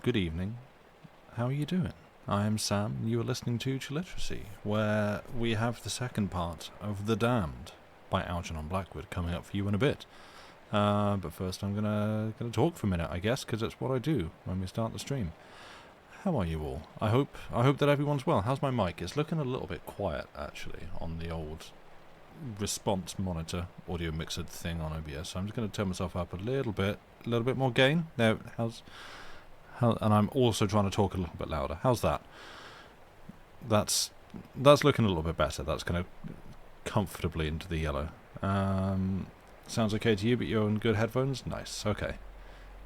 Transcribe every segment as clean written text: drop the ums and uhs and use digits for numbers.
good evening. How are you doing? I am Sam, and you are listening to Literacy, where we have the second part of The Damned by Algernon Blackwood coming up for you in a bit. But first I'm gonna talk for a minute, I guess, because it's what I do when we start the stream. How are you all? I hope that everyone's well. How's my mic? It's looking a little bit quiet, actually, on the old response monitor audio mixer thing on OBS. So I'm just going to turn myself up a little bit more gain. Now, and I'm also trying to talk a little bit louder. How's that? That's looking a little bit better. That's going to comfortably into the yellow. Sounds okay to you, but you're in good headphones? Nice, okay.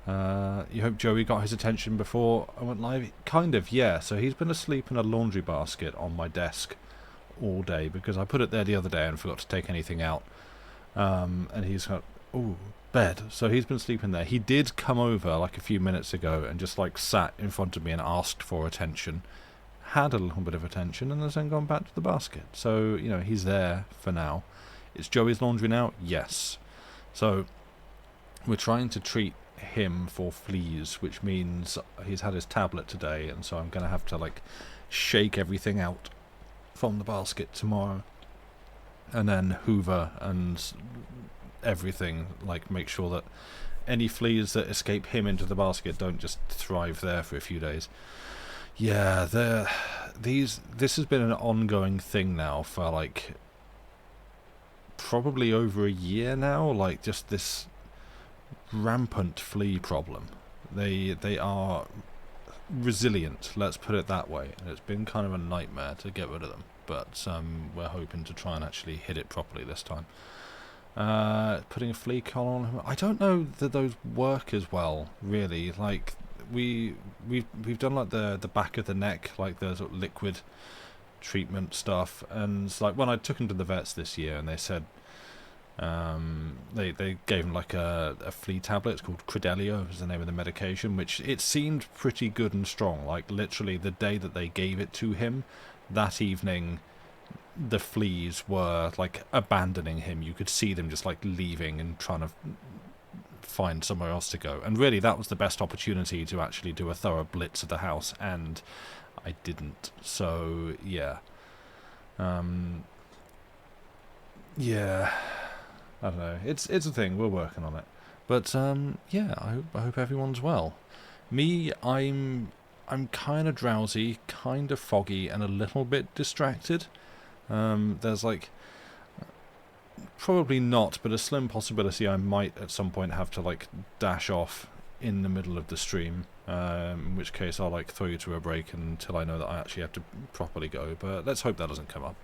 You hope Joey got his attention before I went live? Kind of, yeah. So he's been asleep in a laundry basket on my desk all day because I put it there the other day and forgot to take anything out. And he's got, bed. So he's been sleeping there. He did come over like a few minutes ago and just like sat in front of me and asked for attention. Had a little bit of attention and has then gone back to the basket. So, he's there for now. It's Joey's laundry now? Yes. So we're trying to treat him for fleas, which means he's had his tablet today, and so I'm going to have to like shake everything out from the basket tomorrow and then hoover and everything, like make sure that any fleas that escape him into the basket don't just thrive there for a few days. Yeah, this has been an ongoing thing now for like probably over a year now, like just this rampant flea problem. They are resilient, let's put it that way, and it's been kind of a nightmare to get rid of them, but we're hoping to try and actually hit it properly this time. Putting a flea collar on him, I don't know that those work as well, really. Like we've done like the back of the neck, like the sort of liquid treatment stuff, and like when I took him to the vets this year, and they said they gave him like a flea tablet. It's called Credelio, is the name of the medication, which it seemed pretty good and strong. Like literally the day that they gave it to him, that evening the fleas were like abandoning him. You could see them just like leaving and trying to find somewhere else to go, and really that was the best opportunity to actually do a thorough blitz of the house, and I didn't. So yeah, I don't know. It's a thing. We're working on it. But yeah, I hope everyone's well. Me, I'm kind of drowsy, kind of foggy, and a little bit distracted. There's like probably not, but a slim possibility I might at some point have to like dash off in the middle of the stream. In which case I'll like throw you to a break until I know that I actually have to properly go. But let's hope that doesn't come up.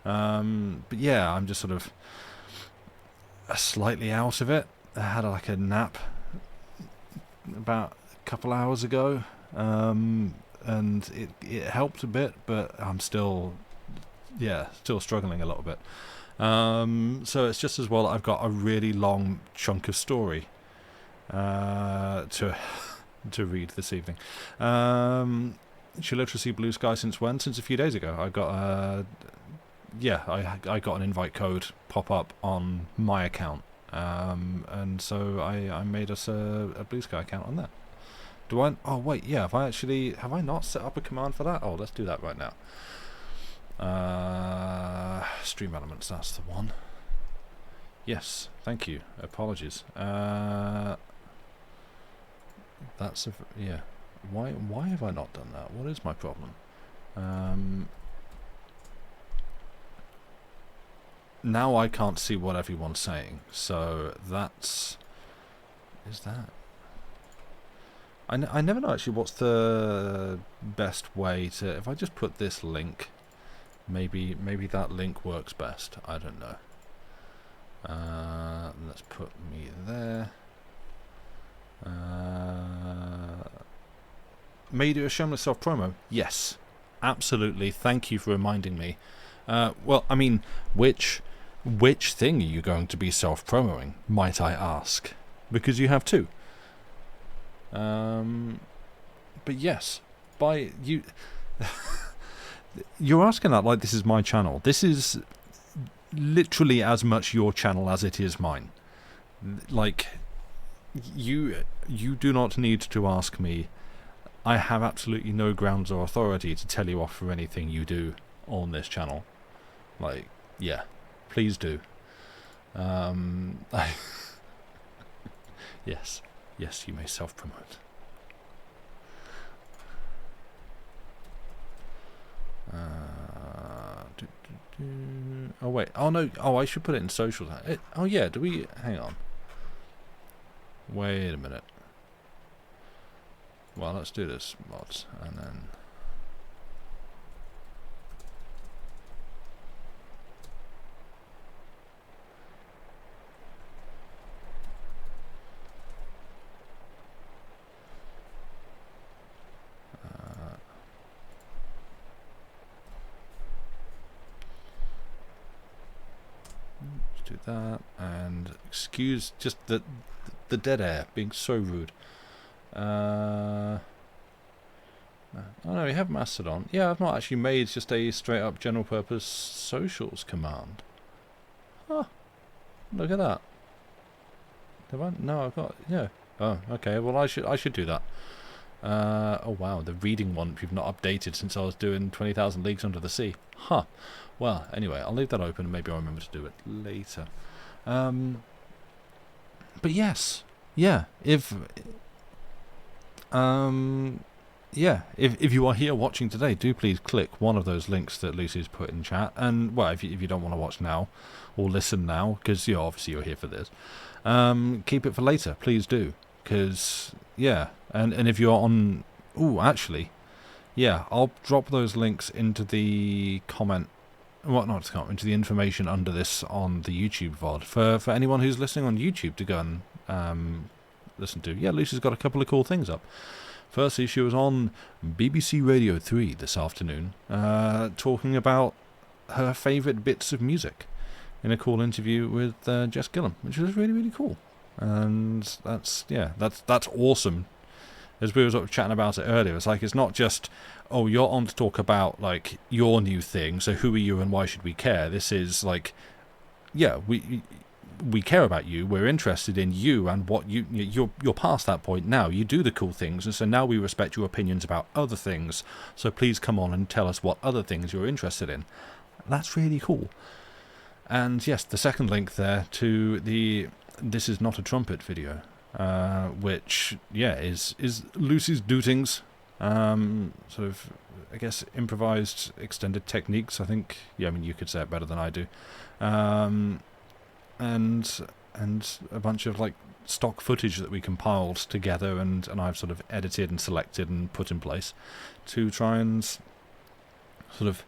But yeah, I'm just sort of slightly out of it. I had like a nap about a couple hours ago, and it helped a bit, but I'm still struggling a little bit. So it's just as well I've got a really long chunk of story to read this evening. Literacy Blue Sky since when? Since a few days ago. I got I got an invite code pop up on my account, and so I made us a Blue Sky account on that. Do I? Oh wait, yeah. Have I not set up a command for that? Oh, let's do that right now. Stream Elements, that's the one. Yes, thank you. Apologies. That's yeah. Why have I not done that? What is my problem? Now I can't see what everyone's saying, so is that? I never know actually what's the best way to, if I just put this link, maybe that link works best, I don't know. Let's put me there. May you do a shameless self-promo? Yes, absolutely, thank you for reminding me. Well, I mean, which thing are you going to be self-promoing, might I ask? Because you have two. But yes, by you... You're asking that like this is my channel. This is literally as much your channel as it is mine. Like, you do not need to ask me I have absolutely no grounds or authority to tell you off for anything you do on this channel. Like, yeah, please do. Yes, you may self-promote. Oh wait, oh no, oh I should put it in socials. Oh yeah, do we, hang on. Wait a minute. Well, let's do this, mods, and then... do that, and excuse just the dead air being so rude. Oh no, we have Mastodon. Yeah, I've not actually made just a straight up general purpose socials command. Oh, look at that. Have I? No, I've got, yeah. Oh, okay, well I should do that. Oh wow, the reading one we've not updated since I was doing 20,000 Leagues Under the Sea. Huh. Well, anyway, I'll leave that open and maybe I'll remember to do it later. But yes, yeah, if you are here watching today, do please click one of those links that Lucy's put in chat. And, well, if you don't want to watch now or listen now, because obviously you're here for this, keep it for later, please do. Because, yeah, and if you're on... Ooh, actually, yeah, I'll drop those links into the comment... Well, not to comment, into the information under this on the YouTube VOD. For anyone who's listening on YouTube to go and listen to. Yeah, Lucy's got a couple of cool things up. Firstly, she was on BBC Radio 3 this afternoon, talking about her favourite bits of music in a cool interview with Jess Gillam, which was really, really cool. And that's awesome. As we were sort of chatting about it earlier, it's like, it's not just, oh, you're on to talk about, like, your new thing, so who are you and why should we care? This is like, yeah, we care about you, we're interested in you and what you're past that point now, you do the cool things, and so now we respect your opinions about other things, so please come on and tell us what other things you're interested in. That's really cool. And yes, the second link there to the This Is Not a Trumpet video, which, yeah, is Lucy's dootings, sort of, I guess, improvised extended techniques, I think. Yeah, I mean, you could say it better than I do. And a bunch of, like, stock footage that we compiled together and I've sort of edited and selected and put in place to try and sort of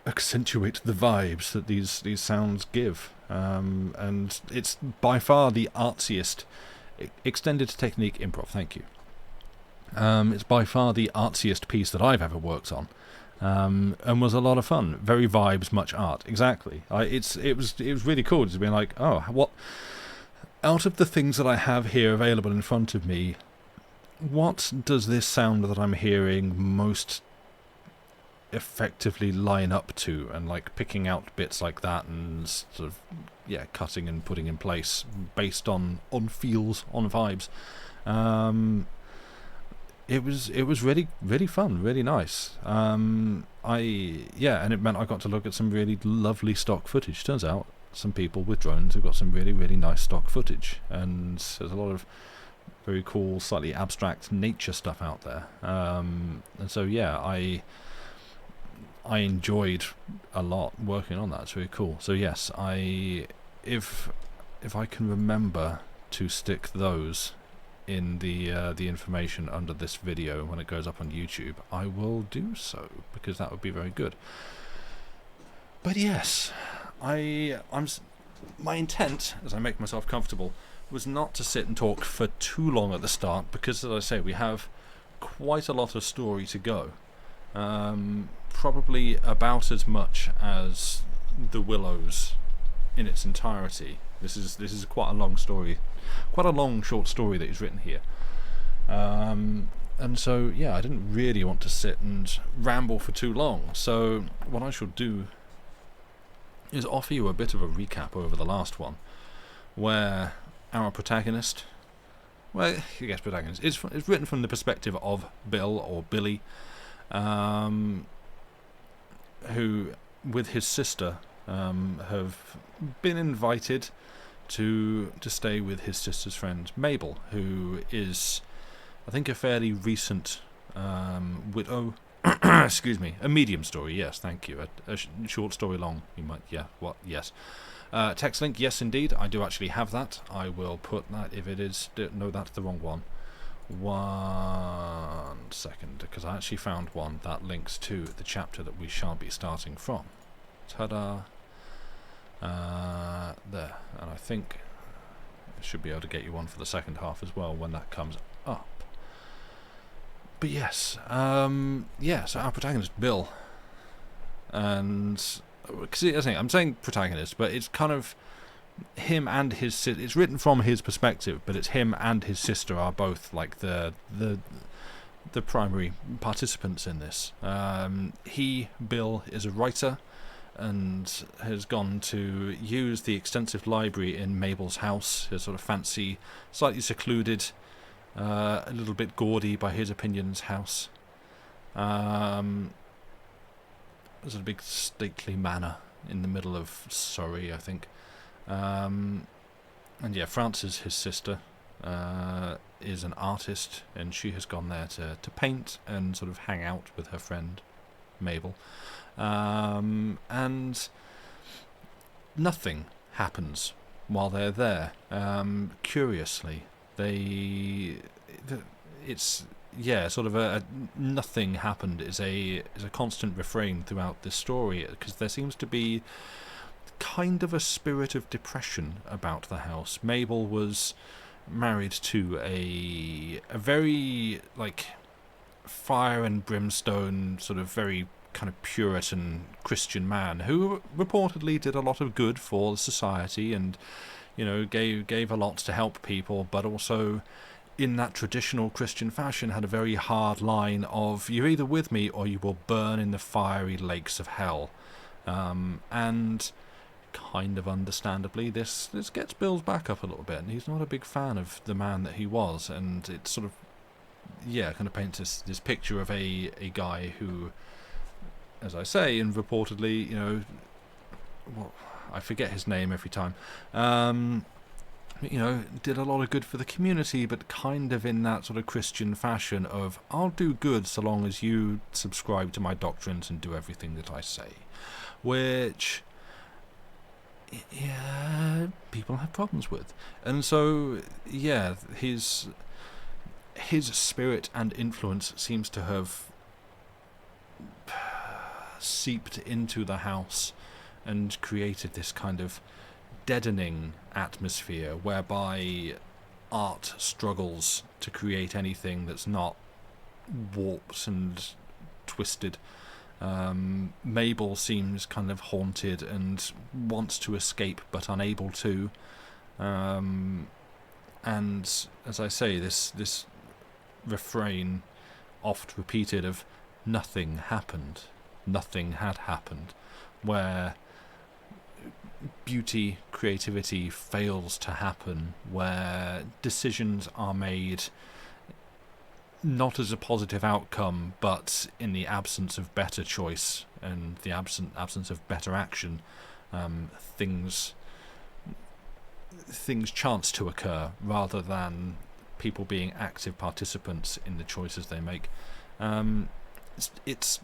accentuate the vibes that these sounds give. And it's by far the artsiest extended technique improv, thank you. It's by far the artsiest piece that I've ever worked on. And was a lot of fun. Very vibes, much art. Exactly. It was really cool just being like, oh, what out of the things that I have here available in front of me, what does this sound that I'm hearing most effectively line up to? And like picking out bits like that and sort of, yeah, cutting and putting in place based on feels, on vibes. It was really, really fun, really nice. And it meant I got to look at some really lovely stock footage. Turns out some people with drones have got some really, really nice stock footage, and there's a lot of very cool, slightly abstract nature stuff out there. And so yeah, I enjoyed a lot working on that. It's really cool. So yes, if I can remember to stick those in the information under this video when it goes up on YouTube, I will do so, because that would be very good. But yes, my intent, as I make myself comfortable, was not to sit and talk for too long at the start, because, as I say, we have quite a lot of story to go. Probably about as much as The Willows in its entirety. This is quite a long story, quite a long short story that he's written here. And so yeah, I didn't really want to sit and ramble for too long. So what I shall do is offer you a bit of a recap over the last one, where our protagonist well, I guess protagonist. It's written from the perspective of Bill, or Billy, who, with his sister, have been invited to stay with his sister's friend Mabel, who is, I think, a fairly recent widow. Excuse me, a medium story. Yes, thank you. A short story long. You might. Yeah. What? Yes. Text link. Yes, indeed. I do actually have that. I will put that if it is. No, that's the wrong one. 1 second, because I actually found one that links to the chapter that we shall be starting from. Ta-da! There, and I think I should be able to get you one for the second half as well when that comes up. But yes, so our protagonist, Bill, and because I'm saying protagonist, but it's kind of him and his sister. It's written from his perspective, but it's him and his sister are both like the primary participants in this. Bill, is a writer and has gone to use the extensive library in Mabel's house, his sort of fancy, slightly secluded, a little bit gaudy by his opinions house. There's a big stately manor in the middle of Surrey, I think. And yeah, Frances, his sister, is an artist, and she has gone there to paint and sort of hang out with her friend Mabel. And nothing happens while they're there. Curiously, sort of a nothing happened is a constant refrain throughout this story, because there seems to be kind of a spirit of depression about the house. Mabel was married to a very like fire and brimstone, sort of very kind of Puritan Christian man who reportedly did a lot of good for society, and gave a lot to help people, but also in that traditional Christian fashion had a very hard line of, you're either with me or you will burn in the fiery lakes of hell. And kind of understandably, this gets Bill's back up a little bit, and he's not a big fan of the man that he was, and it sort of kind of paints this picture of a guy who, as I say, and reportedly, I forget his name every time, did a lot of good for the community, but kind of in that sort of Christian fashion of, I'll do good so long as you subscribe to my doctrines and do everything that I say. Which, yeah, people have problems with. And so, yeah, his spirit and influence seems to have seeped into the house and created this kind of deadening atmosphere whereby art struggles to create anything that's not warped and twisted. Mabel seems kind of haunted and wants to escape but unable to. And as I say, this refrain, oft repeated, of nothing happened, nothing had happened, where beauty, creativity fails to happen, where decisions are made not as a positive outcome, but in the absence of better choice and the absence of better action, things chance to occur rather than people being active participants in the choices they make. It's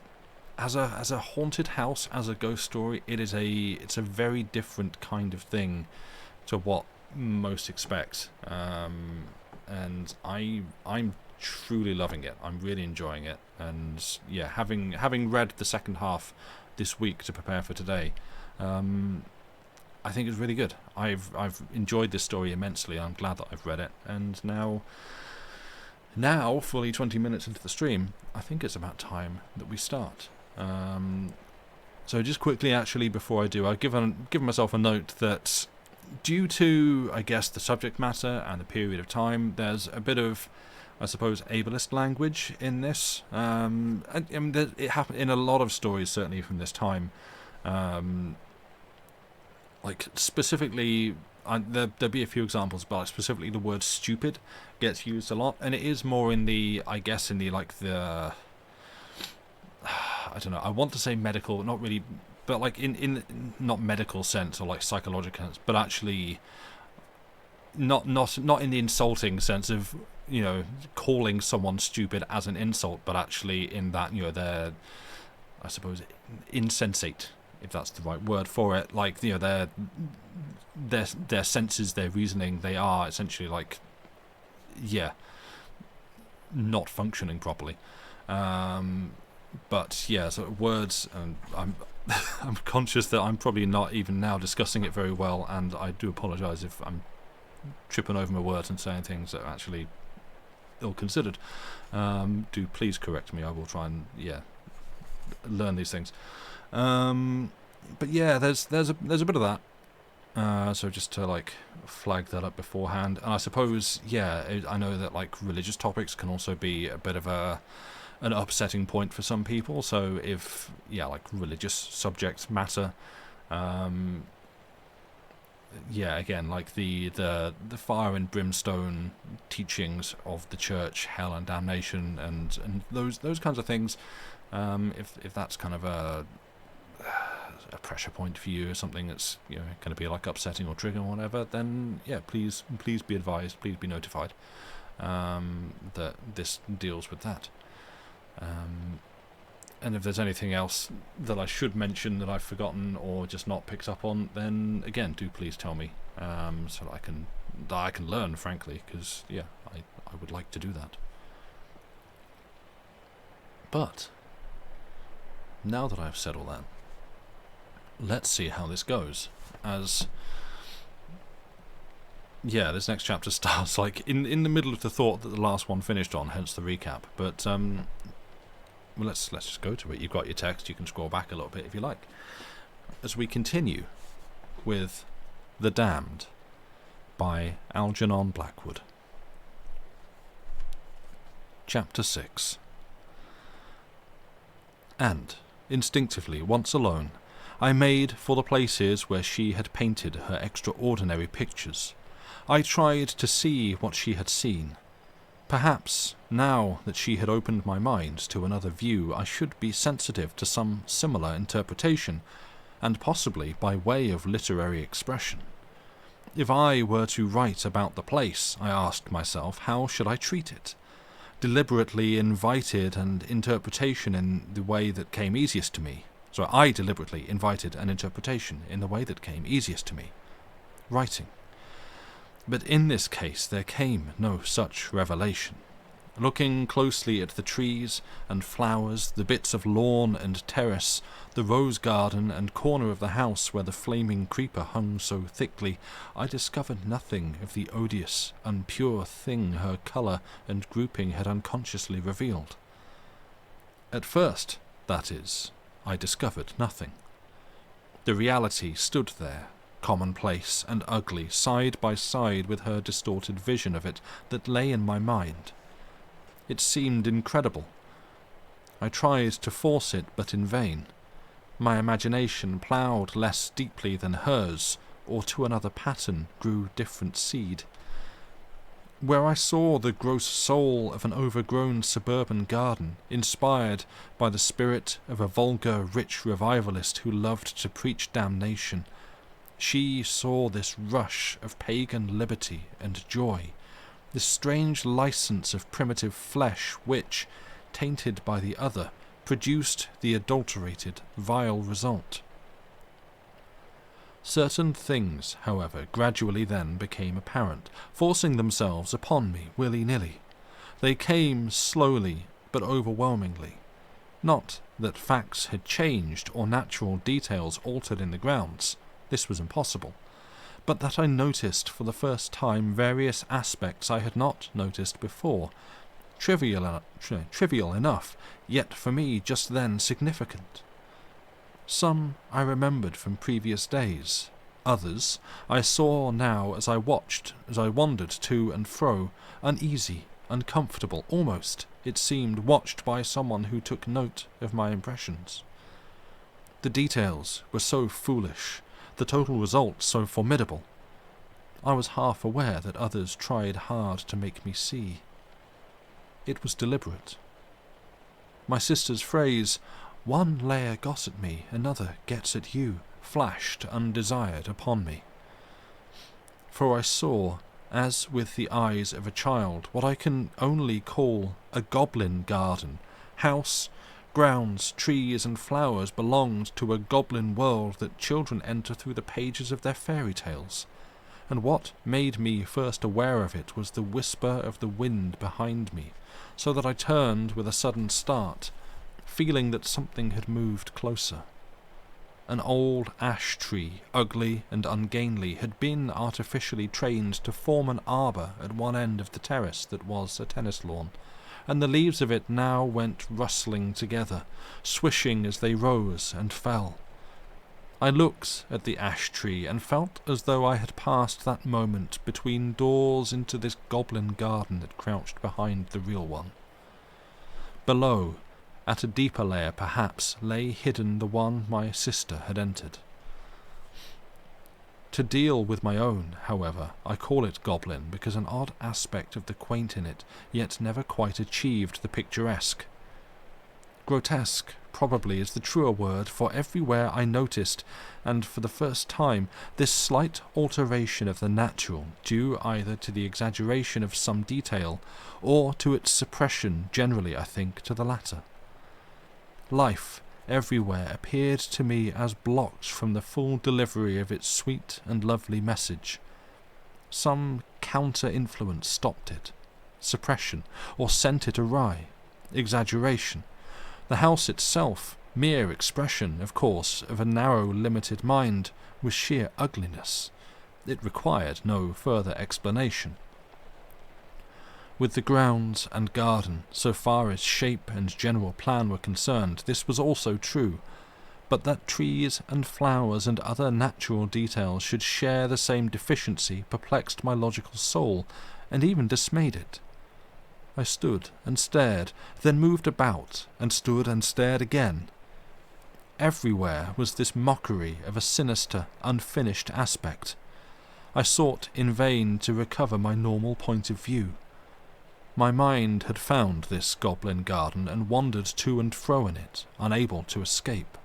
as a haunted house, as a ghost story, it's a very different kind of thing to what most expect, and I'm truly loving it. I'm really enjoying it, and yeah, having read the second half this week to prepare for today, I think it's really good. I've enjoyed this story immensely. I'm glad that I've read it, and now fully 20 minutes into the stream, I think it's about time that we start. So just quickly, actually, before I do, I've given myself a note that due to, I guess, the subject matter and the period of time, there's a bit of, I suppose, ableist language in this. I mean, it happened in a lot of stories, certainly from this time. like specifically, there'll be a few examples, but like, specifically the word stupid gets used a lot, and it is more in the, I guess, in the like the, I don't know, I want to say medical, not really, but like in not medical sense or like psychological sense, but actually not in the insulting sense of, you know, calling someone stupid as an insult, but actually in that, you know, they're, I suppose, insensate, if that's the right word for it. Like, you know, their senses, their reasoning, they are essentially like, yeah, not functioning properly. But yeah, so words, and I'm conscious that I'm probably not even now discussing it very well, and I do apologise if I'm tripping over my words and saying things that are actually ill-considered. Do please correct me. I will try and learn these things. But yeah, there's a bit of that. So just to like flag that up beforehand, and I suppose I know that like religious topics can also be a bit of an upsetting point for some people. So if like religious subjects matter, again, like the fire and brimstone teachings of the church, hell and damnation, and those kinds of things. If that's kind of a pressure point for you, or something that's going to be like upsetting or triggering or whatever, then please be advised, please be notified that this deals with that. And if there's anything else that I should mention that I've forgotten or just not picked up on, then again, do please tell me, so that I can learn, frankly, because I would like to do that. But now that I've said all that, let's see how this goes. As this next chapter starts like in the middle of the thought that the last one finished on, hence the recap. But well, let's just go to it. You've got your text. You can scroll back a little bit if you like. As we continue with The Damned by Algernon Blackwood. Chapter 6. And, instinctively, once alone, I made for the places where she had painted her extraordinary pictures. I tried to see what she had seen. Perhaps, now that she had opened my mind to another view, I should be sensitive to some similar interpretation, and possibly by way of literary expression. If I were to write about the place, I asked myself, how should I treat it? Deliberately invited an interpretation in the way that came easiest to me. So I deliberately invited an interpretation in the way that came easiest to me. Writing. But in this case there came no such revelation. Looking closely at the trees and flowers, the bits of lawn and terrace, the rose garden and corner of the house where the flaming creeper hung so thickly, I discovered nothing of the odious, unpure thing her colour and grouping had unconsciously revealed. At first, that is, I discovered nothing. The reality stood there, commonplace and ugly, side by side with her distorted vision of it that lay in my mind. It seemed incredible. I tried to force it, but in vain. My imagination ploughed less deeply than hers, or to another pattern grew different seed. Where I saw the gross soul of an overgrown suburban garden, inspired by the spirit of a vulgar, rich revivalist who loved to preach damnation, she saw this rush of pagan liberty and joy, this strange license of primitive flesh which, tainted by the other, produced the adulterated, vile result. Certain things, however, gradually then became apparent, forcing themselves upon me willy-nilly. They came slowly but overwhelmingly. Not that facts had changed or natural details altered in the grounds. This was impossible. But that I noticed for the first time various aspects I had not noticed before, trivial enough, yet for me just then significant. Some I remembered from previous days. Others I saw now as I wandered to and fro, uneasy, uncomfortable, almost, it seemed, watched by someone who took note of my impressions. The details were so foolish, the total result so formidable. I was half aware that others tried hard to make me see. It was deliberate. My sister's phrase, "One layer got at me, another gets at you," flashed undesired upon me. For I saw, as with the eyes of a child, what I can only call a goblin garden. House, grounds, trees and flowers belonged to a goblin world that children enter through the pages of their fairy tales. And what made me first aware of it was the whisper of the wind behind me, so that I turned with a sudden start, feeling that something had moved closer. An old ash tree, ugly and ungainly, had been artificially trained to form an arbour at one end of the terrace that was a tennis lawn, and the leaves of it now went rustling together, swishing as they rose and fell. I looked at the ash tree and felt as though I had passed that moment between doors into this goblin garden that crouched behind the real one. Below, at a deeper layer perhaps, lay hidden the one my sister had entered. To deal with my own, however, I call it goblin because an odd aspect of the quaint in it yet never quite achieved the picturesque. Grotesque, probably, is the truer word, for everywhere I noticed, and for the first time, this slight alteration of the natural, due either to the exaggeration of some detail, or to its suppression, generally, I think, to the latter. Life everywhere appeared to me as blocked from the full delivery of its sweet and lovely message. Some counter-influence stopped it, suppression, or sent it awry, exaggeration. The house itself, mere expression, of course, of a narrow, limited mind, was sheer ugliness. It required no further explanation. With the grounds and garden, so far as shape and general plan were concerned, this was also true, but that trees and flowers and other natural details should share the same deficiency perplexed my logical soul, and even dismayed it. I stood and stared, then moved about, and stood and stared again. Everywhere was this mockery of a sinister, unfinished aspect. I sought in vain to recover my normal point of view. My mind had found this goblin garden and wandered to and fro in it, unable to escape.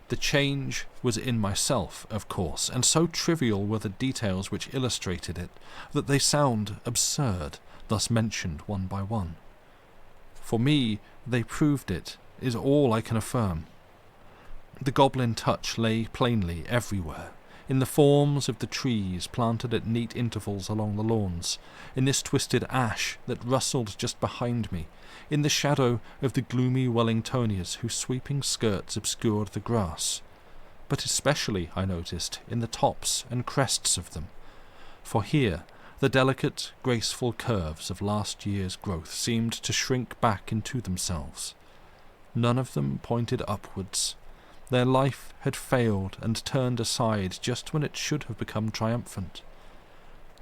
The change was in myself, of course, and so trivial were the details which illustrated it that they sound absurd, thus mentioned one by one. For me, they proved it, is all I can affirm. The goblin touch lay plainly everywhere, in the forms of the trees planted at neat intervals along the lawns, in this twisted ash that rustled just behind me, in the shadow of the gloomy Wellingtonias whose sweeping skirts obscured the grass, but especially, I noticed, in the tops and crests of them, for here the delicate, graceful curves of last year's growth seemed to shrink back into themselves. None of them pointed upwards. Their life had failed and turned aside just when it should have become triumphant.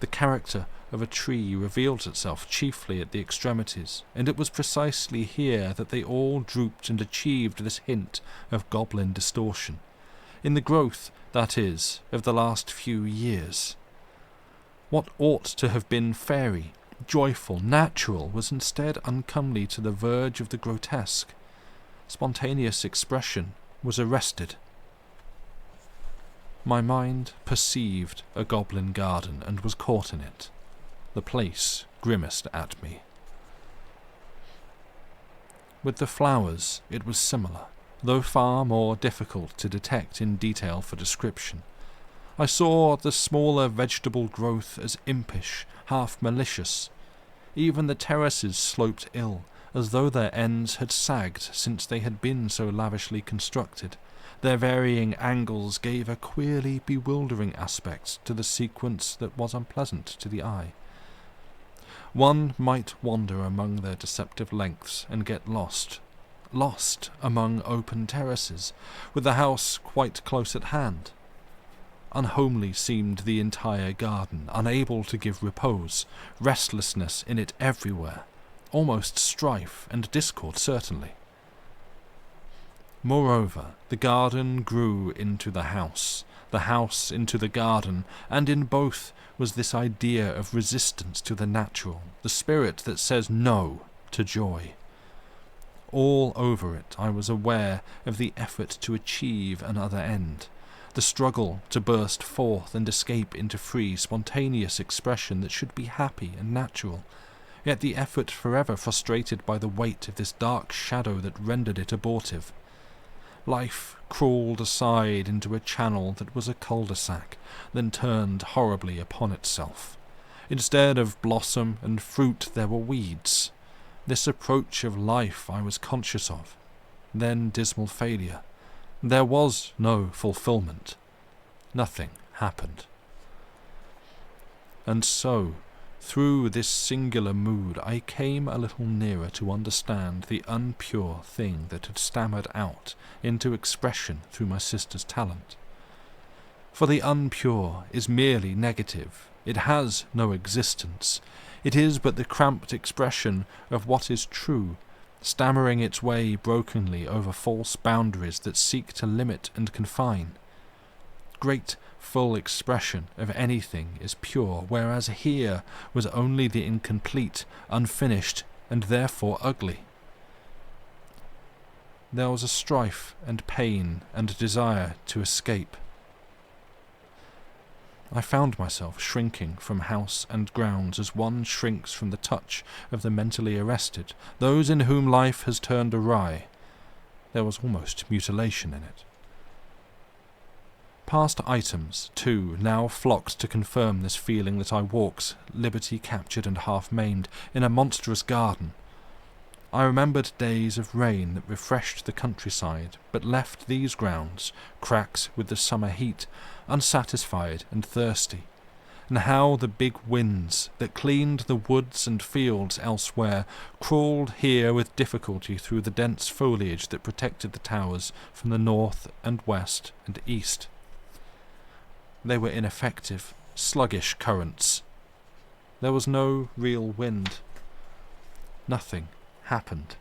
The character of a tree revealed itself chiefly at the extremities, and it was precisely here that they all drooped and achieved this hint of goblin distortion, in the growth, that is, of the last few years. What ought to have been fairy, joyful, natural, was instead uncomely to the verge of the grotesque. Spontaneous expression was arrested. My mind perceived a goblin garden and was caught in it. The place grimaced at me. With the flowers it was similar, though far more difficult to detect in detail for description. I saw the smaller vegetable growth as impish, half malicious. Even the terraces sloped ill, as though their ends had sagged since they had been so lavishly constructed. Their varying angles gave a queerly bewildering aspect to the sequence that was unpleasant to the eye. One might wander among their deceptive lengths and get lost among open terraces, with the house quite close at hand. Unhomely seemed the entire garden, unable to give repose, restlessness in it everywhere, almost strife and discord certainly. Moreover, the garden grew into the house into the garden, and in both was this idea of resistance to the natural, the spirit that says no to joy. All over it I was aware of the effort to achieve another end, the struggle to burst forth and escape into free, spontaneous expression that should be happy and natural, yet the effort forever frustrated by the weight of this dark shadow that rendered it abortive. Life crawled aside into a channel that was a cul-de-sac, then turned horribly upon itself. Instead of blossom and fruit there were weeds. This approach of life I was conscious of, then dismal failure. There was no fulfillment. Nothing happened. And so, through this singular mood, I came a little nearer to understand the unpure thing that had stammered out into expression through my sister's talent. For the unpure is merely negative. It has no existence. It is but the cramped expression of what is true, stammering its way brokenly over false boundaries that seek to limit and confine. Great full expression of anything is pure, whereas here was only the incomplete, unfinished, and therefore ugly. There was a strife and pain and desire to escape. I found myself shrinking from house and grounds as one shrinks from the touch of the mentally arrested, those in whom life has turned awry. There was almost mutilation in it. Past items, too, now flocked to confirm this feeling that I walks, liberty captured and half-maimed, in a monstrous garden. I remembered days of rain that refreshed the countryside, but left these grounds, cracks with the summer heat, unsatisfied and thirsty, and how the big winds that cleaned the woods and fields elsewhere crawled here with difficulty through the dense foliage that protected the towers from the north and west and east. They were ineffective, sluggish currents. There was no real wind. Nothing happened.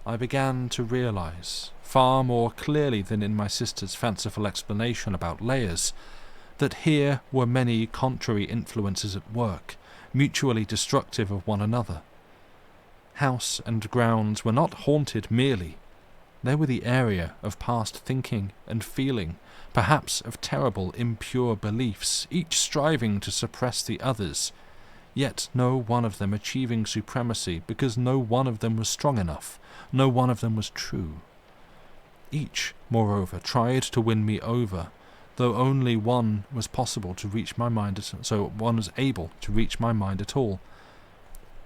I began to realize, far more clearly than in my sister's fanciful explanation about layers, that here were many contrary influences at work, mutually destructive of one another. House and grounds were not haunted merely. They were the area of past thinking and feeling, perhaps of terrible impure beliefs, each striving to suppress the others, yet no one of them achieving supremacy because no one of them was strong enough, no one of them was true. Each, moreover, tried to win me over, though only one was possible to reach my mind, so one was able to reach my mind at all.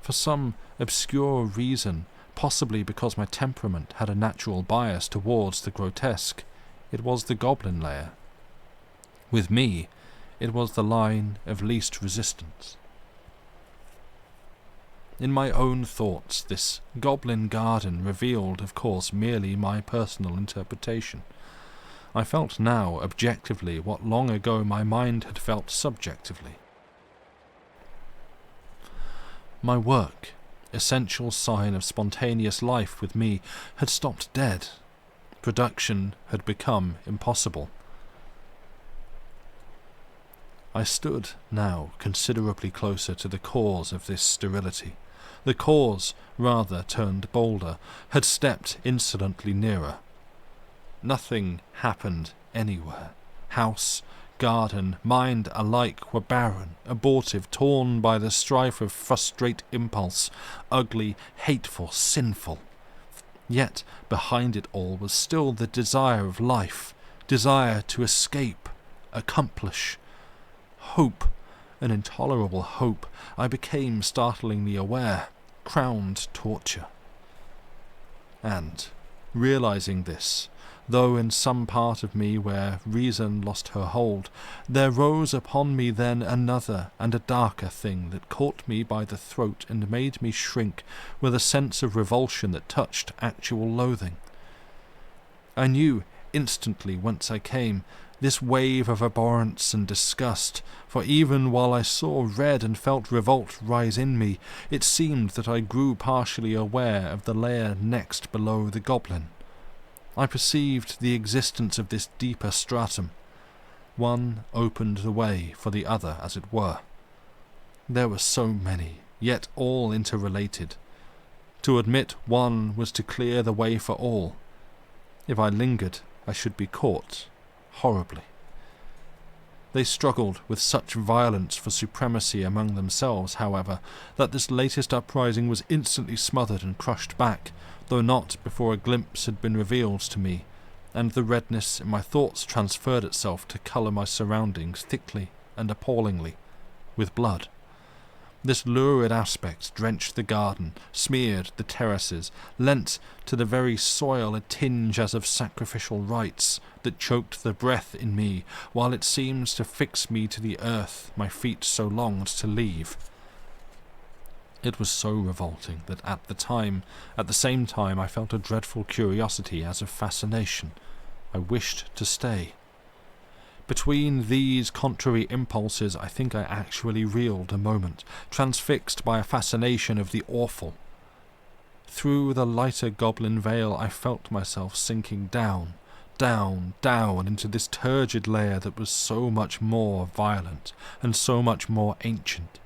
For some obscure reason, possibly because my temperament had a natural bias towards the grotesque, it was the goblin layer. With me, it was the line of least resistance. In my own thoughts, this goblin garden revealed, of course, merely my personal interpretation. I felt now objectively what long ago my mind had felt subjectively. My work, essential sign of spontaneous life with me, had stopped dead. Production had become impossible. I stood now considerably closer to the cause of this sterility. The cause, rather turned bolder, had stepped insolently nearer. Nothing happened anywhere. House, garden, mind alike were barren, abortive, torn by the strife of frustrate impulse, ugly, hateful, sinful. Yet behind it all was still the desire of life, desire to escape, accomplish, hope, an intolerable hope. I became startlingly aware, crowned torture. And, realizing this, though in some part of me where reason lost her hold, there rose upon me then another and a darker thing that caught me by the throat and made me shrink with a sense of revulsion that touched actual loathing. I knew instantly whence I came, this wave of abhorrence and disgust, for even while I saw red and felt revolt rise in me, it seemed that I grew partially aware of the layer next below the goblin. I perceived the existence of this deeper stratum. One opened the way for the other, as it were. There were so many, yet all interrelated. To admit one was to clear the way for all. If I lingered, I should be caught, horribly. They struggled with such violence for supremacy among themselves, however, that this latest uprising was instantly smothered and crushed back, though not before a glimpse had been revealed to me, and the redness in my thoughts transferred itself to colour my surroundings thickly and appallingly, with blood. This lurid aspect drenched the garden, smeared the terraces, lent to the very soil a tinge as of sacrificial rites that choked the breath in me, while it seemed to fix me to the earth my feet so longed to leave. It was so revolting that at the same time I felt a dreadful curiosity as of fascination. I wished to stay. Between these contrary impulses I think I actually reeled a moment, transfixed by a fascination of the awful. Through the lighter goblin veil I felt myself sinking down, down, down into this turgid layer that was so much more violent and so much more ancient.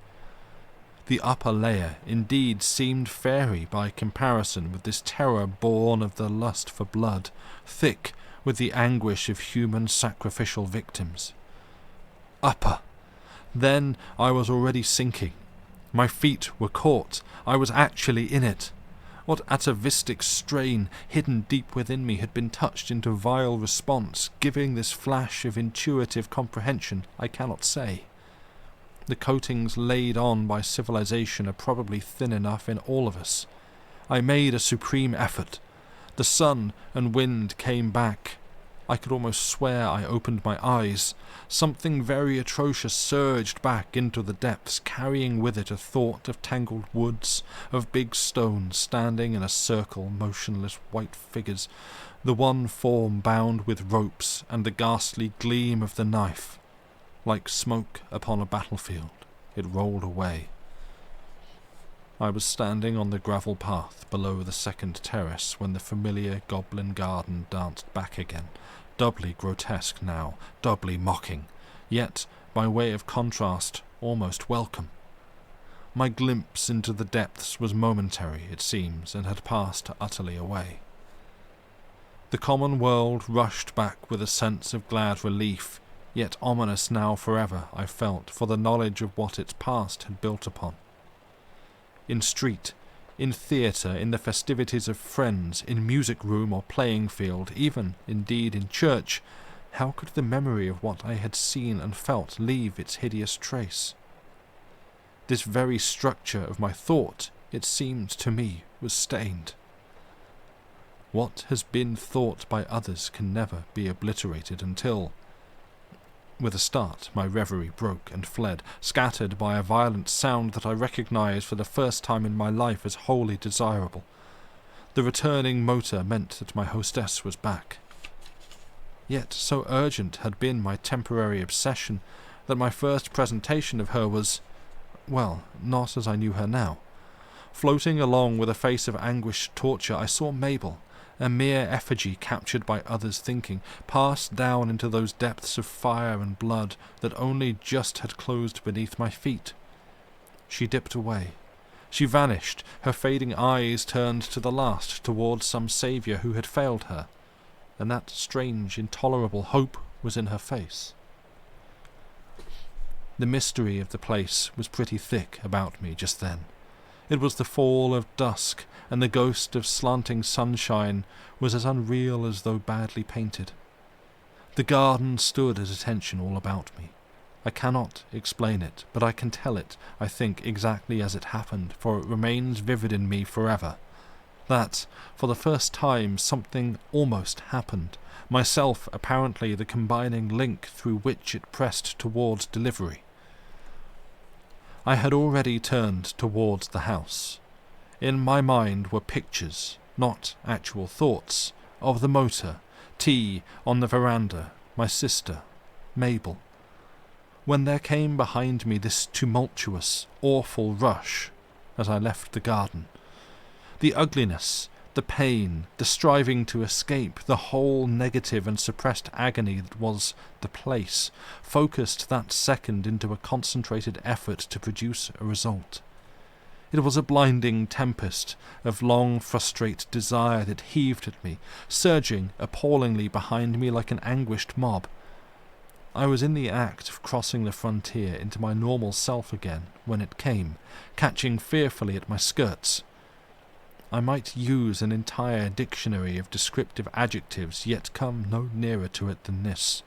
The upper layer indeed seemed fairy by comparison with this terror born of the lust for blood, thick with the anguish of human sacrificial victims. Upper! Then I was already sinking. My feet were caught. I was actually in it. What atavistic strain, hidden deep within me, had been touched into vile response, giving this flash of intuitive comprehension, I cannot say. The coatings laid on by civilization are probably thin enough in all of us. I made a supreme effort. The sun and wind came back. I could almost swear I opened my eyes. Something very atrocious surged back into the depths, carrying with it a thought of tangled woods, of big stones standing in a circle, motionless white figures, the one form bound with ropes, and the ghastly gleam of the knife. Like smoke upon a battlefield, it rolled away. I was standing on the gravel path below the second terrace when the familiar goblin garden danced back again, doubly grotesque now, doubly mocking, yet, by way of contrast, almost welcome. My glimpse into the depths was momentary, it seems, and had passed utterly away. The common world rushed back with a sense of glad relief, yet ominous now forever, I felt, for the knowledge of what its past had built upon. In street, in theatre, in the festivities of friends, in music room or playing field, even, indeed, in church, how could the memory of what I had seen and felt leave its hideous trace? This very structure of my thought, it seemed to me, was stained. What has been thought by others can never be obliterated until... With a start, my reverie broke and fled, scattered by a violent sound that I recognized for the first time in my life as wholly desirable. The returning motor meant that my hostess was back. Yet so urgent had been my temporary obsession that my first presentation of her was, well, not as I knew her now. Floating along with a face of anguished torture, I saw Mabel, a mere effigy captured by others' thinking, passed down into those depths of fire and blood that only just had closed beneath my feet. She dipped away. She vanished, her fading eyes turned to the last towards some saviour who had failed her, and that strange, intolerable hope was in her face. The mystery of the place was pretty thick about me just then. It was the fall of dusk, and the ghost of slanting sunshine was as unreal as though badly painted. The garden stood at attention all about me. I cannot explain it, but I can tell it, I think, exactly as it happened, for it remains vivid in me forever. That, for the first time, something almost happened, myself apparently the combining link through which it pressed towards delivery. I had already turned towards the house. In my mind were pictures, not actual thoughts, of the motor, tea on the veranda, my sister, Mabel. When there came behind me this tumultuous, awful rush as I left the garden, the ugliness, the pain, the striving to escape, the whole negative and suppressed agony that was the place, focused that second into a concentrated effort to produce a result. It was a blinding tempest of long, frustrate desire that heaved at me, surging appallingly behind me like an anguished mob. I was in the act of crossing the frontier into my normal self again when it came, catching fearfully at my skirts. I might use an entire dictionary of descriptive adjectives, yet come no nearer to it than this: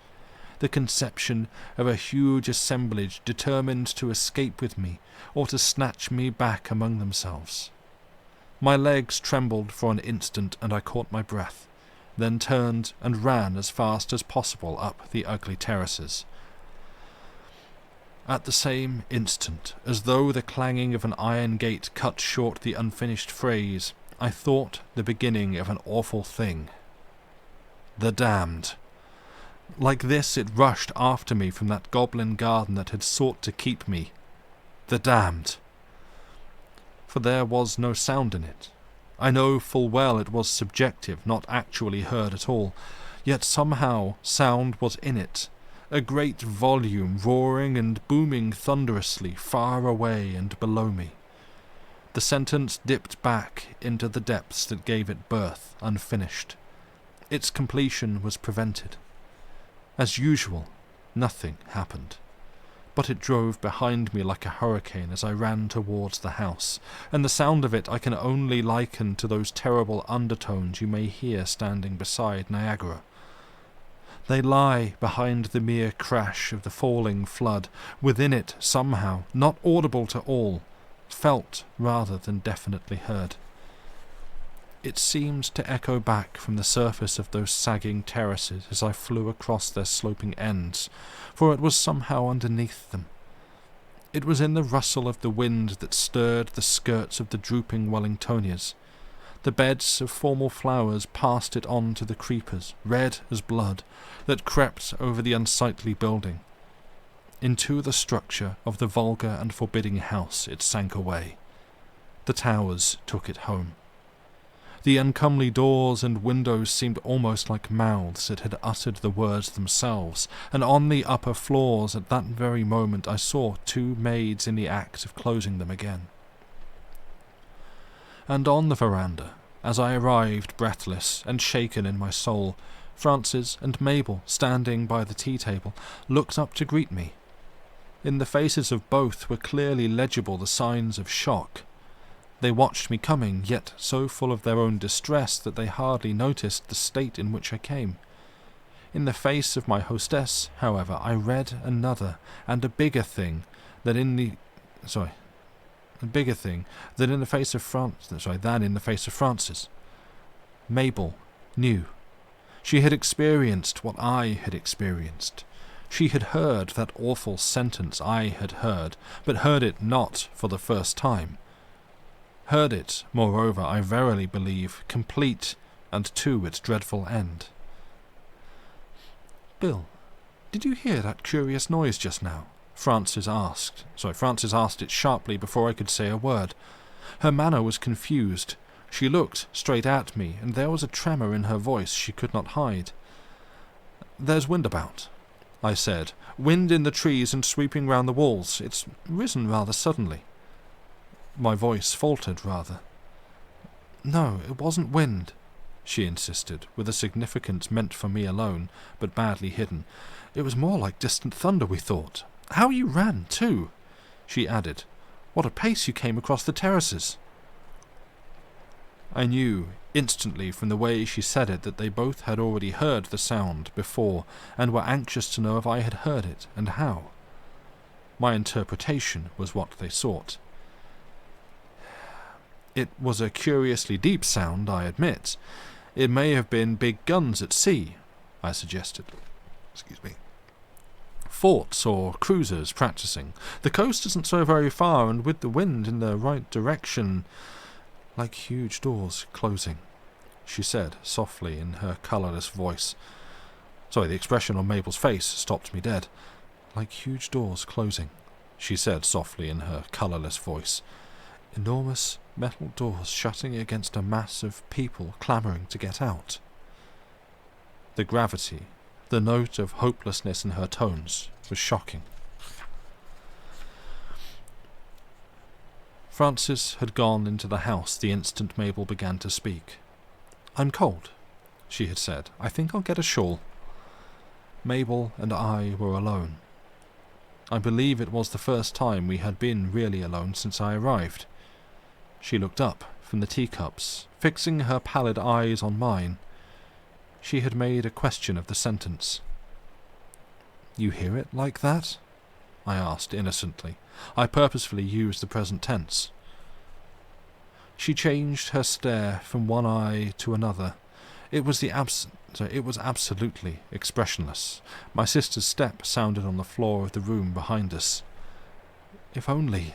the conception of a huge assemblage determined to escape with me, or to snatch me back among themselves. My legs trembled for an instant, and I caught my breath, then turned and ran as fast as possible up the ugly terraces. At the same instant, as though the clanging of an iron gate cut short the unfinished phrase, I thought the beginning of an awful thing. The damned. Like this it rushed after me from that goblin garden that had sought to keep me. The damned. For there was no sound in it. I know full well it was subjective, not actually heard at all, yet somehow sound was in it, a great volume roaring and booming thunderously far away and below me. The sentence dipped back into the depths that gave it birth, unfinished. Its completion was prevented. As usual, nothing happened, but it drove behind me like a hurricane as I ran towards the house, and the sound of it I can only liken to those terrible undertones you may hear standing beside Niagara. They lie behind the mere crash of the falling flood, within it somehow, not audible to all, felt rather than definitely heard. It seemed to echo back from the surface of those sagging terraces as I flew across their sloping ends, for it was somehow underneath them. It was in the rustle of the wind that stirred the skirts of the drooping Wellingtonias. The beds of formal flowers passed it on to the creepers, red as blood, that crept over the unsightly building. Into the structure of the vulgar and forbidding house it sank away. The towers took it home. The uncomely doors and windows seemed almost like mouths that had uttered the words themselves, and on the upper floors at that very moment I saw 2 maids in the act of closing them again. And on the veranda, as I arrived breathless and shaken in my soul, Frances and Mabel, standing by the tea-table, looked up to greet me. In the faces of both were clearly legible the signs of shock. They watched me coming, yet so full of their own distress that they hardly noticed the state in which I came. In the face of my hostess, however, I read another and a bigger thing than in the face of Frances. Mabel knew. She had experienced what I had experienced. She had heard that awful sentence I had heard, but heard it not for the first time. Heard it, moreover, I verily believe, complete and to its dreadful end. "Bill, did you hear that curious noise just now?" Frances asked it sharply before I could say a word. Her manner was confused. She looked straight at me, and there was a tremor in her voice she could not hide. "There's wind about," I said. "Wind in the trees and sweeping round the walls. It's risen rather suddenly." My voice faltered rather. "No, it wasn't wind," she insisted, with a significance meant for me alone, but badly hidden. "It was more like distant thunder, we thought. How you ran, too!" she added. "What a pace you came across the terraces!" I knew instantly from the way she said it that they both had already heard the sound before, and were anxious to know if I had heard it, and how. My interpretation was what they sought. "It was a curiously deep sound, I admit. It may have been big guns at sea," I suggested. "Forts or cruisers practicing. The coast isn't so very far, and with the wind in the right direction, like huge doors closing," she said softly in her colourless voice. The expression on Mabel's face stopped me dead. "Like huge doors closing," she said softly in her colourless voice. "Enormous metal doors shutting against a mass of people clamouring to get out." The gravity, the note of hopelessness in her tones was shocking. Frances had gone into the house the instant Mabel began to speak. "I'm cold," she had said. "I think I'll get a shawl." Mabel and I were alone. I believe it was the first time we had been really alone since I arrived. She looked up from the teacups, fixing her pallid eyes on mine. She had made a question of the sentence. "You hear it like that?" I asked innocently. I purposefully used the present tense. She changed her stare from one eye to another. It was absolutely expressionless. My sister's step sounded on the floor of the room behind us. "If only,"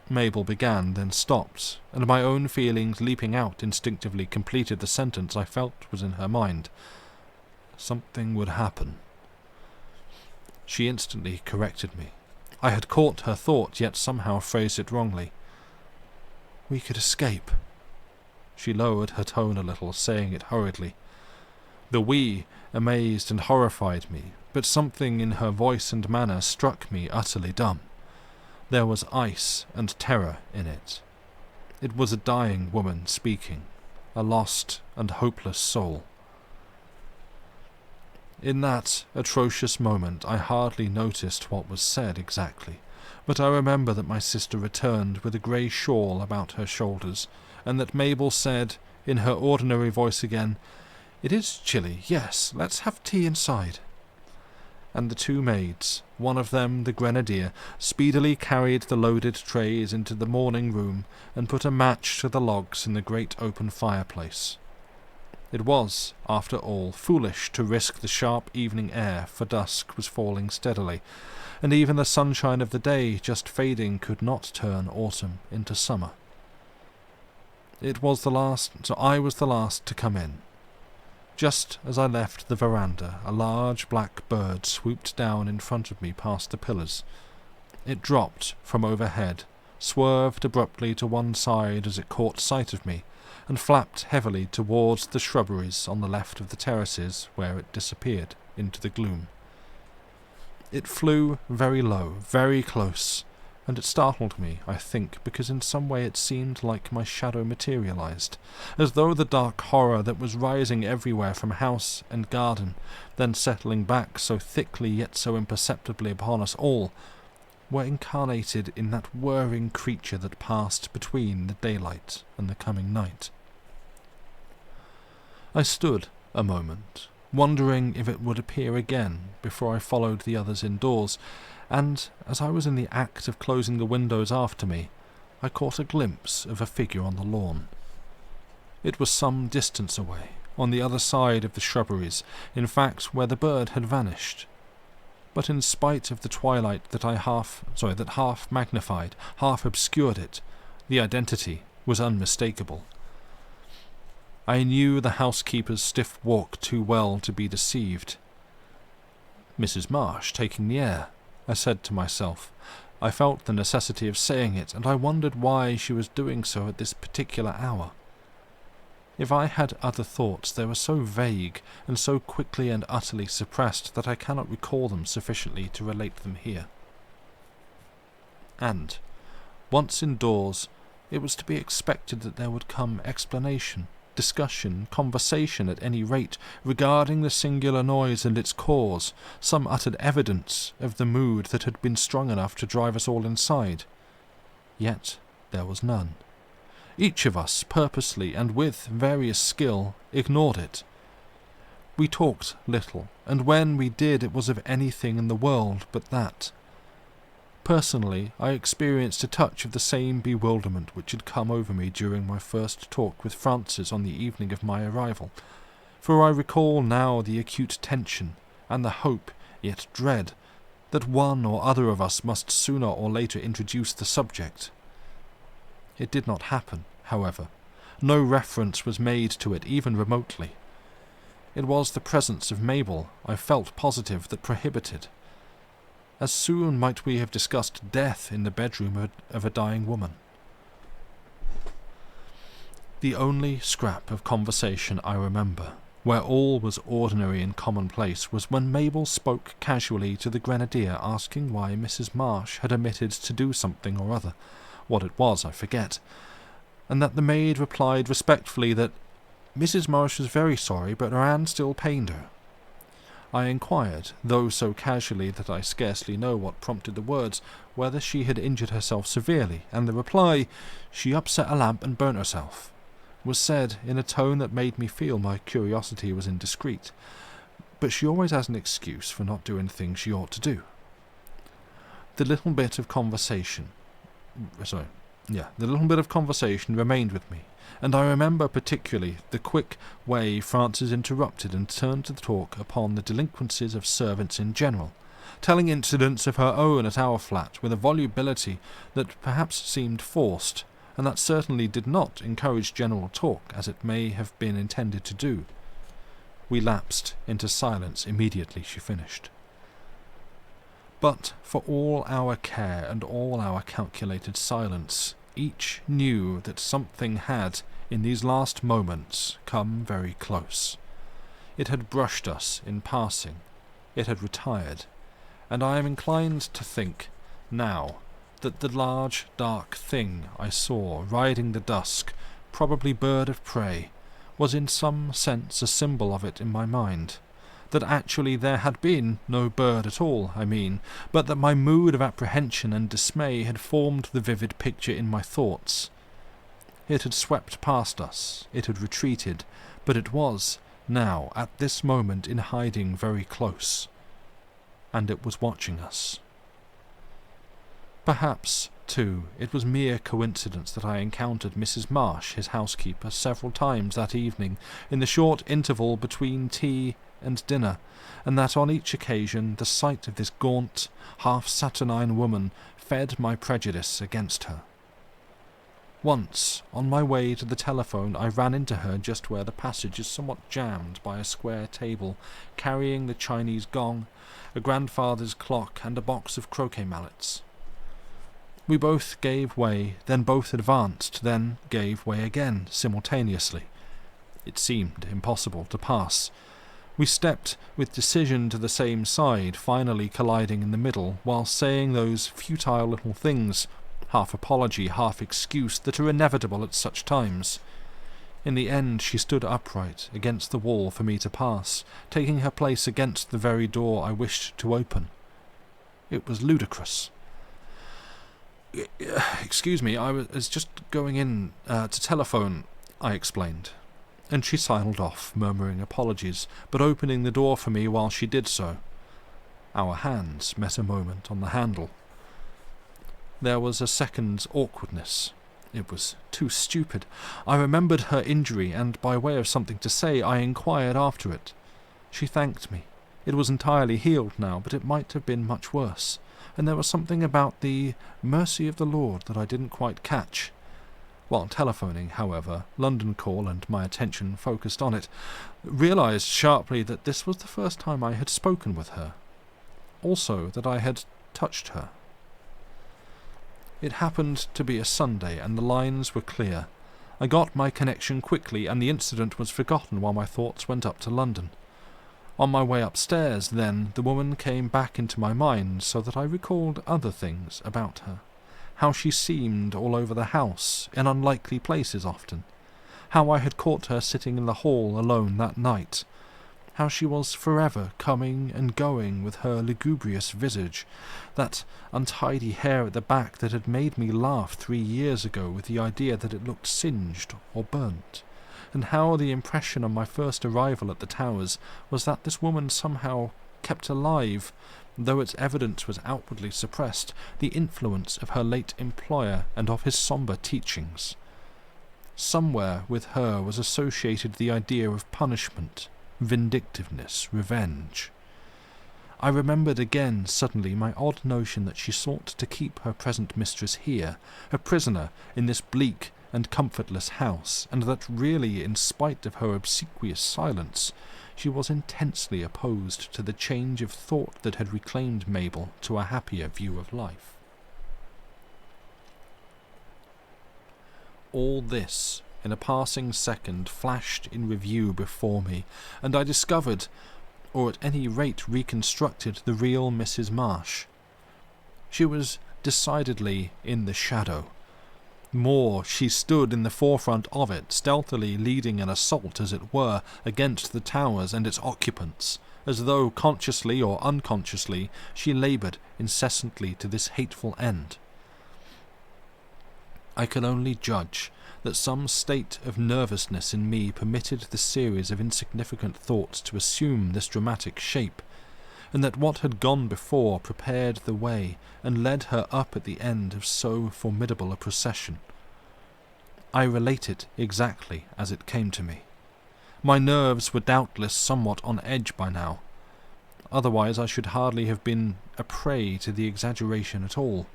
Mabel began, then stopped, and my own feelings leaping out instinctively completed the sentence I felt was in her mind. Something would happen. She instantly corrected me. I had caught her thought, yet somehow phrased it wrongly. "We could escape." She lowered her tone a little, saying it hurriedly. The "we" amazed and horrified me, but something in her voice and manner struck me utterly dumb. There was ice and terror in it. It was a dying woman speaking, a lost and hopeless soul. In that atrocious moment I hardly noticed what was said exactly, but I remember that my sister returned with a grey shawl about her shoulders, and that Mabel said, in her ordinary voice again, "It is chilly, yes, let's have tea inside." And the two maids, one of them the grenadier, speedily carried the loaded trays into the morning room and put a match to the logs in the great open fireplace. It was, after all, foolish to risk the sharp evening air, for dusk was falling steadily, and even the sunshine of the day just fading could not turn autumn into summer. I was the last to come in. Just as I left the veranda, a large black bird swooped down in front of me past the pillars. It dropped from overhead, swerved abruptly to one side as it caught sight of me, and flapped heavily towards the shrubberies on the left of the terraces, where it disappeared into the gloom. It flew very low, very close, and it startled me, I think, because in some way it seemed like my shadow materialized, as though the dark horror that was rising everywhere from house and garden, then settling back so thickly yet so imperceptibly upon us all, were incarnated in that whirring creature that passed between the daylight and the coming night. I stood a moment, wondering if it would appear again before I followed the others indoors, and, as I was in the act of closing the windows after me, I caught a glimpse of a figure on the lawn. It was some distance away, on the other side of the shrubberies, in fact where the bird had vanished. But in spite of the twilight that half magnified, half obscured it, the identity was unmistakable. I knew the housekeeper's stiff walk too well to be deceived. "Mrs. Marsh taking the air," I said to myself. I felt the necessity of saying it, and I wondered why she was doing so at this particular hour. If I had other thoughts, they were so vague and so quickly and utterly suppressed that I cannot recall them sufficiently to relate them here. And, once indoors, it was to be expected that there would come explanation, discussion, conversation at any rate, regarding the singular noise and its cause, some uttered evidence of the mood that had been strong enough to drive us all inside. Yet there was none. Each of us, purposely and with various skill, ignored it. We talked little, and when we did it was of anything in the world but that. Personally, I experienced a touch of the same bewilderment which had come over me during my first talk with Frances on the evening of my arrival, for I recall now the acute tension, and the hope, yet dread, that one or other of us must sooner or later introduce the subject. It did not happen, however. No reference was made to it, even remotely. It was the presence of Mabel, I felt positive, that prohibited. As soon might we have discussed death in the bedroom of a dying woman. The only scrap of conversation I remember, where all was ordinary and commonplace, was when Mabel spoke casually to the grenadier, asking why Mrs. Marsh had omitted to do something or other. What it was, I forget, and that the maid replied respectfully that Mrs. Marsh was very sorry, but her hand still pained her. I inquired, though so casually that I scarcely know what prompted the words, whether she had injured herself severely, and the reply, "She upset a lamp and burnt herself," was said in a tone that made me feel my curiosity was indiscreet, but she always has an excuse for not doing things she ought to do. The little bit of conversation remained with me, and I remember particularly the quick way Frances interrupted and turned to talk upon the delinquencies of servants in general, telling incidents of her own at our flat with a volubility that perhaps seemed forced, and that certainly did not encourage general talk as it may have been intended to do. We lapsed into silence immediately she finished. But for all our care and all our calculated silence, each knew that something had, in these last moments, come very close. It had brushed us in passing, it had retired, and I am inclined to think, now, that the large, dark thing I saw riding the dusk, probably bird of prey, was in some sense a symbol of it in my mind. That actually there had been no bird at all, I mean, but that my mood of apprehension and dismay had formed the vivid picture in my thoughts. It had swept past us, it had retreated, but it was, now, at this moment, in hiding very close, and it was watching us. Perhaps, too, it was mere coincidence that I encountered Mrs. Marsh, his housekeeper, several times that evening, in the short interval between tea and dinner, and that on each occasion the sight of this gaunt, half-saturnine woman fed my prejudice against her. Once, on my way to the telephone, I ran into her just where the passage is somewhat jammed by a square table, carrying the Chinese gong, a grandfather's clock, and a box of croquet mallets. We both gave way, then both advanced, then gave way again, simultaneously. It seemed impossible to pass. We stepped with decision to the same side, finally colliding in the middle, while saying those futile little things, half apology, half excuse, that are inevitable at such times. In the end she stood upright against the wall for me to pass, taking her place against the very door I wished to open. It was ludicrous. "Excuse me, I was just going in to telephone," I explained, and she sidled off, murmuring apologies, but opening the door for me while she did so. Our hands met a moment on the handle. There was a second's awkwardness. It was too stupid. I remembered her injury, and by way of something to say, I inquired after it. She thanked me. It was entirely healed now, but it might have been much worse, and there was something about the mercy of the Lord that I didn't quite catch. While telephoning, however, London call and my attention focused on it, realized sharply that this was the first time I had spoken with her. Also that I had touched her. It happened to be a Sunday, and the lines were clear. I got my connection quickly, and the incident was forgotten while my thoughts went up to London. On my way upstairs, then, the woman came back into my mind, so that I recalled other things about her. How she seemed all over the house, in unlikely places often. How I had caught her sitting in the hall alone that night. How she was forever coming and going with her lugubrious visage, that untidy hair at the back that had made me laugh 3 years ago with the idea that it looked singed or burnt, and how the impression on my first arrival at the Towers was that this woman somehow kept alive, though its evidence was outwardly suppressed, the influence of her late employer and of his sombre teachings. Somewhere with her was associated the idea of punishment, vindictiveness, revenge. I remembered again suddenly my odd notion that she sought to keep her present mistress here, a prisoner in this bleak, and comfortless house, and that really, in spite of her obsequious silence, she was intensely opposed to the change of thought that had reclaimed Mabel to a happier view of life. All this, in a passing second, flashed in review before me, and I discovered, or at any rate reconstructed, the real Mrs. Marsh. She was decidedly in the shadow. More, she stood in the forefront of it, stealthily leading an assault, as it were, against the towers and its occupants, as though, consciously or unconsciously, she laboured incessantly to this hateful end. I could only judge that some state of nervousness in me permitted the series of insignificant thoughts to assume this dramatic shape, and that what had gone before prepared the way and led her up at the end of so formidable a procession. I relate it exactly as it came to me. My nerves were doubtless somewhat on edge by now. Otherwise I should hardly have been a prey to the exaggeration at all.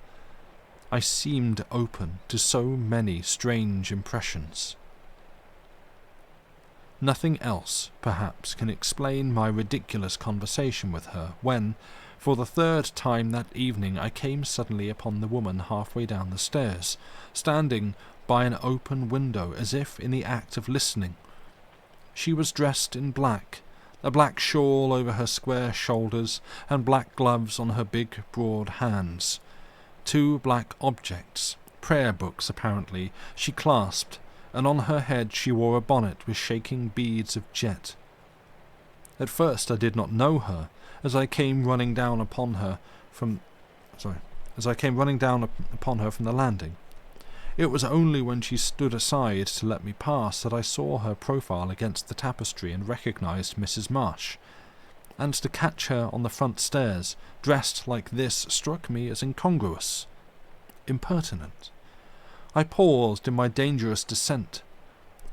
I seemed open to so many strange impressions. Nothing else, perhaps, can explain my ridiculous conversation with her, when, for the third time that evening, I came suddenly upon the woman halfway down the stairs, standing by an open window as if in the act of listening. She was dressed in black, a black shawl over her square shoulders, and black gloves on her big, broad hands. 2 black objects, prayer books apparently, she clasped, and on her head she wore a bonnet with shaking beads of jet. At first I did not know her, as I came running down upon her from the landing. It was only when she stood aside to let me pass that I saw her profile against the tapestry and recognized Mrs. Marsh. And to catch her on the front stairs, dressed like this, struck me as incongruous, impertinent. I paused in my dangerous descent.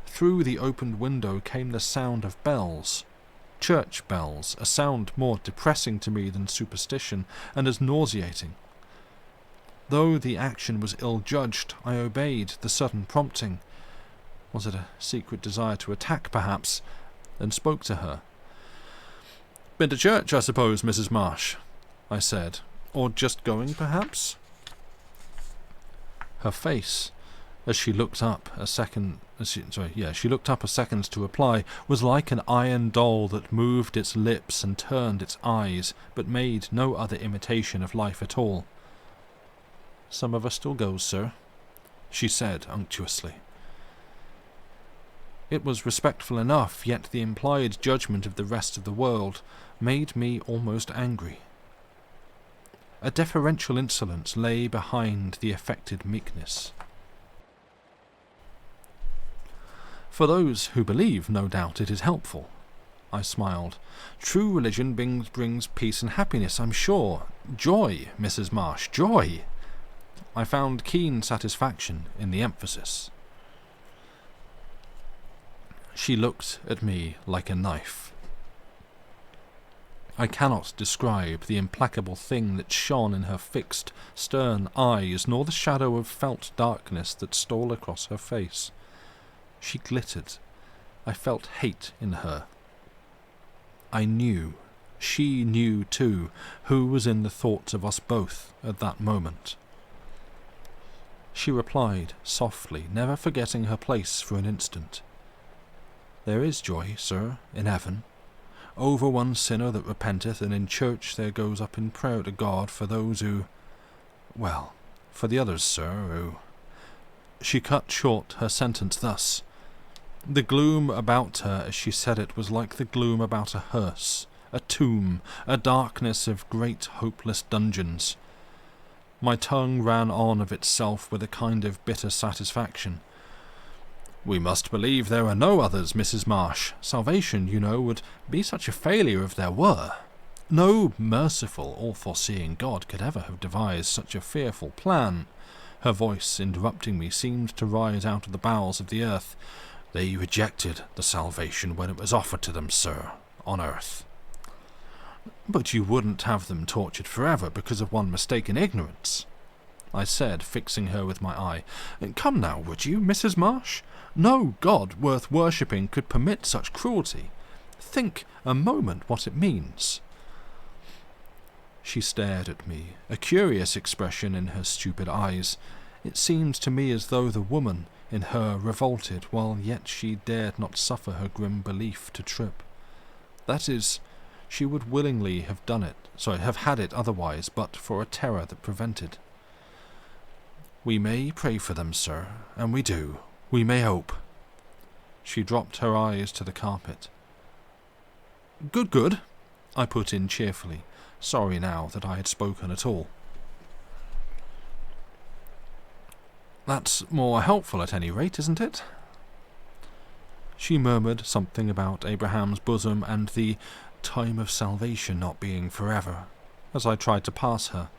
Through the opened window came the sound of bells, church bells, a sound more depressing to me than superstition, and as nauseating. Though the action was ill-judged, I obeyed the sudden prompting. Was it a secret desire to attack, perhaps? And spoke to her. "Been to church, I suppose, Mrs. Marsh," I said. "Or just going, perhaps?" Her face, as she looked up a second to reply, was like an iron doll that moved its lips and turned its eyes, but made no other imitation of life at all. "Some of us still goes, sir," she said unctuously. It was respectful enough, yet the implied judgment of the rest of the world made me almost angry. A deferential insolence lay behind the affected meekness. "For those who believe, no doubt it is helpful," I smiled. "True religion brings peace and happiness, I'm sure. Joy, Mrs. Marsh, joy!" I found keen satisfaction in the emphasis. She looked at me like a knife. I cannot describe the implacable thing that shone in her fixed, stern eyes, nor the shadow of felt darkness that stole across her face. She glittered. I felt hate in her. I knew, she knew too, who was in the thoughts of us both at that moment. She replied softly, never forgetting her place for an instant. "There is joy, sir, in heaven, over one sinner that repenteth, and in church there goes up in prayer to God for those who... well, for the others, sir, who..." She cut short her sentence thus. The gloom about her as she said it was like the gloom about a hearse, a tomb, a darkness of great hopeless dungeons. My tongue ran on of itself with a kind of bitter satisfaction. "We must believe there are no others, Mrs. Marsh. Salvation, you know, would be such a failure if there were. No merciful, all-foreseeing God could ever have devised such a fearful plan." Her voice, interrupting me, seemed to rise out of the bowels of the earth. "They rejected the salvation when it was offered to them, sir, on earth." "But you wouldn't have them tortured forever because of one mistaken ignorance?" I said, fixing her with my eye. "Come now, would you, Mrs. Marsh? No God worth worshipping could permit such cruelty. Think a moment what it means." She stared at me, a curious expression in her stupid eyes. It seemed to me as though the woman in her revolted, while yet she dared not suffer her grim belief to trip. That is, she would willingly have had it otherwise, but for a terror that prevented. "We may pray for them, sir, and we do. We may hope." She dropped her eyes to the carpet. "Good, good," I put in cheerfully, sorry now that I had spoken at all. "That's more helpful at any rate, isn't it?" She murmured something about Abraham's bosom and the time of salvation not being forever, as I tried to pass her.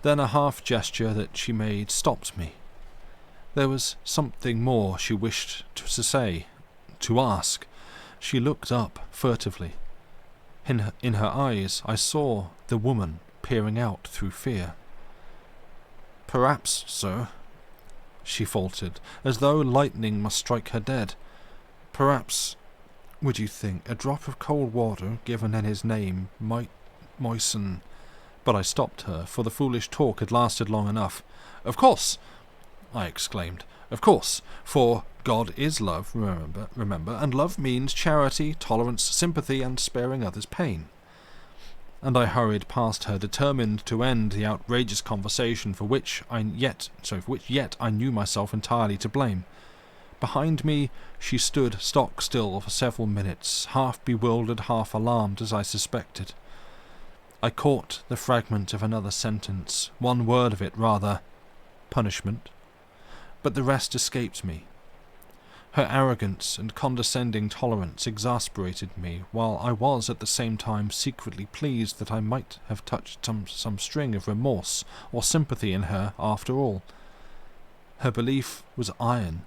Then a half gesture that she made stopped me. There was something more she wished to say, to ask. She looked up furtively. In her eyes I saw the woman peering out through fear. "Perhaps, sir," she faltered, as though lightning must strike her dead. "Perhaps, would you think, a drop of cold water given in his name might moisten—" But I stopped her, for the foolish talk had lasted long enough. "Of course," I exclaimed, "of course, for God is love, remember, and love means charity, tolerance, sympathy, and sparing others pain." And I hurried past her, determined to end the outrageous conversation for which yet I knew myself entirely to blame. Behind me she stood stock still for several minutes, half bewildered, half alarmed, as I suspected. I caught the fragment of another sentence, one word of it rather, punishment, but the rest escaped me. Her arrogance and condescending tolerance exasperated me, while I was at the same time secretly pleased that I might have touched some string of remorse or sympathy in her after all. Her belief was iron.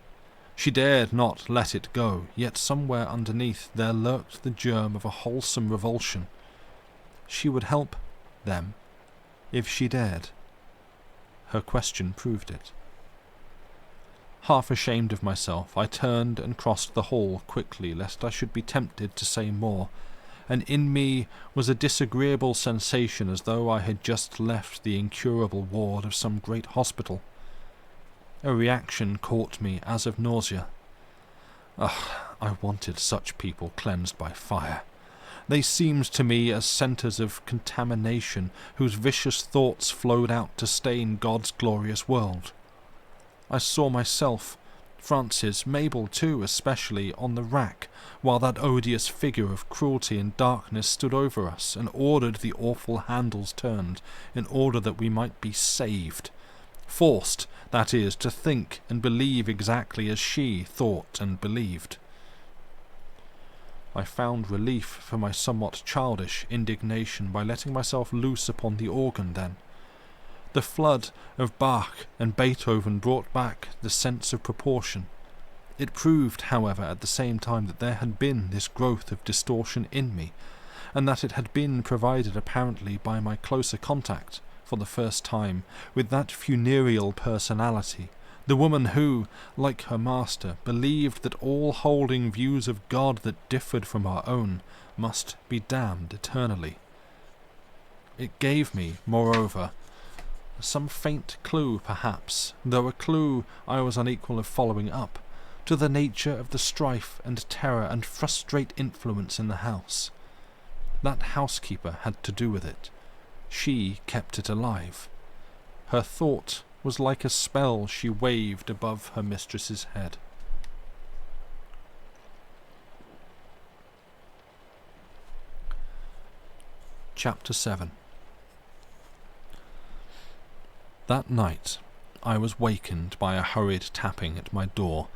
She dared not let it go, yet somewhere underneath there lurked the germ of a wholesome revulsion. She would help them, if she dared. Her question proved it. Half ashamed of myself, I turned and crossed the hall quickly, lest I should be tempted to say more, and in me was a disagreeable sensation as though I had just left the incurable ward of some great hospital. A reaction caught me as of nausea. I wanted such people cleansed by fire. They seemed to me as centres of contamination whose vicious thoughts flowed out to stain God's glorious world. I saw myself, Francis, Mabel too especially, on the rack, while that odious figure of cruelty and darkness stood over us and ordered the awful handles turned, in order that we might be saved. Forced, that is, to think and believe exactly as she thought and believed. I found relief for my somewhat childish indignation by letting myself loose upon the organ then. The flood of Bach and Beethoven brought back the sense of proportion. It proved, however, at the same time that there had been this growth of distortion in me, and that it had been provided apparently by my closer contact, for the first time, with that funereal personality, the woman who, like her master, believed that all holding views of God that differed from our own must be damned eternally. It gave me, moreover, some faint clue, perhaps, though a clue I was unequal of following up, to the nature of the strife and terror and frustrate influence in the house. That housekeeper had to do with it. She kept it alive. Her thought was like a spell she waved above her mistress's head. Chapter 7. That night I was wakened by a hurried tapping at my door,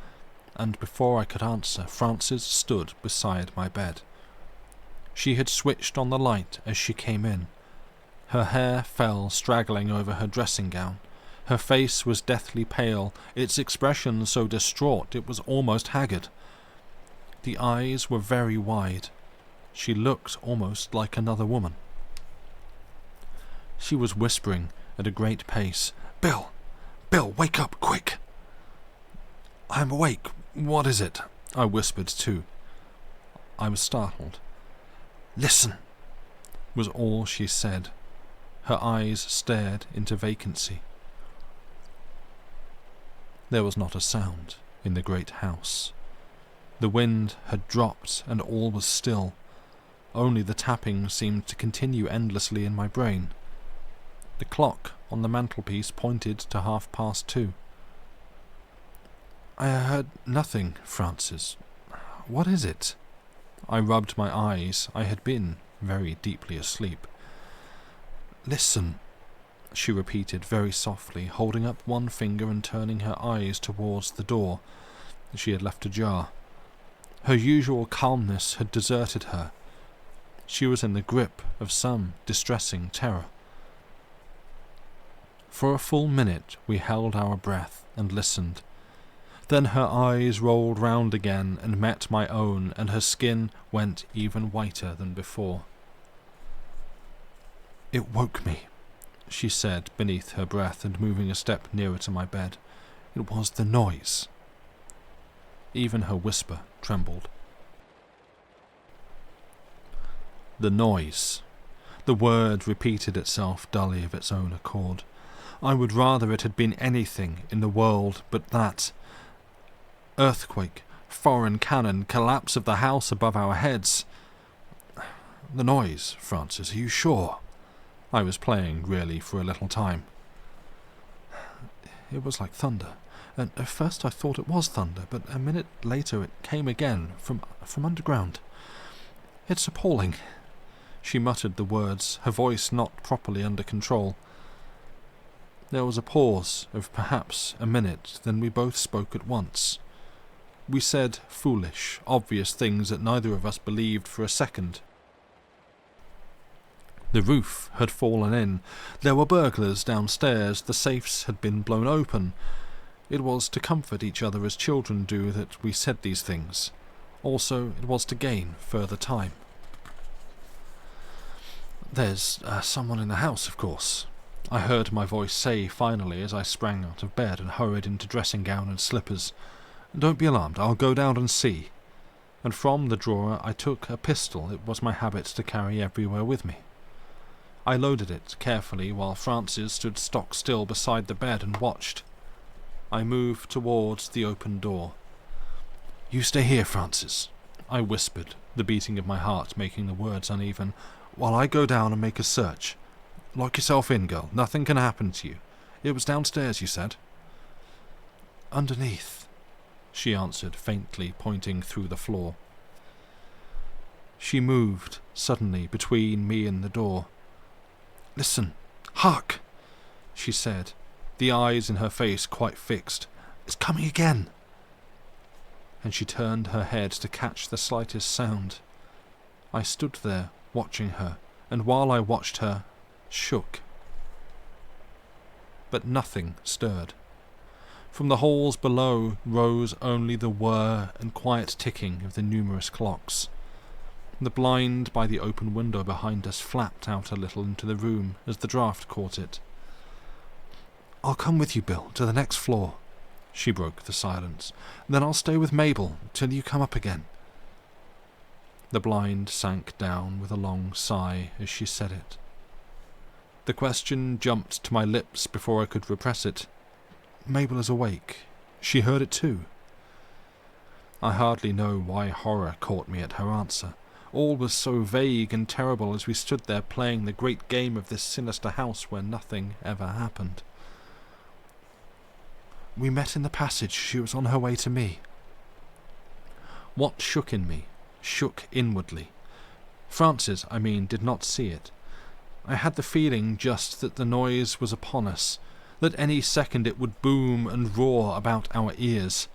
and before I could answer, Frances stood beside my bed. She had switched on the light as she came in. Her hair fell straggling over her dressing gown. Her face was deathly pale, its expression so distraught it was almost haggard. The eyes were very wide. She looked almost like another woman. She was whispering at a great pace, Bill! Bill, wake up, quick! I'm awake. What is it? I whispered too. I was startled. Listen, was all she said. Her eyes stared into vacancy. There was not a sound in the great house. The wind had dropped and all was still. Only the tapping seemed to continue endlessly in my brain. The clock on the mantelpiece pointed to 2:30. I heard nothing, Francis. What is it? I rubbed my eyes. I had been very deeply asleep. Listen, she repeated very softly, holding up one finger and turning her eyes towards the door she had left ajar. Her usual calmness had deserted her. She was in the grip of some distressing terror. For a full minute we held our breath and listened. Then her eyes rolled round again and met my own, and her skin went even whiter than before. It woke me, she said beneath her breath and moving a step nearer to my bed. It was the noise. Even her whisper trembled. The noise. The word repeated itself dully of its own accord. I would rather it had been anything in the world but that. Earthquake, foreign cannon, collapse of the house above our heads. The noise, Francis, are you sure? I was playing, really, for a little time. It was like thunder, and at first I thought it was thunder, but a minute later it came again, from underground. It's appalling. She muttered the words, her voice not properly under control. There was a pause of perhaps a minute, then we both spoke at once. We said foolish, obvious things that neither of us believed for a second. The roof had fallen in. There were burglars downstairs. The safes had been blown open. It was to comfort each other as children do that we said these things. Also, it was to gain further time. There's someone in the house, of course, I heard my voice say finally as I sprang out of bed and hurried into dressing gown and slippers. Don't be alarmed, I'll go down and see. And from the drawer I took a pistol it was my habit to carry everywhere with me. I loaded it carefully while Francis stood stock still beside the bed and watched. I moved towards the open door. You stay here, Francis, I whispered, the beating of my heart making the words uneven, while I go down and make a search. Lock yourself in, girl. Nothing can happen to you. It was downstairs, you said? Underneath, she answered faintly, pointing through the floor. She moved suddenly between me and the door. Listen, hark, she said, the eyes in her face quite fixed. It's coming again. And she turned her head to catch the slightest sound. I stood there, watching her, and while I watched her, shook. But nothing stirred. From the halls below rose only the whir and quiet ticking of the numerous clocks. The blind by the open window behind us flapped out a little into the room as the draught caught it. I'll come with you, Bill, to the next floor, she broke the silence. Then I'll stay with Mabel till you come up again. The blind sank down with a long sigh as she said it. The question jumped to my lips before I could repress it. Mabel is awake. She heard it too. I hardly know why horror caught me at her answer. All was so vague and terrible as we stood there playing the great game of this sinister house where nothing ever happened. We met in the passage. She was on her way to me. What shook in me, shook inwardly. Francis, did not see it. I had the feeling just that the noise was upon us, that any second it would boom and roar about our ears,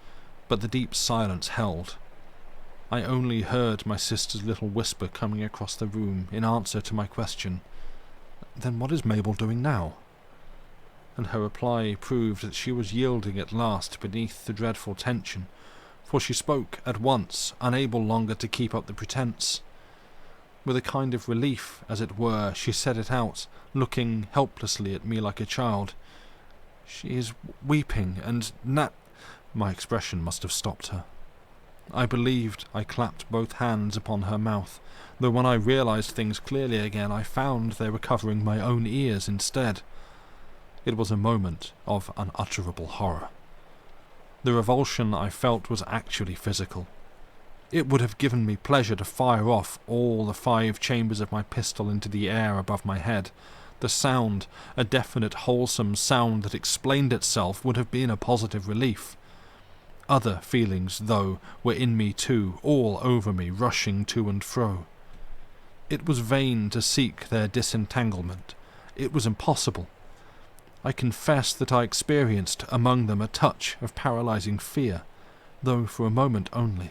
but the deep silence held. I only heard my sister's little whisper coming across the room in answer to my question. Then what is Mabel doing now? And her reply proved that she was yielding at last beneath the dreadful tension, for she spoke at once, unable longer to keep up the pretence. With a kind of relief, as it were, she said it out, looking helplessly at me like a child. She is weeping, and My expression must have stopped her. I believed I clapped both hands upon her mouth, though when I realized things clearly again, I found they were covering my own ears instead. It was a moment of unutterable horror. The revulsion I felt was actually physical. It would have given me pleasure to fire off all the 5 chambers of my pistol into the air above my head. The sound, a definite, wholesome sound that explained itself, would have been a positive relief. Other feelings, though, were in me too, all over me, rushing to and fro. It was vain to seek their disentanglement. It was impossible. I confess that I experienced among them a touch of paralyzing fear, though for a moment only.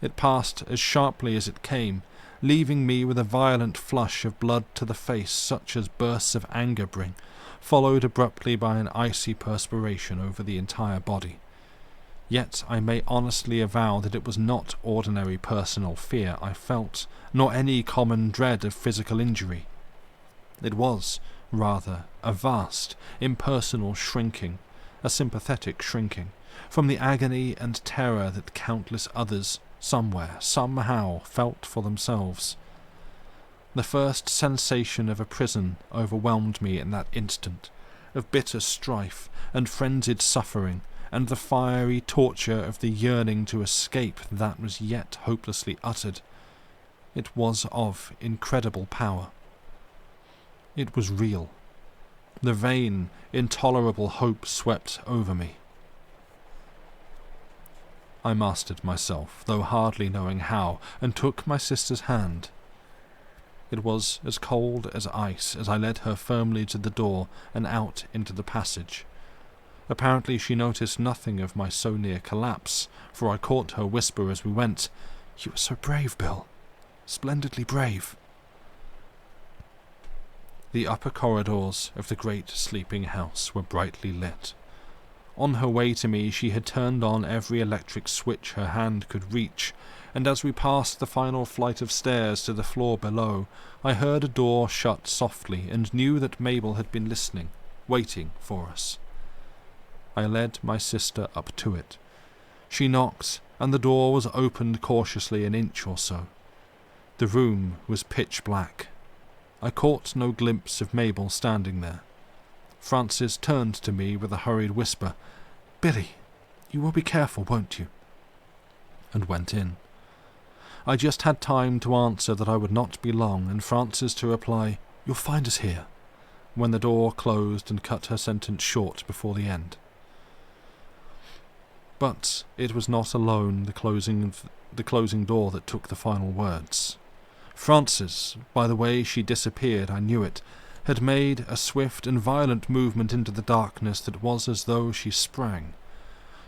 It passed as sharply as it came, leaving me with a violent flush of blood to the face such as bursts of anger bring, followed abruptly by an icy perspiration over the entire body. Yet I may honestly avow that it was not ordinary personal fear I felt, nor any common dread of physical injury. It was, rather, a vast, impersonal shrinking, a sympathetic shrinking, from the agony and terror that countless others, somewhere, somehow, felt for themselves. The first sensation of a prison overwhelmed me in that instant, of bitter strife and frenzied suffering, and the fiery torture of the yearning to escape that was yet hopelessly uttered. It was of incredible power. It was real. The vain, intolerable hope swept over me. I mastered myself, though hardly knowing how, and took my sister's hand. It was as cold as ice as I led her firmly to the door and out into the passage. Apparently she noticed nothing of my so near collapse, for I caught her whisper as we went, "You were so brave, Bill. Splendidly brave." The upper corridors of the great sleeping house were brightly lit. On her way to me she had turned on every electric switch her hand could reach, and as we passed the final flight of stairs to the floor below, I heard a door shut softly and knew that Mabel had been listening, waiting for us. I led my sister up to it. She knocked, and the door was opened cautiously an inch or so. The room was pitch black. I caught no glimpse of Mabel standing there. Frances turned to me with a hurried whisper, "Billy, you will be careful, won't you?" and went in. I just had time to answer that I would not be long, and Frances to reply, "You'll find us here," when the door closed and cut her sentence short before the end. But it was not alone the closing door that took the final words. Frances, by the way she disappeared, I knew it, had made a swift and violent movement into the darkness that was as though she sprang.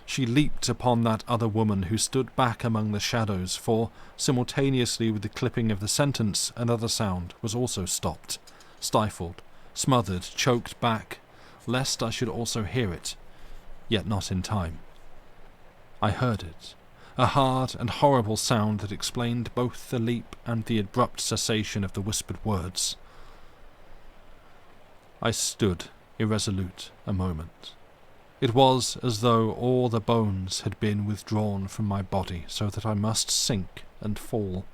She leaped upon that other woman who stood back among the shadows, for, simultaneously with the clipping of the sentence, another sound was also stopped, stifled, smothered, choked back, lest I should also hear it, yet not in time. I heard it, a hard and horrible sound that explained both the leap and the abrupt cessation of the whispered words. I stood irresolute a moment. It was as though all the bones had been withdrawn from my body, so that I must sink and fall.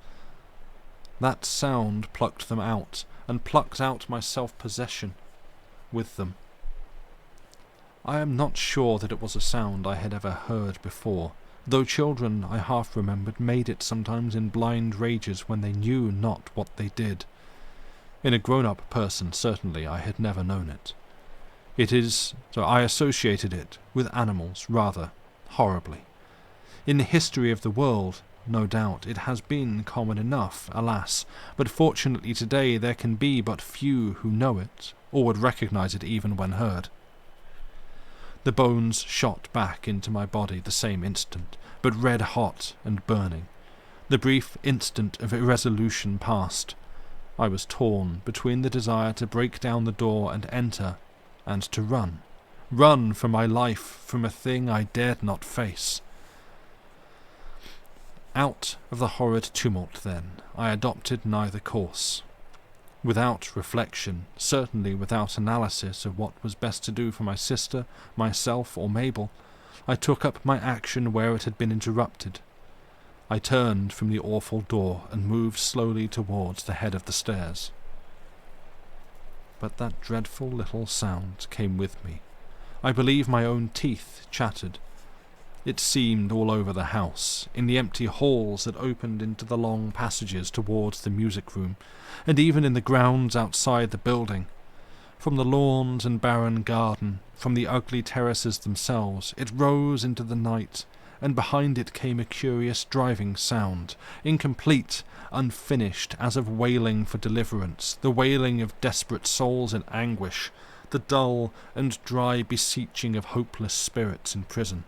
That sound plucked them out, and plucked out my self-possession with them. I am not sure that it was a sound I had ever heard before, though children, I half remembered, made it sometimes in blind rages when they knew not what they did. In a grown-up person, certainly, I had never known it. I associated it with animals, rather, horribly. In the history of the world, no doubt, it has been common enough, alas, but fortunately today there can be but few who know it, or would recognize it even when heard. The bones shot back into my body the same instant, but red-hot and burning. The brief instant of irresolution passed. I was torn between the desire to break down the door and enter, and to run for my life from a thing I dared not face. Out of the horrid tumult, then, I adopted neither course. Without reflection, certainly without analysis of what was best to do for my sister, myself, or Mabel, I took up my action where it had been interrupted. I turned from the awful door and moved slowly towards the head of the stairs. But that dreadful little sound came with me. I believe my own teeth chattered. It seemed all over the house, in the empty halls that opened into the long passages towards the music room, and even in the grounds outside the building. From the lawns and barren garden, from the ugly terraces themselves, it rose into the night, and behind it came a curious driving sound, incomplete, unfinished, as of wailing for deliverance, the wailing of desperate souls in anguish, the dull and dry beseeching of hopeless spirits in prison.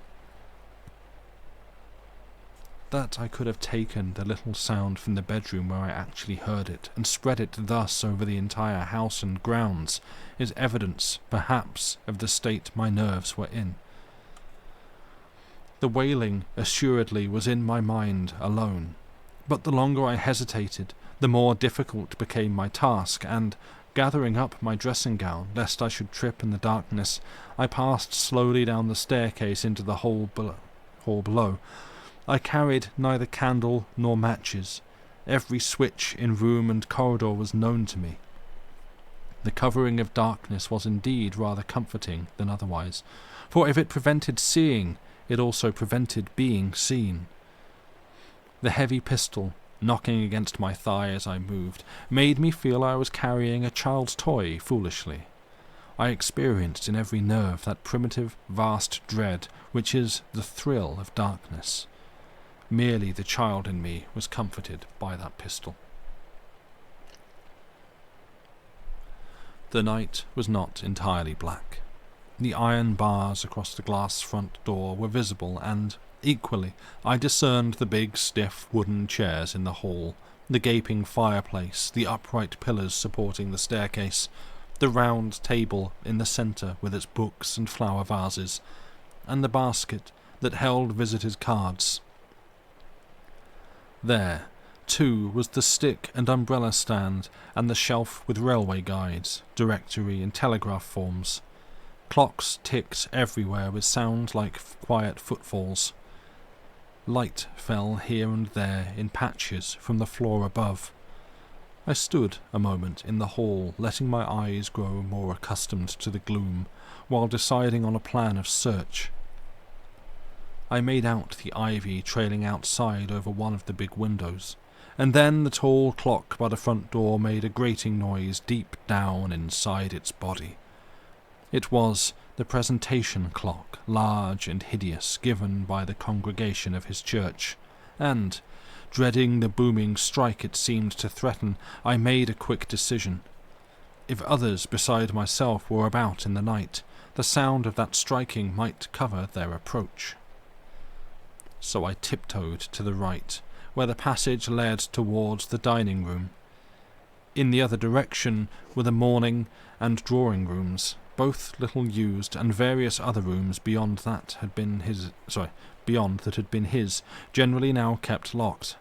That I could have taken the little sound from the bedroom where I actually heard it, and spread it thus over the entire house and grounds, is evidence, perhaps, of the state my nerves were in. The wailing, assuredly, was in my mind alone, but the longer I hesitated, the more difficult became my task, and, gathering up my dressing gown, lest I should trip in the darkness, I passed slowly down the staircase into the hall below. I carried neither candle nor matches. Every switch in room and corridor was known to me. The covering of darkness was indeed rather comforting than otherwise, for if it prevented seeing, it also prevented being seen. The heavy pistol, knocking against my thigh as I moved, made me feel I was carrying a child's toy foolishly. I experienced in every nerve that primitive, vast dread which is the thrill of darkness. Merely the child in me was comforted by that pistol. The night was not entirely black. The iron bars across the glass front door were visible, and, equally, I discerned the big, stiff wooden chairs in the hall, the gaping fireplace, the upright pillars supporting the staircase, the round table in the centre with its books and flower vases, and the basket that held visitors' cards. There, too, was the stick and umbrella stand, and the shelf with railway guides, directory and telegraph forms. Clocks ticked everywhere with sounds like quiet footfalls. Light fell here and there in patches from the floor above. I stood a moment in the hall, letting my eyes grow more accustomed to the gloom, while deciding on a plan of search. I made out the ivy trailing outside over one of the big windows, and then the tall clock by the front door made a grating noise deep down inside its body. It was the presentation clock, large and hideous, given by the congregation of his church, and, dreading the booming strike it seemed to threaten, I made a quick decision. If others beside myself were about in the night, the sound of that striking might cover their approach. So I tiptoed to the right, where the passage led towards the dining room. In the other direction were the morning and drawing rooms, both little used, and various other rooms beyond that had been his, generally now kept locked.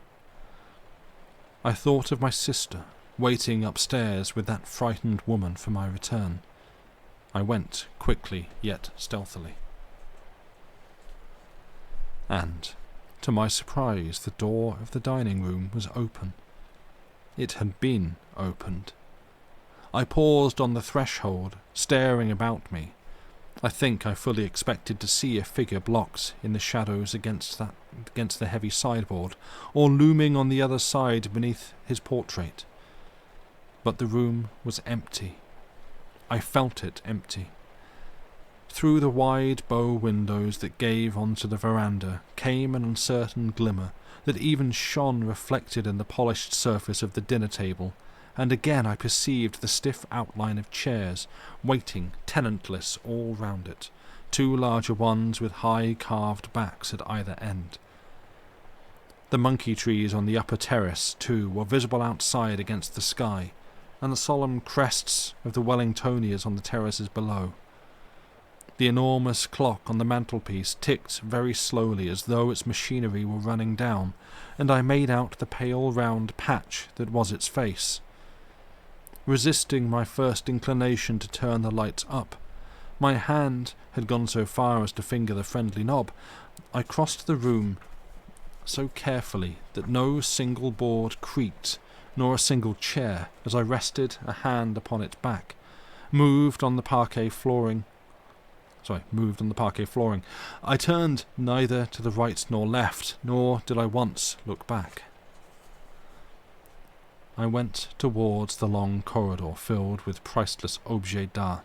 I thought of my sister, waiting upstairs with that frightened woman for my return. I went quickly yet stealthily. And, to my surprise, the door of the dining room was open. It had been opened. I paused on the threshold, staring about me. I think I fully expected to see a figure blocked in the shadows against the heavy sideboard, or looming on the other side beneath his portrait. But the room was empty. I felt it empty. Through the wide bow windows that gave onto the veranda came an uncertain glimmer that even shone reflected in the polished surface of the dinner table, and again I perceived the stiff outline of chairs, waiting, tenantless, all round it, two larger ones with high carved backs at either end. The monkey trees on the upper terrace, too, were visible outside against the sky, and the solemn crests of the Wellingtonias on the terraces below. The enormous clock on the mantelpiece ticked very slowly as though its machinery were running down, and I made out the pale round patch that was its face. resisting my first inclination to turn the lights up. My hand had gone so far as to finger the friendly knob. I crossed the room so carefully that no single board creaked, nor a single chair, as I rested a hand upon its back, moved on the parquet flooring. I turned neither to the right nor left, nor did I once look back. I went towards the long corridor filled with priceless objets d'art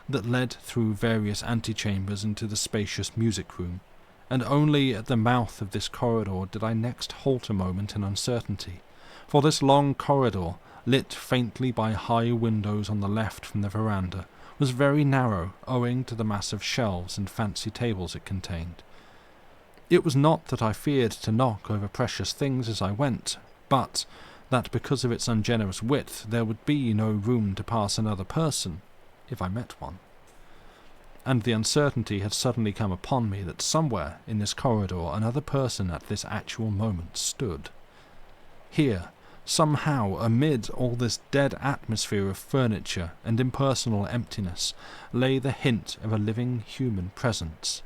that led through various antechambers into the spacious music room, and only at the mouth of this corridor did I next halt a moment in uncertainty, for this long corridor, lit faintly by high windows on the left from the veranda, was very narrow owing to the massive shelves and fancy tables it contained. It was not that I feared to knock over precious things as I went, but that because of its ungenerous width there would be no room to pass another person, if I met one. And the uncertainty had suddenly come upon me that somewhere in this corridor another person at this actual moment stood. Here, somehow, amid all this dead atmosphere of furniture and impersonal emptiness, lay the hint of a living human presence.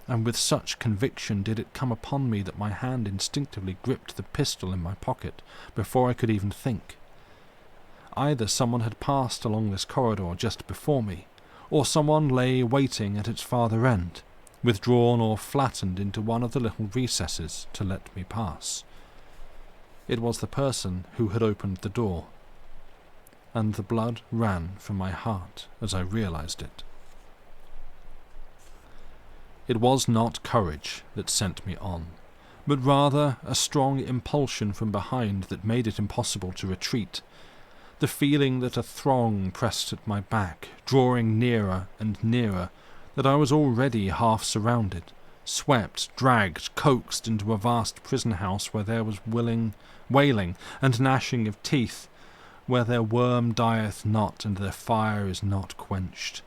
And with such conviction did it come upon me that my hand instinctively gripped the pistol in my pocket before I could even think. Either someone had passed along this corridor just before me, or someone lay waiting at its farther end, withdrawn or flattened into one of the little recesses to let me pass. It was the person who had opened the door, and the blood ran from my heart as I realized it. It was not courage that sent me on, but rather a strong impulsion from behind that made it impossible to retreat. The feeling that a throng pressed at my back, drawing nearer and nearer, that I was already half surrounded, swept, dragged, coaxed into a vast prison house where there was wailing and gnashing of teeth, where their worm dieth not and their fire is not quenched.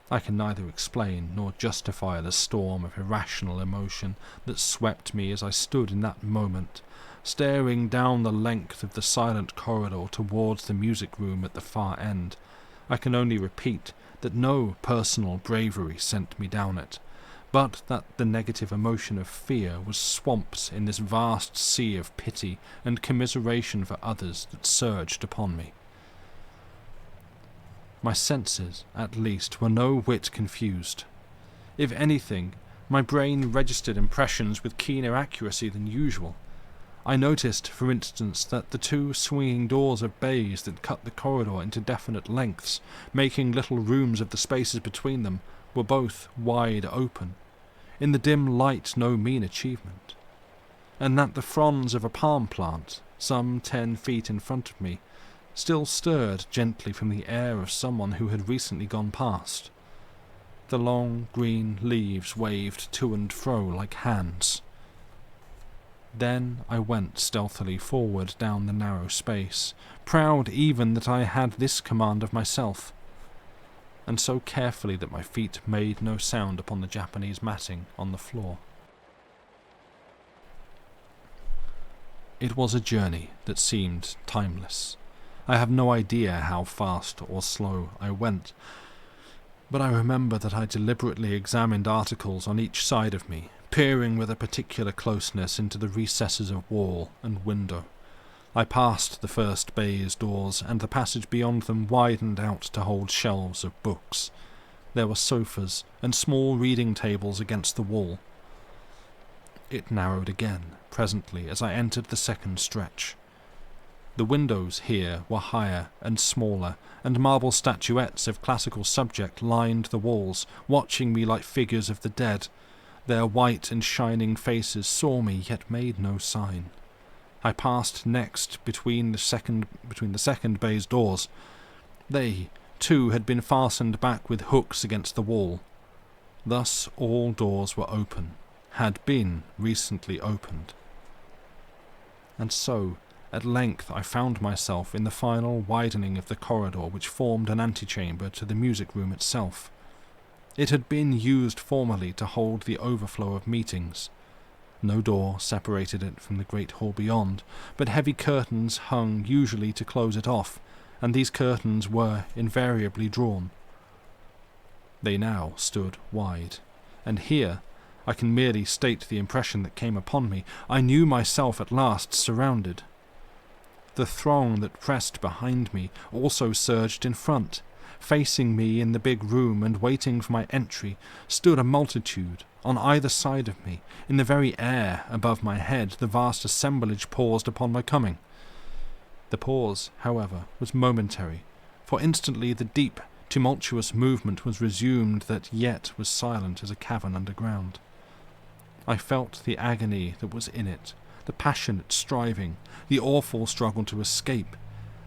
I can neither explain nor justify the storm of irrational emotion that swept me as I stood in that moment, staring down the length of the silent corridor towards the music room at the far end. I can only repeat that no personal bravery sent me down it, but that the negative emotion of fear was swamped in this vast sea of pity and commiseration for others that surged upon me. My senses, at least, were no whit confused. If anything, my brain registered impressions with keener accuracy than usual. I noticed, for instance, that the two swinging doors of bays that cut the corridor into definite lengths, making little rooms of the spaces between them, were both wide open, in the dim light no mean achievement, and that the fronds of a palm plant, some 10 feet in front of me, still stirred gently from the air of someone who had recently gone past. The long green leaves waved to and fro like hands. Then I went stealthily forward down the narrow space, proud even that I had this command of myself, and so carefully that my feet made no sound upon the Japanese matting on the floor. It was a journey that seemed timeless. I have no idea how fast or slow I went, but I remember that I deliberately examined articles on each side of me, peering with a particular closeness into the recesses of wall and window. I passed the first bay's doors, and the passage beyond them widened out to hold shelves of books. There were sofas and small reading tables against the wall. It narrowed again, presently, as I entered the second stretch. The windows here were higher and smaller, and marble statuettes of classical subject lined the walls, watching me like figures of the dead. Their white and shining faces saw me, yet made no sign. I passed next between the second bay's doors. They, too, had been fastened back with hooks against the wall. Thus all doors were open, had been recently opened. And so, at length I found myself in the final widening of the corridor which formed an antechamber to the music room itself. It had been used formerly to hold the overflow of meetings. No door separated it from the great hall beyond, but heavy curtains hung usually to close it off, and these curtains were invariably drawn. They now stood wide, and here I can merely state the impression that came upon me. I knew myself at last surrounded. The throng that pressed behind me also surged in front. Facing me in the big room and waiting for my entry stood a multitude on either side of me. In the very air above my head the vast assemblage paused upon my coming. The pause, however, was momentary, for instantly the deep, tumultuous movement was resumed that yet was silent as a cavern underground. I felt the agony that was in it, the passionate striving, the awful struggle to escape.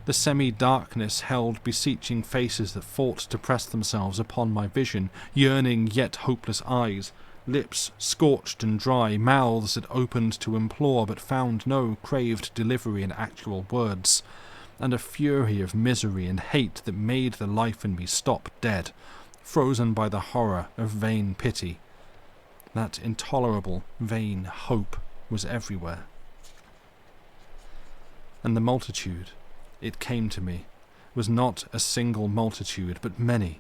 The semi-darkness held beseeching faces that fought to press themselves upon my vision, yearning yet hopeless eyes, lips scorched and dry, mouths that opened to implore but found no craved delivery in actual words, and a fury of misery and hate that made the life in me stop dead, frozen by the horror of vain pity. That intolerable, vain hope was everywhere. And the multitude, it came to me, was not a single multitude, but many.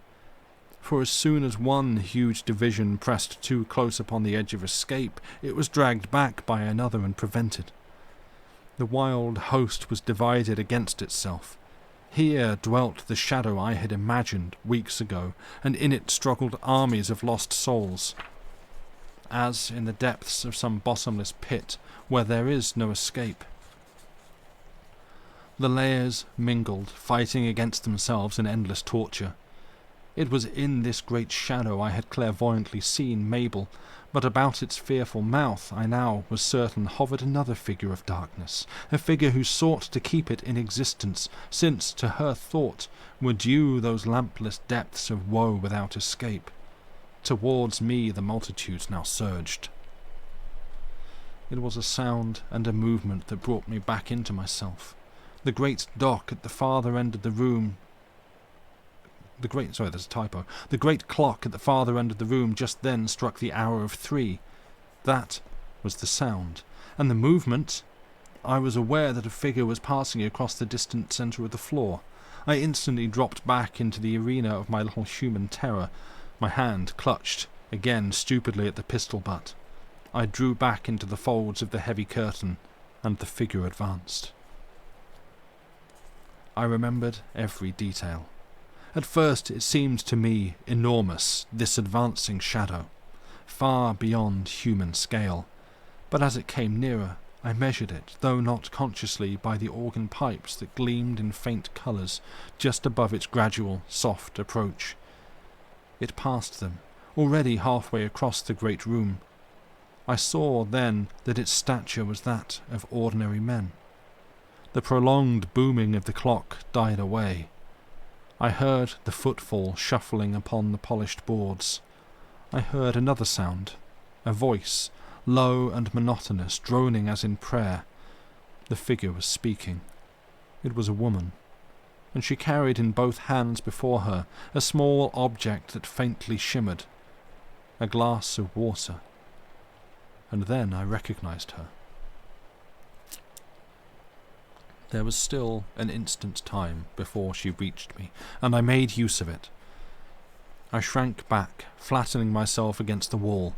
For as soon as one huge division pressed too close upon the edge of escape, it was dragged back by another and prevented. The wild host was divided against itself. Here dwelt the shadow I had imagined weeks ago, and in it struggled armies of lost souls. As in the depths of some bottomless pit where there is no escape. The layers mingled, fighting against themselves in endless torture. It was in this great shadow I had clairvoyantly seen Mabel, but about its fearful mouth I now was certain hovered another figure of darkness, a figure who sought to keep it in existence, since to her thought were due those lampless depths of woe without escape. Towards me the multitudes now surged. It was a sound and a movement that brought me back into myself. The great dock at the farther end of the room The great clock at the farther end of the room just then struck the hour of 3. That was the sound. And the movement? I was aware that a figure was passing across the distant centre of the floor. I instantly dropped back into the arena of my little human terror. My hand clutched again stupidly at the pistol butt. I drew back into the folds of the heavy curtain, and the figure advanced. I remembered every detail. At first it seemed to me enormous, this advancing shadow, far beyond human scale, but as it came nearer, I measured it, though not consciously, by the organ pipes that gleamed in faint colours just above its gradual, soft approach. It passed them, already halfway across the great room. I saw then that its stature was that of ordinary men. The prolonged booming of the clock died away. I heard the footfall shuffling upon the polished boards. I heard another sound, a voice, low and monotonous, droning as in prayer. The figure was speaking. It was a woman, and she carried in both hands before her a small object that faintly shimmered, a glass of water. And then I recognized her. There was still an instant's time before she reached me, and I made use of it. I shrank back, flattening myself against the wall.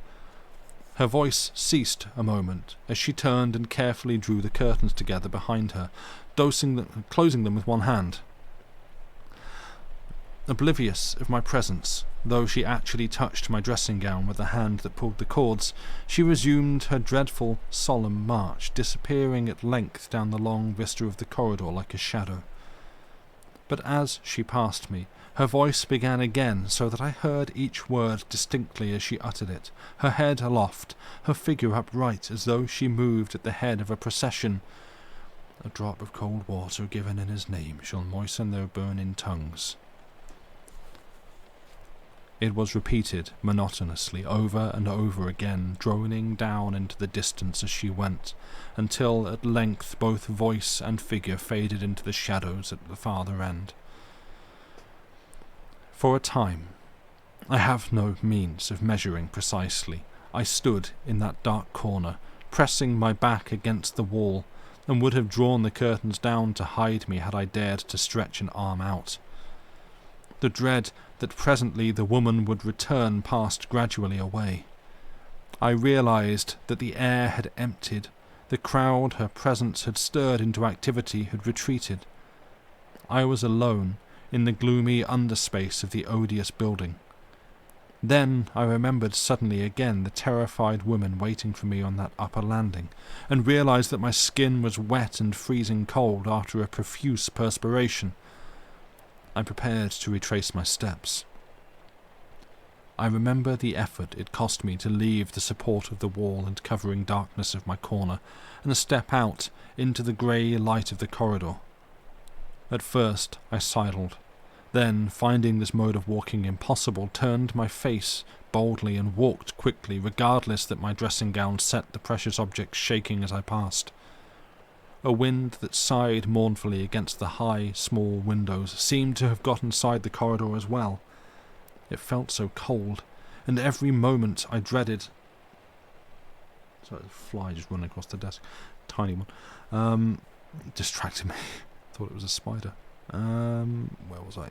Her voice ceased a moment as she turned and carefully drew the curtains together behind her, closing them with one hand. Oblivious of my presence, though she actually touched my dressing gown with the hand that pulled the cords, she resumed her dreadful, solemn march, disappearing at length down the long vista of the corridor like a shadow. But as she passed me, her voice began again, so that I heard each word distinctly as she uttered it, her head aloft, her figure upright, as though she moved at the head of a procession. "A drop of cold water given in his name shall moisten their burning tongues." It was repeated monotonously over and over again, droning down into the distance as she went, until at length both voice and figure faded into the shadows at the farther end. For a time, I have no means of measuring precisely, I stood in that dark corner, pressing my back against the wall, and would have drawn the curtains down to hide me had I dared to stretch an arm out. The dread that presently the woman would return passed gradually away. I realized that the air had emptied, the crowd her presence had stirred into activity had retreated. I was alone in the gloomy underspace of the odious building. Then I remembered suddenly again the terrified woman waiting for me on that upper landing, and realized that my skin was wet and freezing cold after a profuse perspiration. I prepared to retrace my steps. I remember the effort it cost me to leave the support of the wall and covering darkness of my corner, and step out into the grey light of the corridor. At first I sidled, then, finding this mode of walking impossible, turned my face boldly and walked quickly, regardless that my dressing gown set the precious objects shaking as I passed. A wind that sighed mournfully against the high, small windows seemed to have got inside the corridor as well. It felt so cold, and every moment I dreaded... Sorry, a fly just running across the desk. Tiny one. Distracted me. Thought it was a spider. Where was I?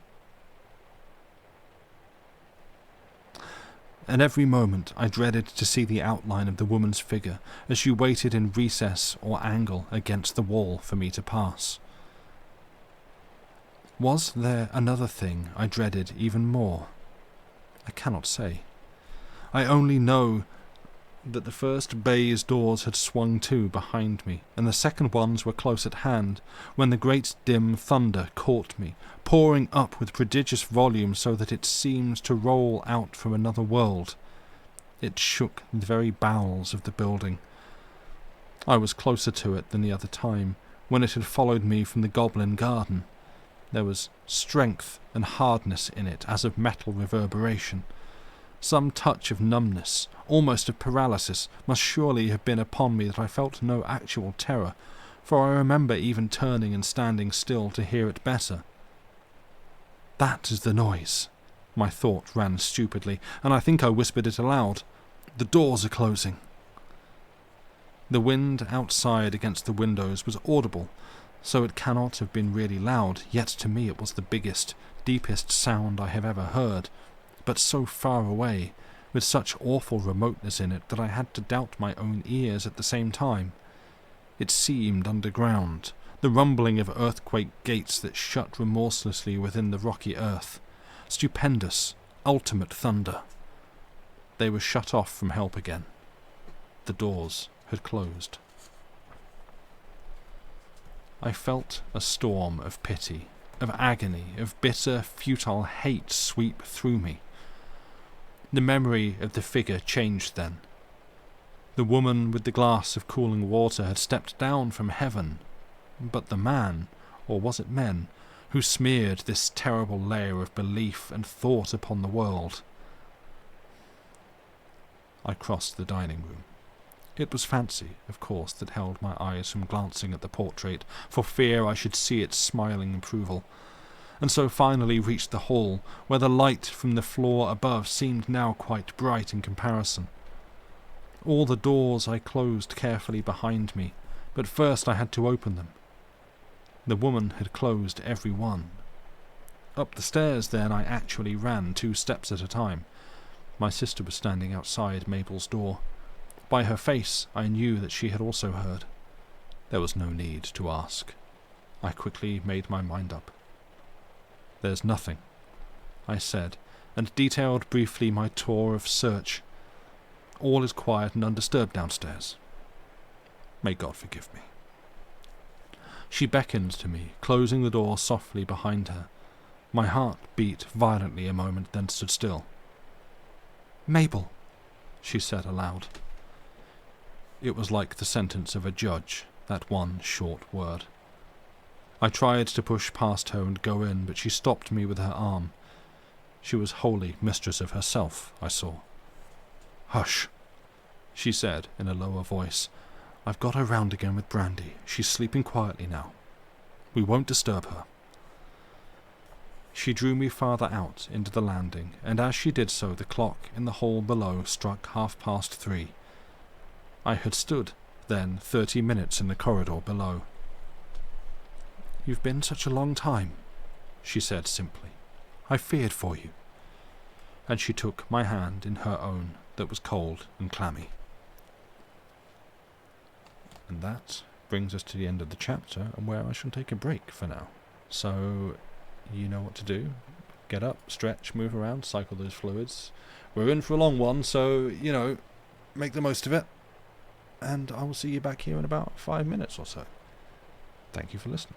And every moment I dreaded to see the outline of the woman's figure as she waited in recess or angle against the wall for me to pass. Was there another thing I dreaded even more? I cannot say. I only know that the first baize doors had swung to behind me, and the second ones were close at hand, when the great dim thunder caught me, pouring up with prodigious volume so that it seemed to roll out from another world. It shook the very bowels of the building. I was closer to it than the other time, when it had followed me from the Goblin Garden. There was strength and hardness in it, as of metal reverberation. Some touch of numbness, almost of paralysis, must surely have been upon me that I felt no actual terror, for I remember even turning and standing still to hear it better. That is the noise, my thought ran stupidly, and I think I whispered it aloud. The doors are closing. The wind outside against the windows was audible, so it cannot have been really loud, yet to me it was the biggest, deepest sound I have ever heard, but so far away, with such awful remoteness in it, that I had to doubt my own ears at the same time. It seemed underground, the rumbling of earthquake gates that shut remorselessly within the rocky earth. Stupendous, ultimate thunder. They were shut off from help again. The doors had closed. I felt a storm of pity, of agony, of bitter, futile hate sweep through me. The memory of the figure changed then. The woman with the glass of cooling water had stepped down from heaven, but the man, or was it men, who smeared this terrible layer of belief and thought upon the world? I crossed the dining room. It was fancy, of course, that held my eyes from glancing at the portrait, for fear I should see its smiling approval, and so finally reached the hall, where the light from the floor above seemed now quite bright in comparison. All the doors I closed carefully behind me, but first I had to open them. The woman had closed every one. Up the stairs then I actually ran, 2 steps at a time. My sister was standing outside Mabel's door. By her face I knew that she had also heard. There was no need to ask. I quickly made my mind up. "There's nothing," I said, and detailed briefly my tour of search. "All is quiet and undisturbed downstairs. May God forgive me." She beckoned to me, closing the door softly behind her. My heart beat violently a moment, then stood still. "Mabel," she said aloud. It was like the sentence of a judge, that one short word. I tried to push past her and go in, but she stopped me with her arm. She was wholly mistress of herself, I saw. "Hush," she said in a lower voice. "I've got her round again with brandy. She's sleeping quietly now. We won't disturb her." She drew me farther out into the landing, and as she did so the clock in the hall below struck 3:30. I had stood then 30 minutes in the corridor below. "You've been such a long time," she said simply. "I feared for you." And she took my hand in her own that was cold and clammy. And that brings us to the end of the chapter, and where I shall take a break for now. So, you know what to do. Get up, stretch, move around, cycle those fluids. We're in for a long one, so, make the most of it. And I will see you back here in about 5 minutes or so. Thank you for listening.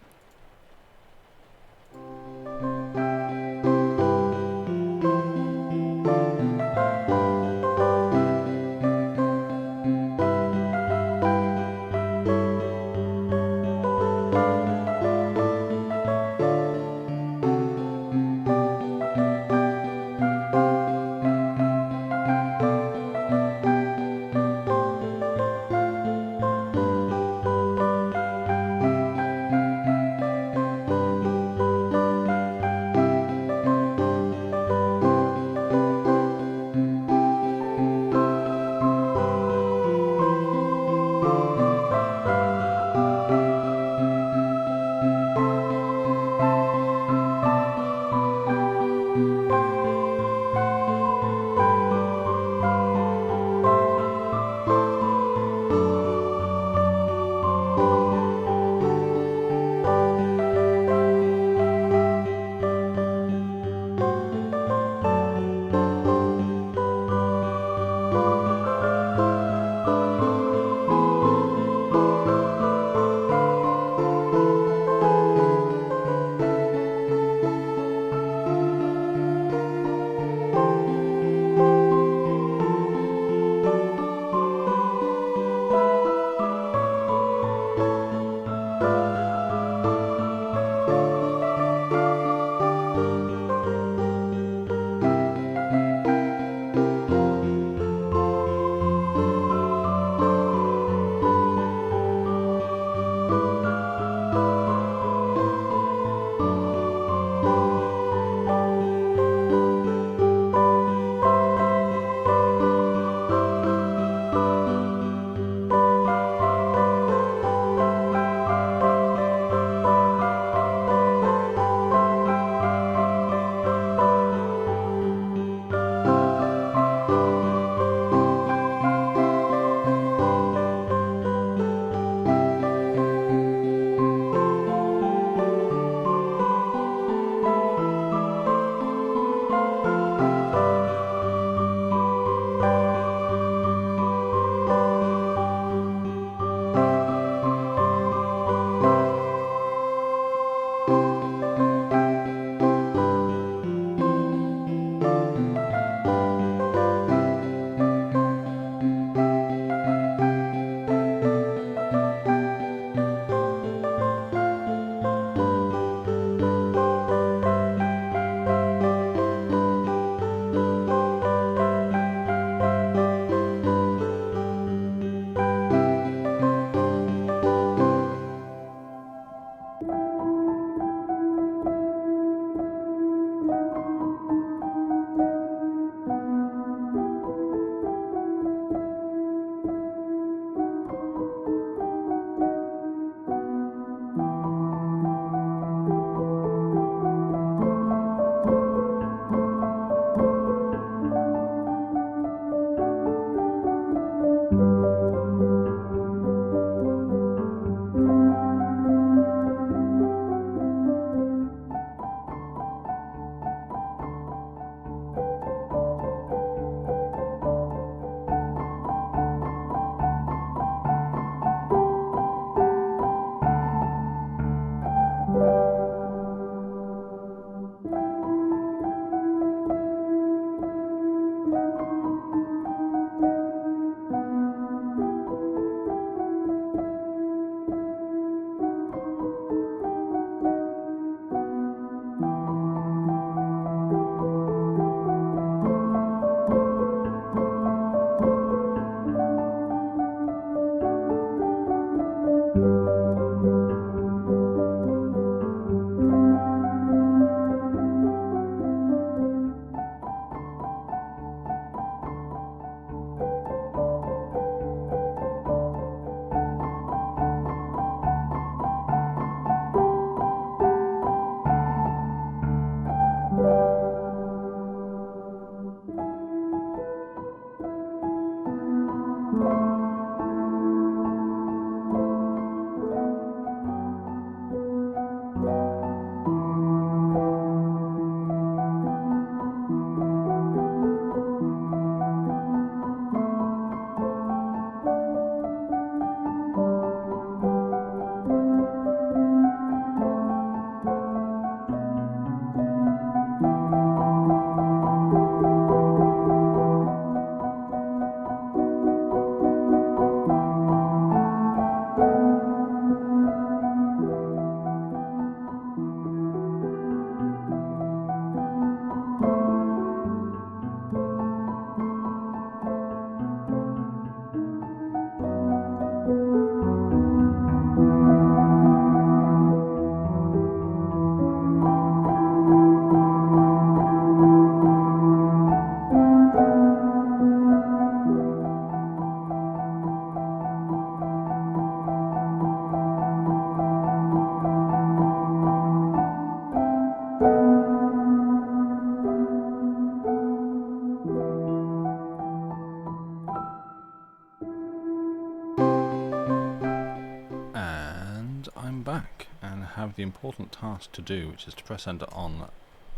have the important task to do, which is to press enter on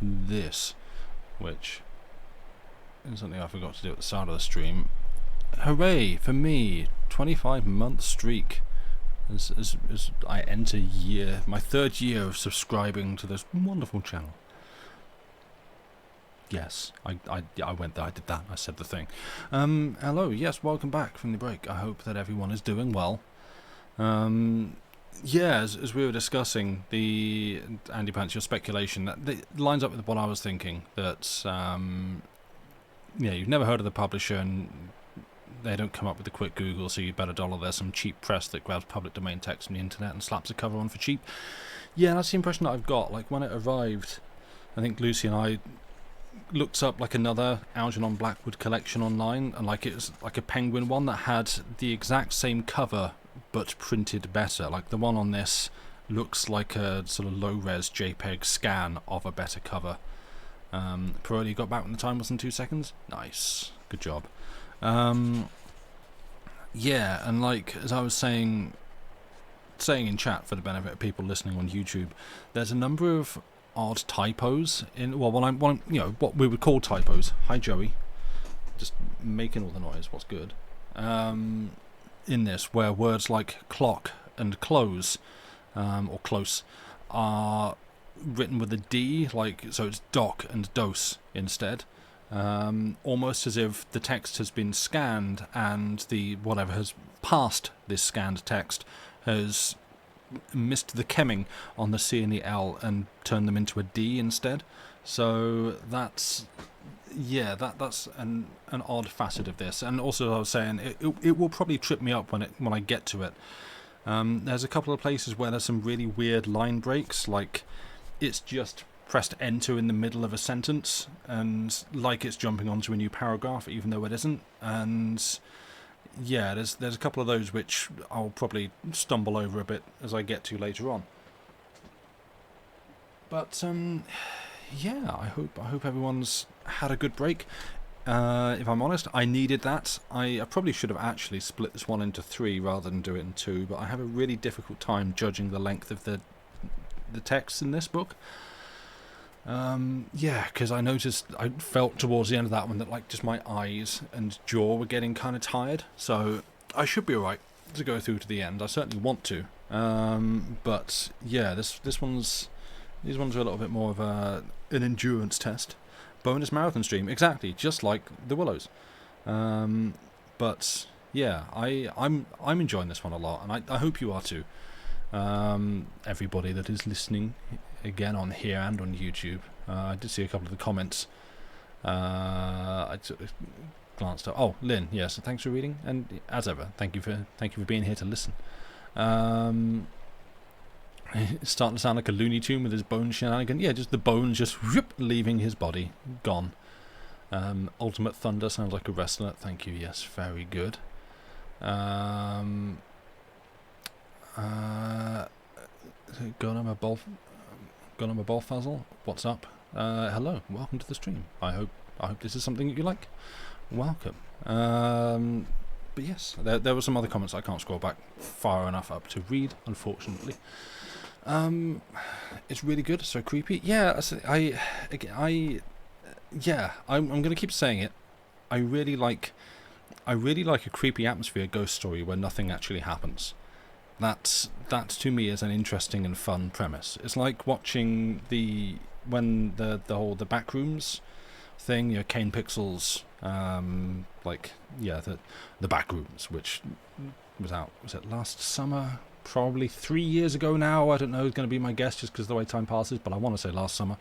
this, which is something I forgot to do at the start of the stream. Hooray for me! 25-month streak. As I enter my third year of subscribing to this wonderful channel. Yes, I went there, I did that, I said the thing. Hello, yes, welcome back from the break. I hope that everyone is doing well. Yeah, as we were discussing, the Andy Pants, your speculation, that lines up with what I was thinking, that, yeah, you've never heard of the publisher, and they don't come up with a quick Google, so you better dollar there's some cheap press that grabs public domain text from the internet and slaps a cover on for cheap. Yeah, that's the impression that I've got. Like, when it arrived, I think Lucy and I looked up like another Algernon Blackwood collection online, and like it was like a Penguin one that had the exact same cover but printed better. Like the one on this looks like a sort of low-res JPEG scan of a better cover. Pirelli got back when the time was in 2 seconds. Nice, good job. Yeah, and like as I was saying in chat for the benefit of people listening on YouTube, there's a number of odd typos in what we would call typos. Hi Joey, just making all the noise. What's good? In this, where words like clock and close, or close, are written with a D, like so it's doc and dose instead. Almost as if the text has been scanned and the whatever has passed this scanned text has missed the chemming on the C and the L and turned them into a D instead. So that's that's an odd facet of this. And also, I was saying it will probably trip me up when I get to it. There's a couple of places where there's some really weird line breaks, like it's just pressed enter in the middle of a sentence and like it's jumping onto a new paragraph even though it isn't. And yeah, there's a couple of those which I'll probably stumble over a bit as I get to later on. But yeah, I hope everyone's had a good break. If I'm honest, I needed that. I probably should have actually split this one into 3 rather than do it in 2, but I have a really difficult time judging the length of the text in this book. Yeah, because I felt towards the end of that one that like just my eyes and jaw were getting kind of tired, so I should be alright to go through to the end. I certainly want to, but yeah, these ones are a little bit more of an endurance test. Bonus marathon stream, exactly, just like the Willows. But yeah, I'm enjoying this one a lot, and I hope you are too. Everybody that is listening again on here and on YouTube. I did see a couple of the comments. I glanced up. Oh, Lynn, yes, thanks for reading, and as ever, thank you for being here to listen. It's starting to sound like a Looney Tune with his bone shenanigan. Yeah, just the bones just whoop, leaving his body, gone. Ultimate Thunder sounds like a wrestler. Thank you. Yes, very good. Gun on a ball fuzzle. What's up? Hello, welcome to the stream. I hope this is something that you like. Welcome. But yes, there were some other comments I can't scroll back far enough up to read, unfortunately. It's really good. So creepy. Yeah, I'm going to keep saying it. I really like a creepy atmosphere ghost story where nothing actually happens. That to me is an interesting and fun premise. It's like watching the Backrooms thing, Kane Pixel's the Backrooms, which was it last summer? Probably 3 years ago now. I don't know. It's going to be my guess just because of the way time passes, but I want to say last summer.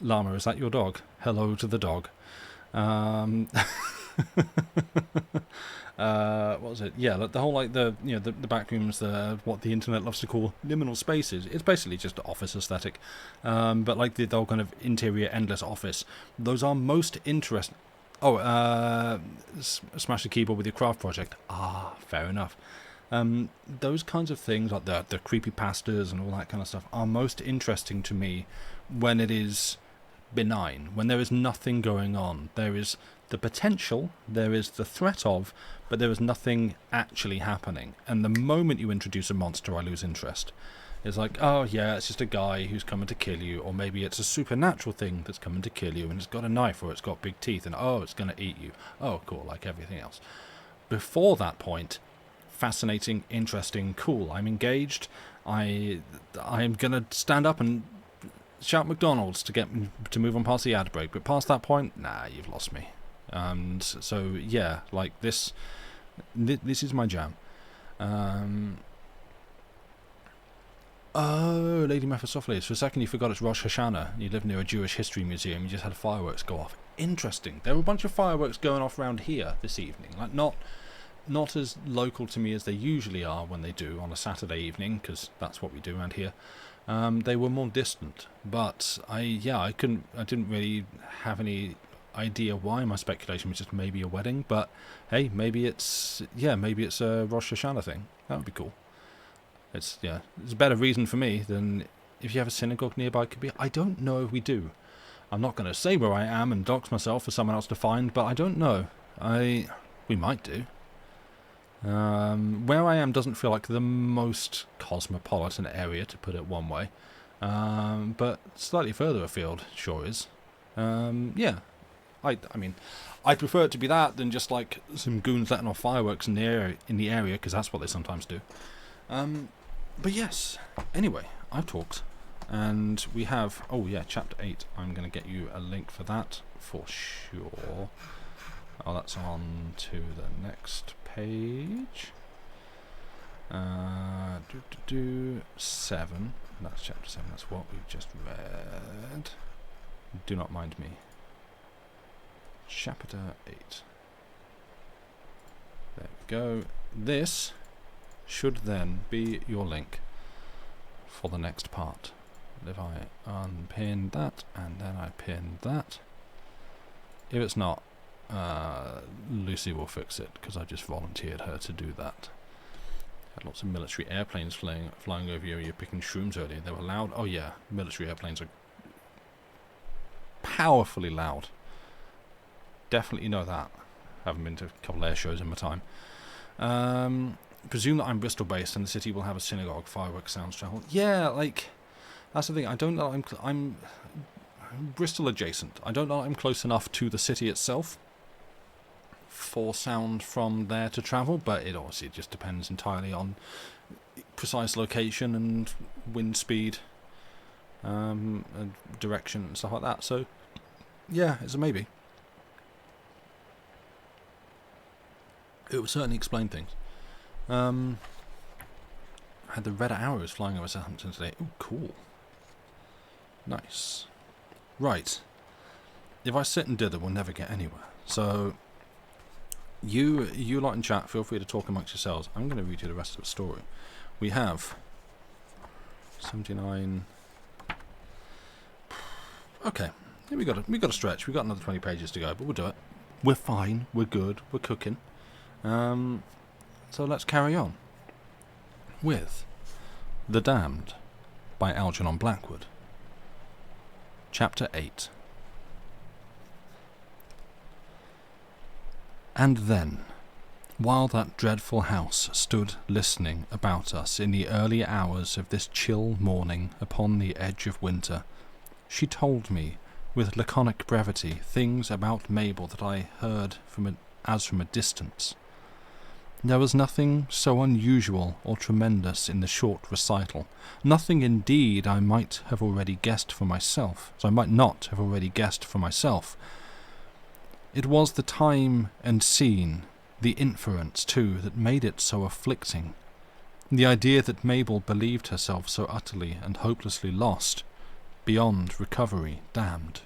Llama, is that your dog? Hello to the dog. What was it? Yeah, the whole the Backrooms, what the internet loves to call liminal spaces. It's basically just office aesthetic, but like the whole kind of interior endless office. Those are most interesting. Oh, smash the keyboard with your craft project. Ah, fair enough. Those kinds of things, like the creepypastas and all that kind of stuff, are most interesting to me when it is benign, when there is nothing going on. There is the potential, there is the threat of, but there is nothing actually happening. And the moment you introduce a monster, I lose interest. It's like, oh yeah, it's just a guy who's coming to kill you, or maybe it's a supernatural thing that's coming to kill you, and it's got a knife, or it's got big teeth, and oh, it's going to eat you. Oh, cool, like everything else. Before that point, fascinating, interesting, cool. I'm engaged. I'm going to stand up and shout McDonald's to get to move on past the ad break, but past that point, nah, you've lost me. So yeah, like this is my jam. Oh, Lady Mephistopheles. For a second you forgot it's Rosh Hashanah. You live near a Jewish history museum. You just had fireworks go off. Interesting. There were a bunch of fireworks going off around here this evening. Like not as local to me as they usually are when they do on a Saturday evening, because that's what we do around here. They were more distant. But I didn't really have any idea why. My speculation was just maybe a wedding. But hey, maybe it's a Rosh Hashanah thing. That would be cool. It's a better reason for me than if you have a synagogue nearby. Could be. I don't know if we do. I'm not going to say where I am and dox myself for someone else to find, but I don't know. We might do. Where I am doesn't feel like the most cosmopolitan area, to put it one way, but slightly further afield sure is. I mean, I'd prefer it to be that than just like some goons letting off fireworks in the area, because that's what they sometimes do. But yes, anyway, I've talked, and we have, chapter 8, I'm going to get you a link for that, for sure. Oh, that's on to the next page. 7, that's chapter 7, that's what we've just read. Do not mind me. Chapter 8. There we go. This should then be your link for the next part. If I unpin that and then I pin that, if it's not, Lucy will fix it, because I just volunteered her to do that. Had lots of military airplanes flying over you. You're picking shrooms earlier. They were loud. Oh yeah, military airplanes are powerfully loud. Definitely know that. Haven't been to a couple of air shows in my time. Presume that I'm Bristol based and the city will have a synagogue, fireworks sounds travel. Yeah, like, that's the thing. I don't know. I'm Bristol adjacent. I don't know I'm close enough to the city itself for sound from there to travel, but it obviously just depends entirely on precise location and wind speed, and direction and stuff like that. So yeah, it's a maybe. It would certainly explain things. I had the red arrows flying over Southampton today. Oh, cool. Nice. Right. If I sit and dither, we'll never get anywhere. So, you lot in chat, feel free to talk amongst yourselves. I'm going to read you the rest of the story. We have 79. Okay. Yeah, we got to stretch. We've got another 20 pages to go, but we'll do it. We're fine. We're good. We're cooking. So let's carry on with The Damned by Algernon Blackwood. Chapter 8. And then, while that dreadful house stood listening about us in the early hours of this chill morning upon the edge of winter, she told me, with laconic brevity, things about Mabel that I heard from a distance. There was nothing so unusual or tremendous in the short recital, nothing indeed I might not have already guessed for myself. It was the time and scene, the inference, too, that made it so afflicting. The idea that Mabel believed herself so utterly and hopelessly lost, beyond recovery, damned.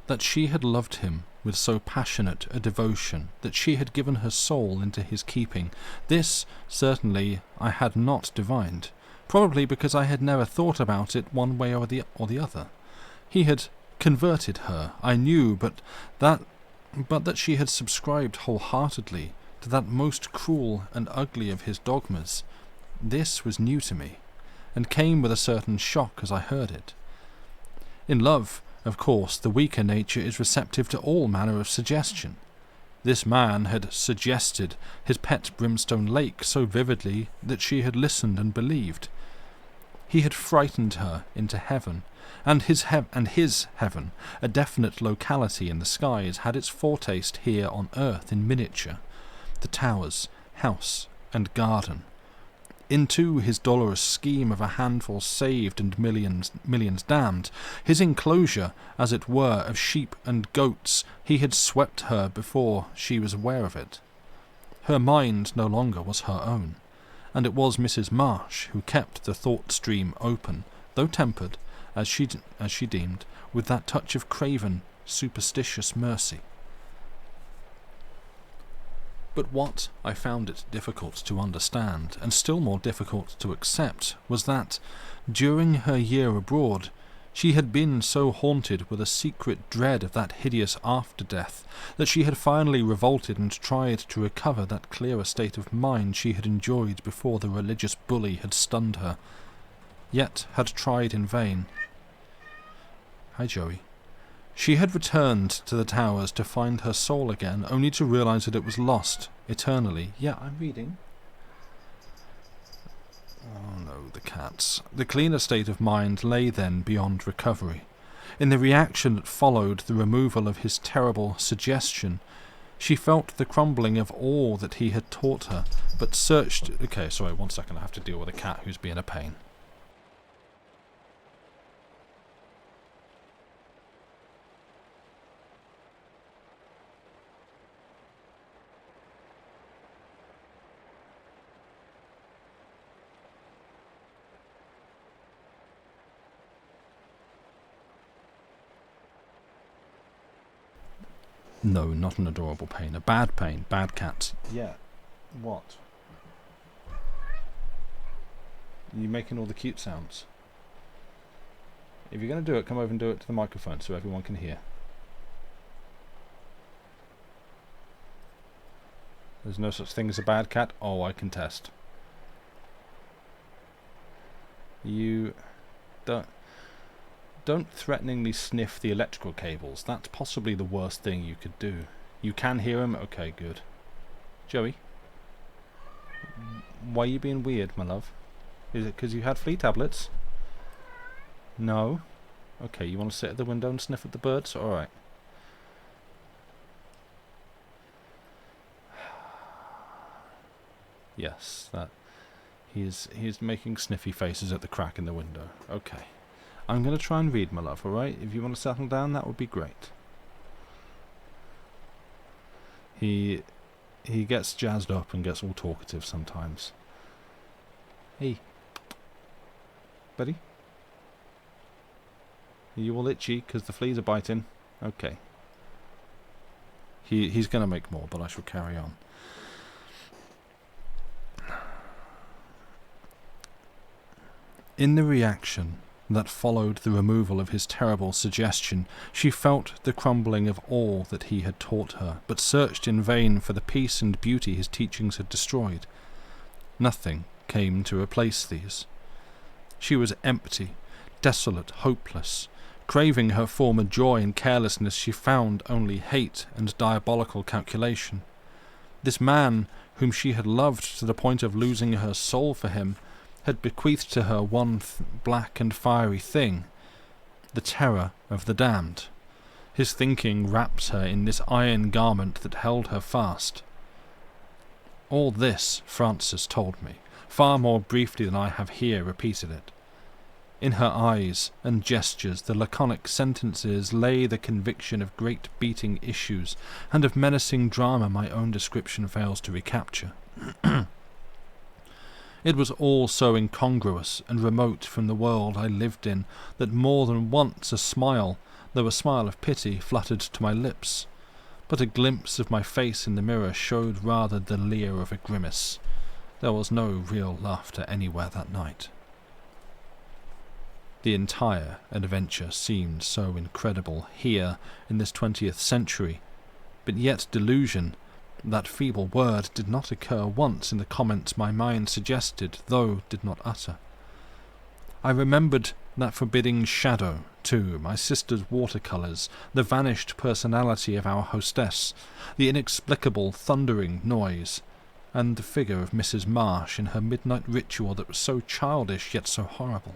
That she had loved him with so passionate a devotion, that she had given her soul into his keeping, this certainly I had not divined, probably because I had never thought about it one way or the other. He had converted her, I knew, but that she had subscribed wholeheartedly to that most cruel and ugly of his dogmas, this was new to me, and came with a certain shock as I heard it. In love, of course, the weaker nature is receptive to all manner of suggestion. This man had suggested his pet Brimstone Lake so vividly that she had listened and believed. He had frightened her into heaven, and his heaven, a definite locality in the skies, had its foretaste here on earth in miniature, the towers, house, and garden. Into his dolorous scheme of a handful saved and millions damned, his enclosure, as it were, of sheep and goats, he had swept her before she was aware of it. Her mind no longer was her own, and it was Mrs. Marsh who kept the thought stream open, though tempered, as she deemed, with that touch of craven, superstitious mercy. But what I found it difficult to understand, and still more difficult to accept, was that, during her year abroad, she had been so haunted with a secret dread of that hideous after-death that she had finally revolted and tried to recover that clearer state of mind she had enjoyed before the religious bully had stunned her, yet had tried in vain. Hi, Joey. She had returned to the towers to find her soul again, only to realize that it was lost, eternally. Yeah, I'm reading. Oh no, the cats. The cleaner state of mind lay then beyond recovery. In the reaction that followed the removal of his terrible suggestion, she felt the crumbling of all that he had taught her, but searched... Okay, sorry, 1 second, I have to deal with a cat who's being a pain. No, not an adorable pain. A bad pain. Bad cat. Yeah. What? You're making all the cute sounds. If you're going to do it, come over and do it to the microphone so everyone can hear. There's no such thing as a bad cat? Oh, I contest. You... Don't threateningly sniff the electrical cables. That's possibly the worst thing you could do. You can hear him? Okay, good. Joey? Why are you being weird, my love? Is it because you had flea tablets? No? Okay, you want to sit at the window and sniff at the birds? Alright. Yes, that... He's making sniffy faces at the crack in the window. Okay. I'm going to try and read, my love, alright? If you want to settle down, that would be great. He gets jazzed up and gets all talkative sometimes. Hey. Buddy? Are you all itchy because the fleas are biting? Okay. He's going to make more, but I shall carry on. In the reaction that followed the removal of his terrible suggestion, she felt the crumbling of all that he had taught her, but searched in vain for the peace and beauty his teachings had destroyed. Nothing came to replace these. She was empty, desolate, hopeless. Craving her former joy and carelessness, she found only hate and diabolical calculation. This man, whom she had loved to the point of losing her soul for him, had bequeathed to her one black and fiery thing, the terror of the damned. His thinking wraps her in this iron garment that held her fast. All this Frances told me, far more briefly than I have here repeated it. In her eyes and gestures, the laconic sentences, lay the conviction of great beating issues, and of menacing drama my own description fails to recapture. It was all so incongruous and remote from the world I lived in that more than once a smile, though a smile of pity, fluttered to my lips. But a glimpse of my face in the mirror showed rather the leer of a grimace. There was no real laughter anywhere that night. The entire adventure seemed so incredible here in this 20th century, but yet delusion, that feeble word, did not occur once in the comments my mind suggested, though did not utter. I remembered that forbidding shadow too, my sister's watercolours, the vanished personality of our hostess, the inexplicable thundering noise, and the figure of Mrs. Marsh in her midnight ritual that was so childish yet so horrible.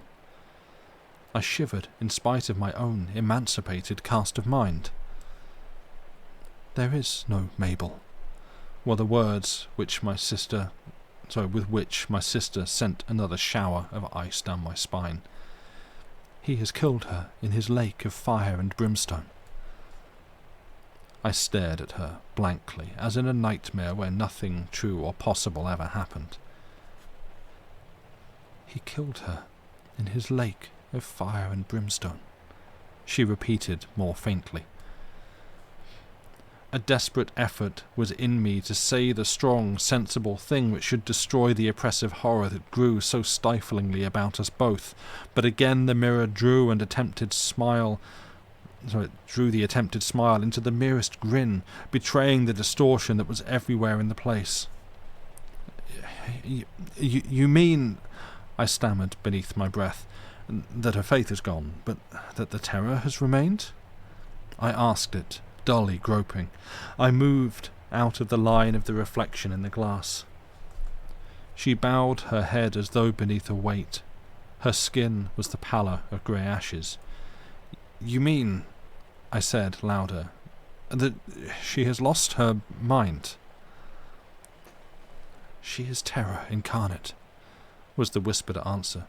I shivered in spite of my own emancipated cast of mind. "There is no Mabel," were the words with which my sister sent another shower of ice down my spine. "He has killed her in his lake of fire and brimstone." I stared at her blankly, as in a nightmare where nothing true or possible ever happened. "He killed her in his lake of fire and brimstone," she repeated more faintly. A desperate effort was in me to say the strong, sensible thing which should destroy the oppressive horror that grew so stiflingly about us both, but again the mirror drew the attempted smile into the merest grin, betraying the distortion that was everywhere in the place. You mean," I stammered beneath my breath, "that her faith is gone, but that the terror has remained?" I asked it, dully groping. I moved out of the line of the reflection in the glass. She bowed her head as though beneath a weight. Her skin was the pallor of grey ashes. "You mean," I said louder, "that she has lost her mind?" "She is terror incarnate," was the whispered answer.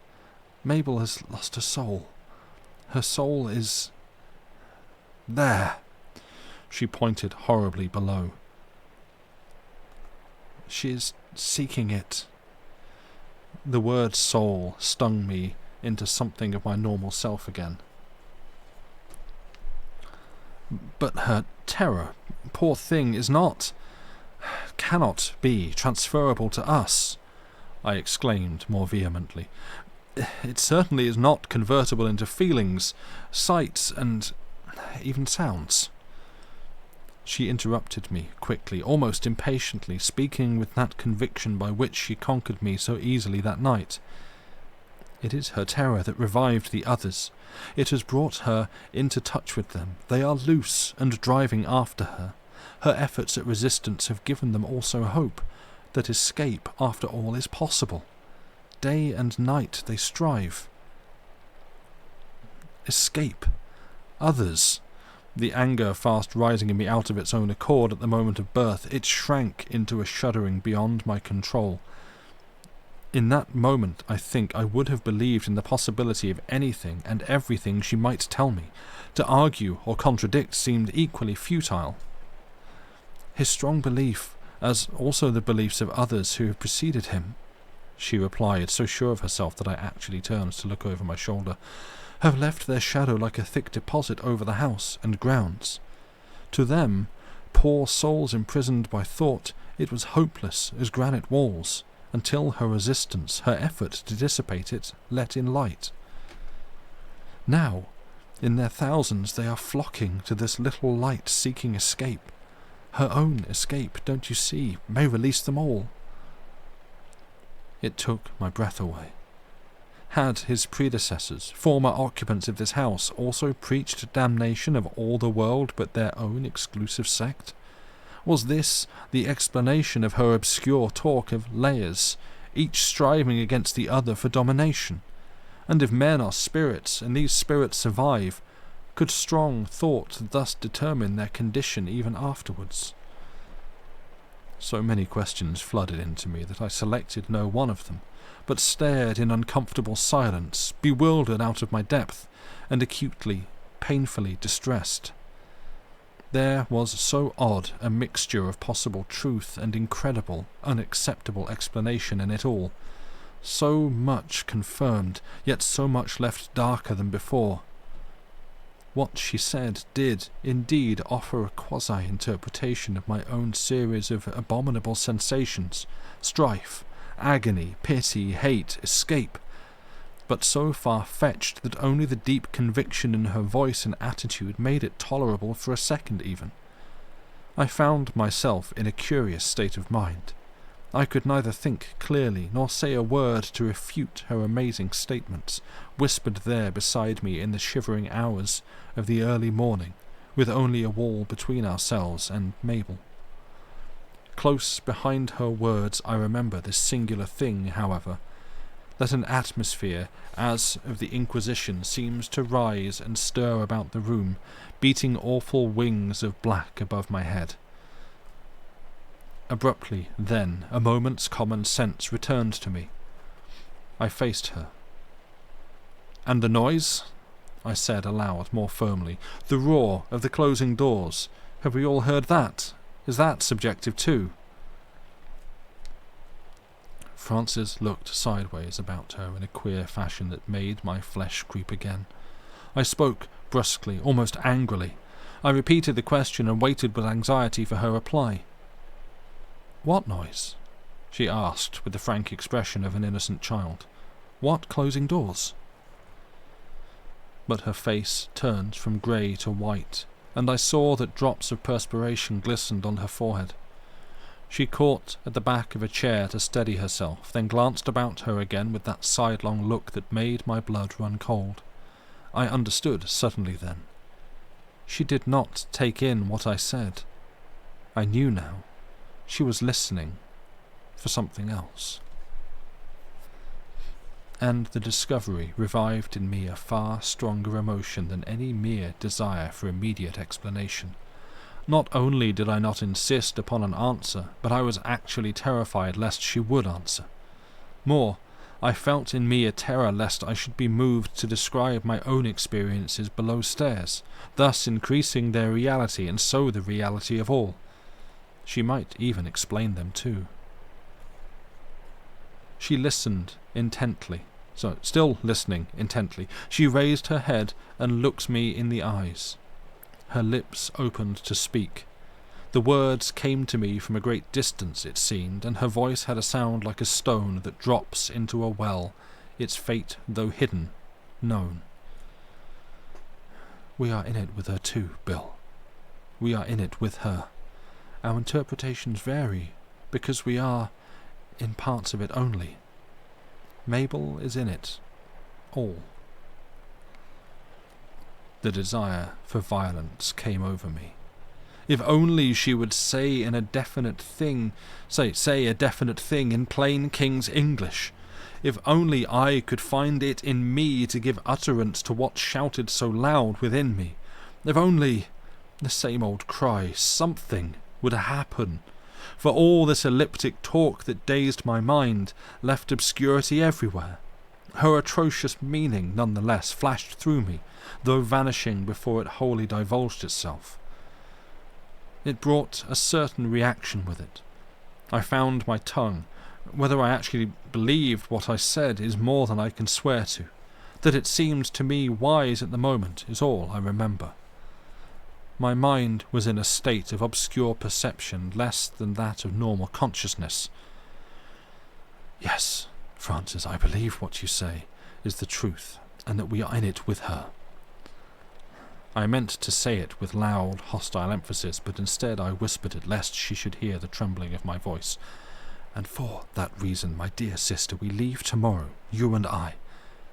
"Mabel has lost her soul. Her soul is... there." She pointed horribly below. "She is seeking it." The word soul stung me into something of my normal self again. "But her terror, poor thing, cannot be transferable to us," I exclaimed more vehemently. "It certainly is not convertible into feelings, sights, and even sounds." She interrupted me quickly, almost impatiently, speaking with that conviction by which she conquered me so easily that night. "It is her terror that revived the others. It has brought her into touch with them. They are loose and driving after her. Her efforts at resistance have given them also hope, that escape, after all, is possible. Day and night they strive. Escape. Others." The anger fast rising in me out of its own accord at the moment of birth, it shrank into a shuddering beyond my control. In that moment, I think, I would have believed in the possibility of anything and everything she might tell me. To argue or contradict seemed equally futile. "His strong belief, as also the beliefs of others who have preceded him," she replied, so sure of herself that I actually turned to look over my shoulder, "have left their shadow like a thick deposit over the house and grounds. To them, poor souls imprisoned by thought, it was hopeless as granite walls, until her resistance, her effort to dissipate it, let in light. Now, in their thousands, they are flocking to this little light, seeking escape. Her own escape, don't you see, may release them all." It took my breath away. Had his predecessors, former occupants of this house, also preached damnation of all the world but their own exclusive sect? Was this the explanation of her obscure talk of layers, each striving against the other for domination? And if men are spirits, and these spirits survive, could strong thought thus determine their condition even afterwards? So many questions flooded into me that I selected no one of them, but stared in uncomfortable silence, bewildered out of my depth, and acutely, painfully distressed. There was so odd a mixture of possible truth and incredible, unacceptable explanation in it all, so much confirmed, yet so much left darker than before. What she said did, indeed, offer a quasi-interpretation of my own series of abominable sensations, strife, agony, pity, hate, escape, but so far-fetched that only the deep conviction in her voice and attitude made it tolerable for a second even. I found myself in a curious state of mind. I could neither think clearly nor say a word to refute her amazing statements, whispered there beside me in the shivering hours of the early morning, with only a wall between ourselves and Mabel. Close behind her words I remember this singular thing, however, that an atmosphere as of the Inquisition seems to rise and stir about the room, beating awful wings of black above my head. Abruptly, then, a moment's common sense returned to me. I faced her. "And the noise?" I said aloud, more firmly. "The roar of the closing doors. Have we all heard that? Is that subjective too?" Frances looked sideways about her in a queer fashion that made my flesh creep again. I spoke brusquely, almost angrily. I repeated the question and waited with anxiety for her reply. "What noise?" she asked with the frank expression of an innocent child. "What closing doors?" But her face turned from grey to white, and I saw that drops of perspiration glistened on her forehead. She caught at the back of a chair to steady herself, then glanced about her again with that sidelong look that made my blood run cold. I understood suddenly then. She did not take in what I said. I knew now. She was listening for something else. And the discovery revived in me a far stronger emotion than any mere desire for immediate explanation. Not only did I not insist upon an answer, but I was actually terrified lest she would answer. More, I felt in me a terror lest I should be moved to describe my own experiences below stairs, thus increasing their reality and so the reality of all. She might even explain them too. She listened intently. Still listening intently, she raised her head and looked me in the eyes. Her lips opened to speak. The words came to me from a great distance, it seemed, and her voice had a sound like a stone that drops into a well, its fate, though hidden, known. "We are in it with her too, Bill. We are in it with her. Our interpretations vary, because we are in parts of it only. Mabel is in it, all." The desire for violence came over me. If only she would say a definite thing in plain King's English. If only I could find it in me to give utterance to what shouted so loud within me. If only the same old cry, something would happen. For all this elliptic talk that dazed my mind left obscurity everywhere. Her atrocious meaning, nonetheless, flashed through me, though vanishing before it wholly divulged itself. It brought a certain reaction with it. I found my tongue. Whether I actually believed what I said is more than I can swear to. That it seemed to me wise at the moment is all I remember. My mind was in a state of obscure perception less than that of normal consciousness. "Yes, Frances, I believe what you say is the truth, and that we are in it with her." I meant to say it with loud, hostile emphasis, but instead I whispered it lest she should hear the trembling of my voice. "And for that reason, my dear sister, we leave tomorrow, you and I.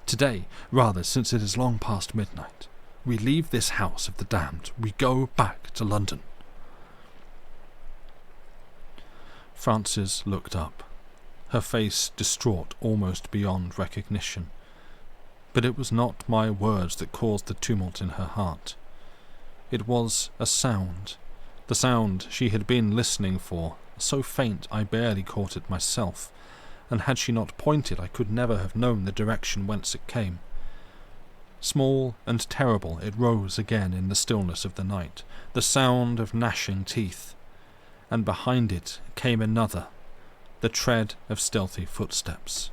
Today, rather, since it is long past midnight. We leave this house of the damned. We go back to London." Frances looked up, her face distraught almost beyond recognition. But it was not my words that caused the tumult in her heart. It was a sound, the sound she had been listening for, so faint I barely caught it myself, and had she not pointed I could never have known the direction whence it came. Small and terrible it rose again in the stillness of the night, the sound of gnashing teeth, and behind it came another, the tread of stealthy footsteps.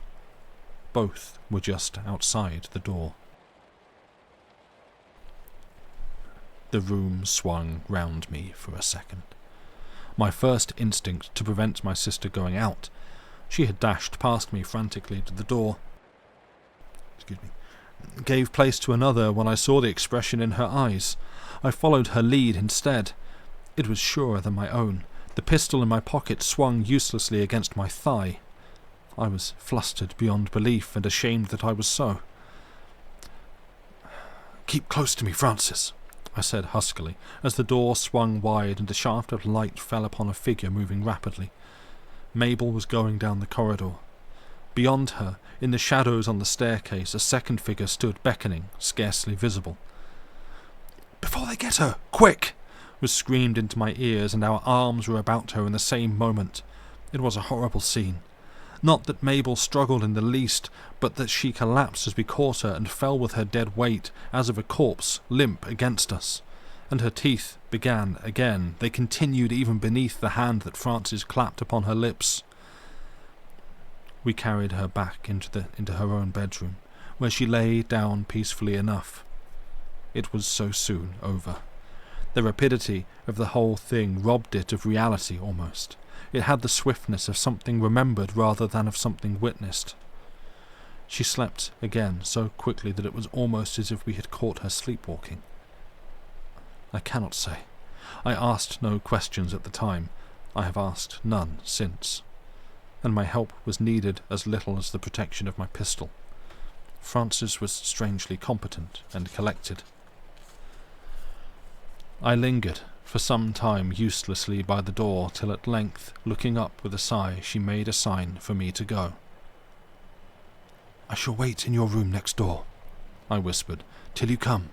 Both were just outside the door. The room swung round me for a second. My first instinct to prevent my sister going out, she had dashed past me frantically to the door, gave place to another when I saw the expression in her eyes. I followed her lead instead. It was surer than my own. The pistol in my pocket swung uselessly against my thigh. I was flustered beyond belief and ashamed that I was so. "Keep close to me, Francis," I said huskily, as the door swung wide and a shaft of light fell upon a figure moving rapidly. Mabel was going down the corridor. Beyond her, in the shadows on the staircase, a second figure stood beckoning, scarcely visible. "Before they get her, quick!" was screamed into my ears, and our arms were about her in the same moment. It was a horrible scene. Not that Mabel struggled in the least, but that she collapsed as we caught her and fell with her dead weight, as of a corpse, limp against us. And her teeth began again. They continued even beneath the hand that Francis clapped upon her lips. We carried her back into her own bedroom, where she lay down peacefully enough. It was so soon over. The rapidity of the whole thing robbed it of reality almost. It had the swiftness of something remembered rather than of something witnessed. She slept again so quickly that it was almost as if we had caught her sleepwalking. I cannot say. I asked no questions at the time. I have asked none since. And my help was needed as little as the protection of my pistol. Francis was strangely competent and collected. I lingered for some time uselessly by the door till at length, looking up with a sigh, she made a sign for me to go. "I shall wait in your room next door," I whispered, "till you come."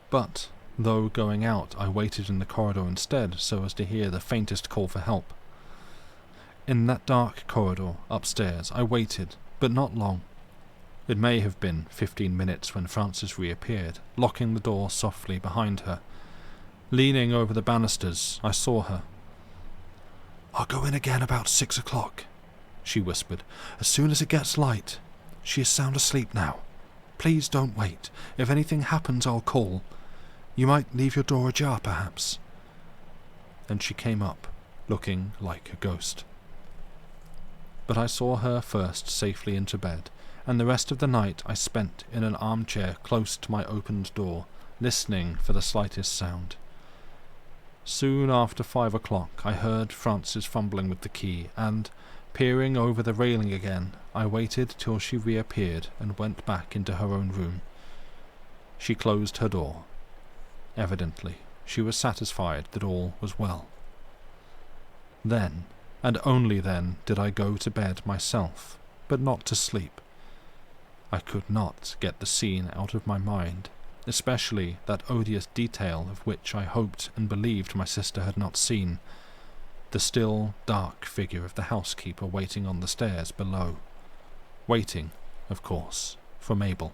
But, though going out, I waited in the corridor instead, so as to hear the faintest call for help. In that dark corridor upstairs I waited, but not long. It may have been 15 minutes when Frances reappeared, locking the door softly behind her. Leaning over the banisters, I saw her. "I'll go in again about 6 o'clock," she whispered, "as soon as it gets light. She is sound asleep now. Please don't wait. If anything happens, I'll call. You might leave your door ajar, perhaps." And she came up, looking like a ghost. But I saw her first safely into bed, and the rest of the night I spent in an armchair close to my opened door, listening for the slightest sound. Soon after 5 o'clock I heard Frances fumbling with the key, and, peering over the railing again, I waited till she reappeared and went back into her own room. She closed her door. Evidently, she was satisfied that all was well. Then, and only then, did I go to bed myself, but not to sleep. I could not get the scene out of my mind, especially that odious detail of which I hoped and believed my sister had not seen, the still, dark figure of the housekeeper waiting on the stairs below. Waiting, of course, for Mabel.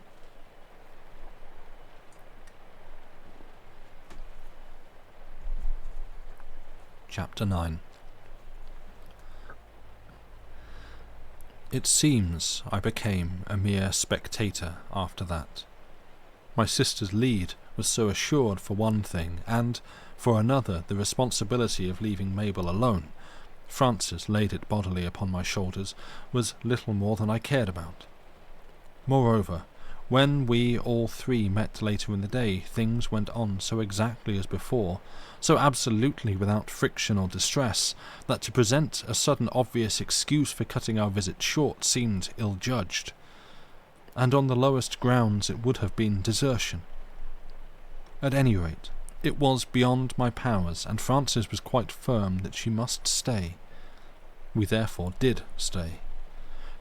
Chapter 9. It seems I became a mere spectator after that. My sister's lead was so assured for one thing, and, for another, the responsibility of leaving Mabel alone, Frances laid it bodily upon my shoulders, was little more than I cared about. Moreover, when we all three met later in the day, things went on so exactly as before, so absolutely without friction or distress, that to present a sudden obvious excuse for cutting our visit short seemed ill-judged. And on the lowest grounds it would have been desertion. At any rate, it was beyond my powers, and Frances was quite firm that she must stay. We therefore did stay.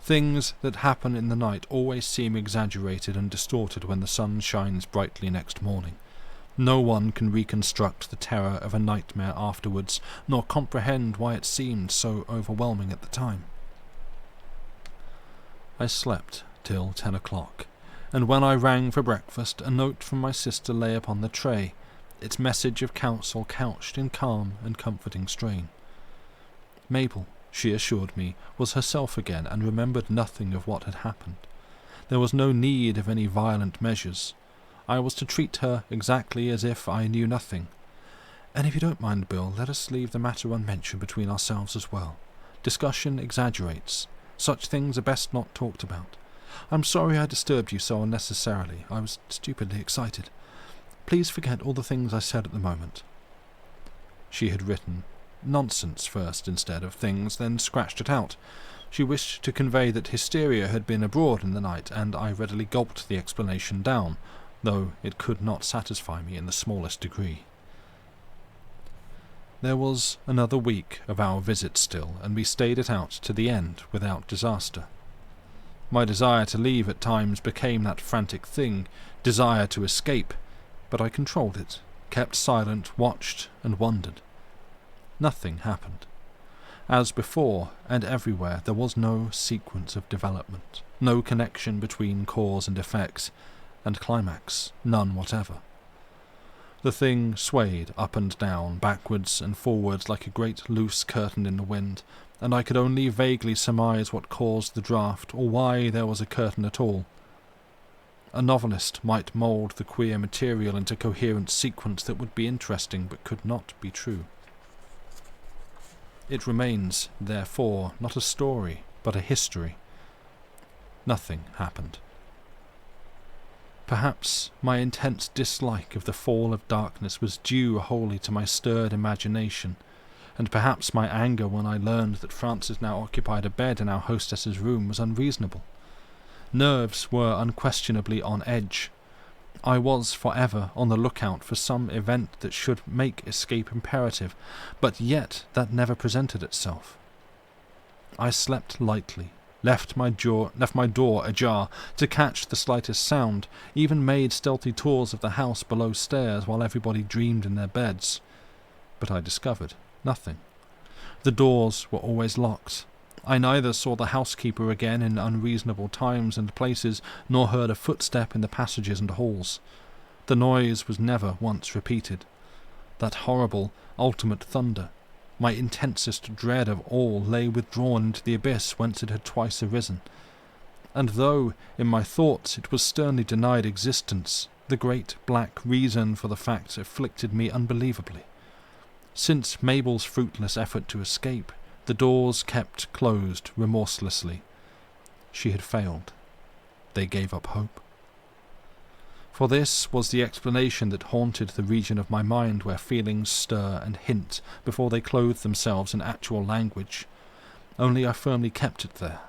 Things that happen in the night always seem exaggerated and distorted when the sun shines brightly next morning. No one can reconstruct the terror of a nightmare afterwards, nor comprehend why it seemed so overwhelming at the time. I slept till 10 o'clock, and when I rang for breakfast, a note from my sister lay upon the tray, its message of counsel couched in calm and comforting strain. Mabel, she assured me, was herself again, and remembered nothing of what had happened. There was no need of any violent measures. I was to treat her exactly as if I knew nothing. And if you don't mind, Bill, let us leave the matter unmentioned between ourselves as well. Discussion exaggerates. Such things are best not talked about. I'm sorry I disturbed you so unnecessarily. I was stupidly excited. Please forget all the things I said at the moment. She had written nonsense first instead of things, then scratched it out. She wished to convey that hysteria had been abroad in the night, and I readily gulped the explanation down, though it could not satisfy me in the smallest degree. There was another week of our visit still, and we stayed it out to the end without disaster. My desire to leave at times became that frantic thing, desire to escape, but I controlled it, kept silent, watched, and wondered. Nothing happened. As before, and everywhere, there was no sequence of development, no connection between cause and effects, and climax, none whatever. The thing swayed up and down, backwards and forwards like a great loose curtain in the wind, and I could only vaguely surmise what caused the draught, or why there was a curtain at all. A novelist might mould the queer material into coherent sequence that would be interesting, but could not be true. It remains, therefore, not a story, but a history. Nothing happened. Perhaps my intense dislike of the fall of darkness was due wholly to my stirred imagination, and perhaps my anger when I learned that Frances now occupied a bed in our hostess's room was unreasonable. Nerves were unquestionably on edge. I was forever on the lookout for some event that should make escape imperative, but yet that never presented itself. I slept lightly, left my door ajar to catch the slightest sound, even made stealthy tours of the house below stairs while everybody dreamed in their beds. But I discovered nothing. The doors were always locked. I neither saw the housekeeper again in unreasonable times and places, nor heard a footstep in the passages and halls. The noise was never once repeated. That horrible, ultimate thunder, my intensest dread of all, lay withdrawn into the abyss whence it had twice arisen. And though, in my thoughts, it was sternly denied existence, the great black reason for the fact afflicted me unbelievably. Since Mabel's fruitless effort to escape, the doors kept closed remorselessly. She had failed. They gave up hope. For this was the explanation that haunted the region of my mind where feelings stir and hint before they clothe themselves in actual language. Only I firmly kept it there.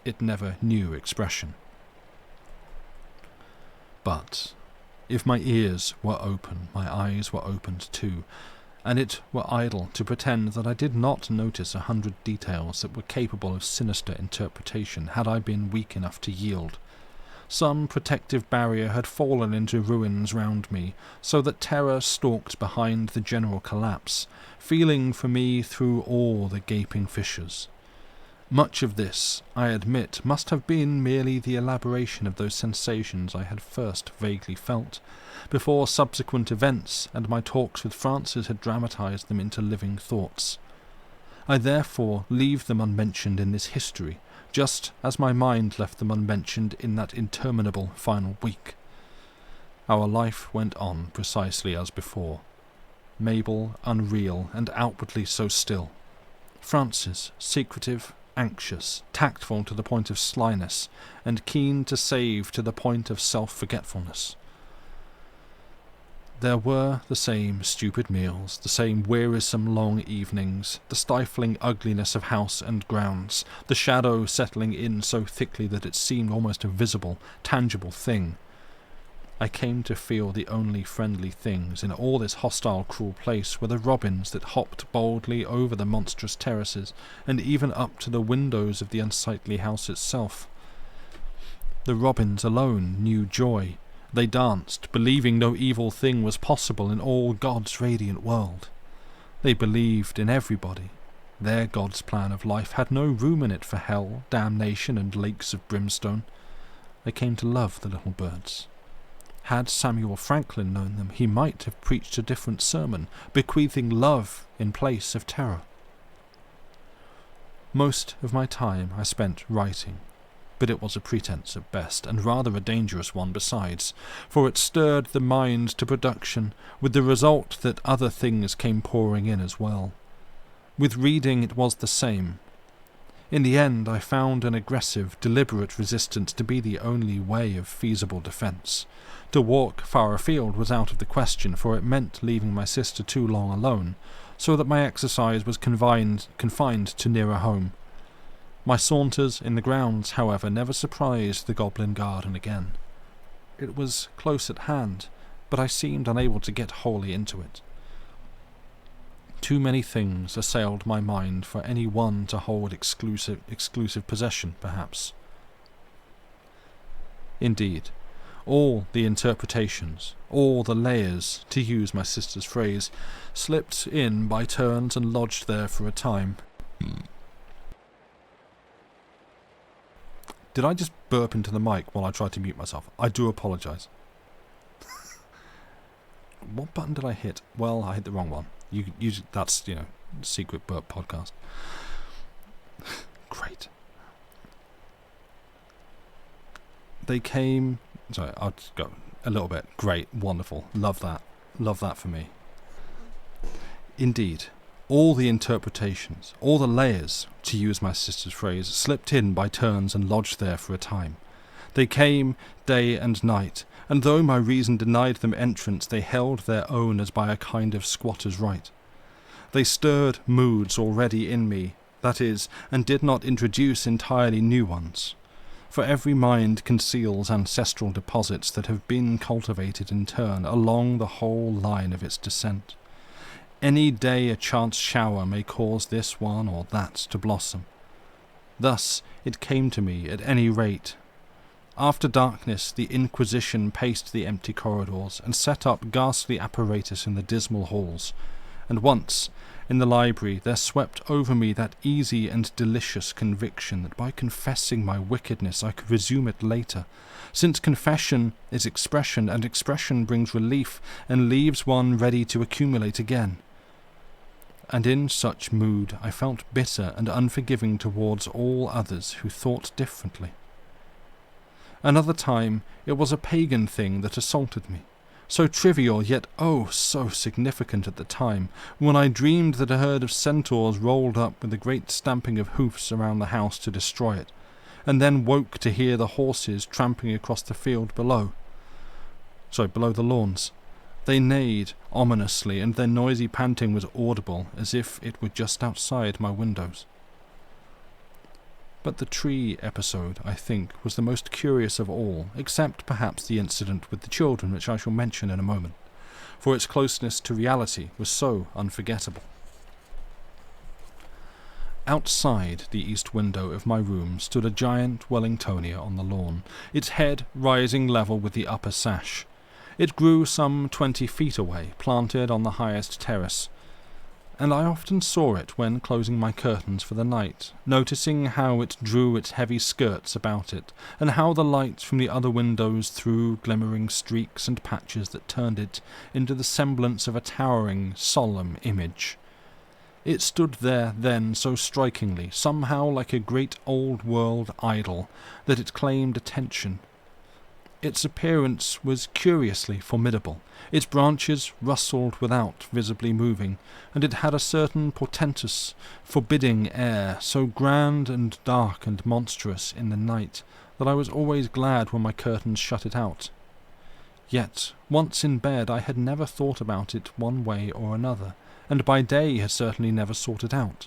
It never knew expression. But if my ears were open, my eyes were opened too, and it were idle to pretend that I did not notice 100 details that were capable of sinister interpretation had I been weak enough to yield. Some protective barrier had fallen into ruins round me, so that terror stalked behind the general collapse, feeling for me through all the gaping fissures. Much of this, I admit, must have been merely the elaboration of those sensations I had first vaguely felt, before subsequent events and my talks with Frances had dramatized them into living thoughts. I therefore leave them unmentioned in this history, just as my mind left them unmentioned in that interminable final week. Our life went on precisely as before. Mabel unreal and outwardly so still. Frances secretive, anxious, tactful to the point of slyness, and keen to save to the point of self-forgetfulness. There were the same stupid meals, the same wearisome long evenings, the stifling ugliness of house and grounds, the shadow settling in so thickly that it seemed almost a visible, tangible thing. I came to feel the only friendly things in all this hostile, cruel place were the robins that hopped boldly over the monstrous terraces, and even up to the windows of the unsightly house itself. The robins alone knew joy. They danced, believing no evil thing was possible in all God's radiant world. They believed in everybody. Their God's plan of life had no room in it for hell, damnation, and lakes of brimstone. I came to love the little birds. Had Samuel Franklin known them, he might have preached a different sermon, bequeathing love in place of terror. Most of my time I spent writing, but it was a pretense at best, and rather a dangerous one besides, for it stirred the mind to production, with the result that other things came pouring in as well. With reading it was the same. In the end, I found an aggressive, deliberate resistance to be the only way of feasible defence. To walk far afield was out of the question, for it meant leaving my sister too long alone, so that my exercise was confined to nearer home. My saunters in the grounds, however, never surprised the Goblin Garden again. It was close at hand, but I seemed unable to get wholly into it. Too many things assailed my mind for any one to hold exclusive possession, perhaps. Indeed, all the interpretations, all the layers, to use my sister's phrase, slipped in by turns and lodged there for a time. Did I just burp into the mic while I tried to mute myself? I do apologise. What button did I hit? Well, I hit the wrong one. That's, secret burp podcast. Great. They came... Sorry, I'll just go a little bit. Great, wonderful. Love that. Love that for me. Indeed, all the interpretations, all the layers, to use my sister's phrase, slipped in by turns and lodged there for a time. They came day and night, and though my reason denied them entrance, they held their own as by a kind of squatter's right. They stirred moods already in me, that is, and did not introduce entirely new ones. For every mind conceals ancestral deposits that have been cultivated in turn along the whole line of its descent. Any day a chance shower may cause this one or that to blossom. Thus it came to me, at any rate. After darkness, the Inquisition paced the empty corridors and set up ghastly apparatus in the dismal halls, and once, in the library, there swept over me that easy and delicious conviction that by confessing my wickedness I could resume it later, since confession is expression, and expression brings relief and leaves one ready to accumulate again. And in such mood I felt bitter and unforgiving towards all others who thought differently. Another time it was a pagan thing that assaulted me, so trivial yet oh so significant at the time, when I dreamed that a herd of centaurs rolled up with a great stamping of hoofs around the house to destroy it, and then woke to hear the horses tramping across the field below the lawns. They neighed ominously, and their noisy panting was audible, as if it were just outside my windows. But the tree episode, I think, was the most curious of all, except perhaps the incident with the children, which I shall mention in a moment, for its closeness to reality was so unforgettable. Outside the east window of my room stood a giant Wellingtonia on the lawn, its head rising level with the upper sash. It grew some 20 feet away, planted on the highest terrace, and I often saw it when closing my curtains for the night, noticing how it drew its heavy skirts about it, and how the light from the other windows threw glimmering streaks and patches that turned it into the semblance of a towering, solemn image. It stood there then so strikingly, somehow like a great old-world idol, that it claimed attention. Its appearance was curiously formidable. Its branches rustled without visibly moving, and it had a certain portentous, forbidding air, so grand and dark and monstrous in the night that I was always glad when my curtains shut it out. Yet, once in bed, I had never thought about it one way or another, and by day had certainly never sought it out.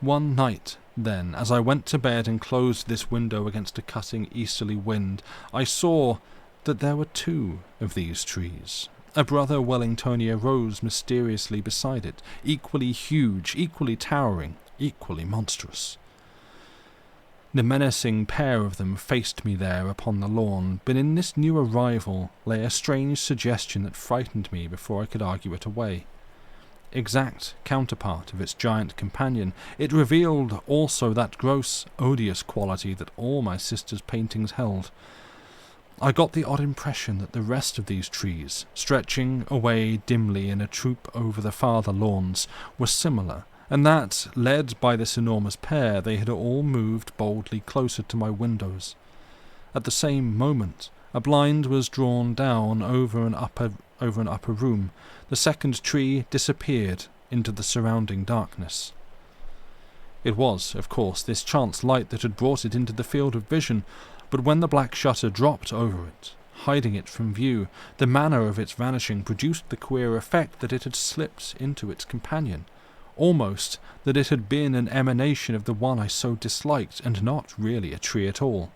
One night, then, as I went to bed and closed this window against a cutting easterly wind, I saw that there were 2 of these trees. A brother Wellingtonia rose mysteriously beside it, equally huge, equally towering, equally monstrous. The menacing pair of them faced me there upon the lawn, but in this new arrival lay a strange suggestion that frightened me before I could argue it away. Exact counterpart of its giant companion, it revealed also that gross, odious quality that all my sister's paintings held. I got the odd impression that the rest of these trees, stretching away dimly in a troop over the farther lawns, were similar, and that, led by this enormous pair, they had all moved boldly closer to my windows. At the same moment, a blind was drawn down over an upper room. The second tree disappeared into the surrounding darkness. It was, of course, this chance light that had brought it into the field of vision, but when the black shutter dropped over it, hiding it from view, the manner of its vanishing produced the queer effect that it had slipped into its companion, almost that it had been an emanation of the one I so disliked, and not really a tree at all.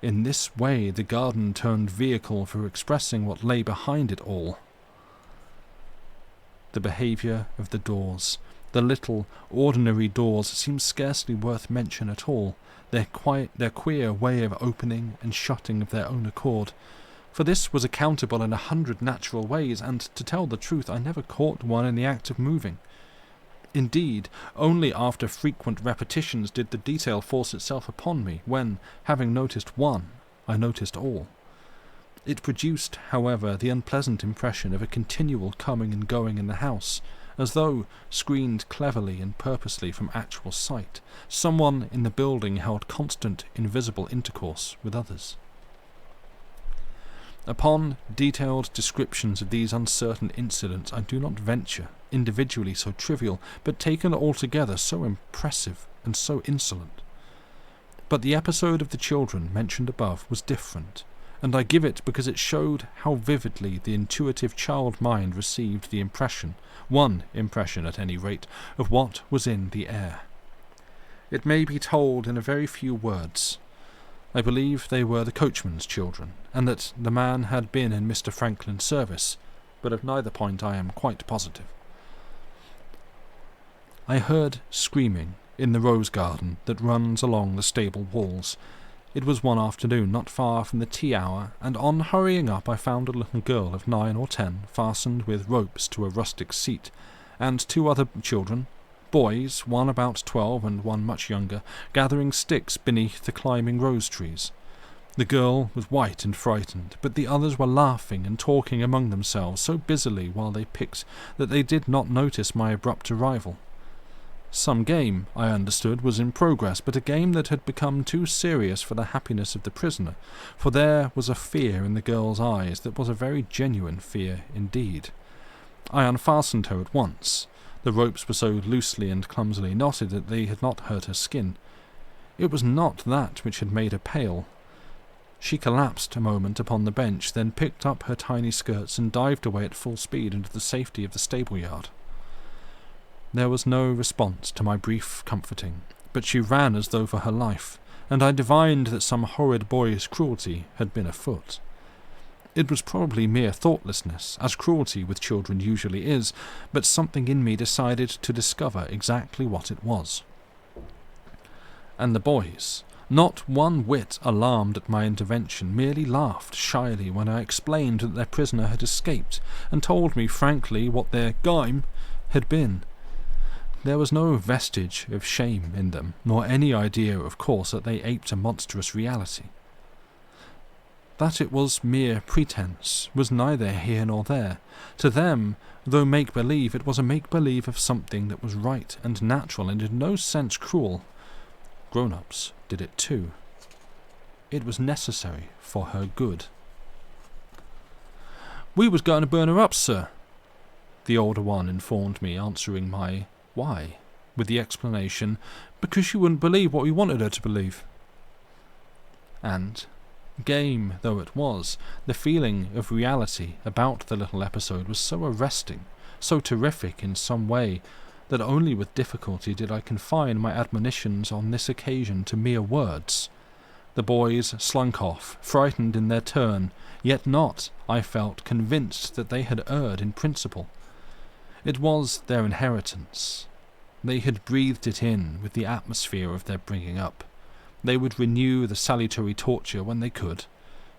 In this way the garden turned vehicle for expressing what lay behind it all. The behaviour of the doors, the little, ordinary doors, seemed scarcely worth mention at all, their queer way of opening and shutting of their own accord, for this was accountable in 100 natural ways, and, to tell the truth, I never caught one in the act of moving. Indeed, only after frequent repetitions did the detail force itself upon me, when, having noticed one, I noticed all. It produced, however, the unpleasant impression of a continual coming and going in the house, as though, screened cleverly and purposely from actual sight, someone in the building held constant, invisible intercourse with others. Upon detailed descriptions of these uncertain incidents I do not venture, individually so trivial, but taken altogether so impressive and so insolent. But the episode of the children mentioned above was different, and I give it because it showed how vividly the intuitive child mind received the impression, one impression at any rate, of what was in the air. It may be told in a very few words. I believe they were the coachman's children, and that the man had been in Mr. Franklin's service, but of neither point I am quite positive. I heard screaming in the rose garden that runs along the stable walls. It was one afternoon not far from the tea hour, and on hurrying up I found a little girl of 9 or 10 fastened with ropes to a rustic seat, and 2 other children, boys, one about 12 and one much younger, gathering sticks beneath the climbing rose trees. The girl was white and frightened, but the others were laughing and talking among themselves so busily while they picked that they did not notice my abrupt arrival. Some game, I understood, was in progress, but a game that had become too serious for the happiness of the prisoner, for there was a fear in the girl's eyes that was a very genuine fear indeed. I unfastened her at once. The ropes were so loosely and clumsily knotted that they had not hurt her skin. It was not that which had made her pale. She collapsed a moment upon the bench, then picked up her tiny skirts and dived away at full speed into the safety of the stable-yard. There was no response to my brief comforting, but she ran as though for her life, and I divined that some horrid boyish cruelty had been afoot. It was probably mere thoughtlessness, as cruelty with children usually is, but something in me decided to discover exactly what it was. And the boys, not one whit alarmed at my intervention, merely laughed shyly when I explained that their prisoner had escaped, and told me frankly what their game had been. There was no vestige of shame in them, nor any idea, of course, that they aped a monstrous reality. That it was mere pretense was neither here nor there. To them, though make-believe, it was a make-believe of something that was right and natural and in no sense cruel. Grown-ups did it too. It was necessary for her good. "We was going to burn her up, sir," the older one informed me, answering my "why?" with the explanation, "because she wouldn't believe what we wanted her to believe." And, game though it was, the feeling of reality about the little episode was so arresting, so terrific in some way, that only with difficulty did I confine my admonitions on this occasion to mere words. The boys slunk off, frightened in their turn, yet not, I felt, convinced that they had erred in principle. It was their inheritance. They had breathed it in with the atmosphere of their bringing up. They would renew the salutary torture when they could,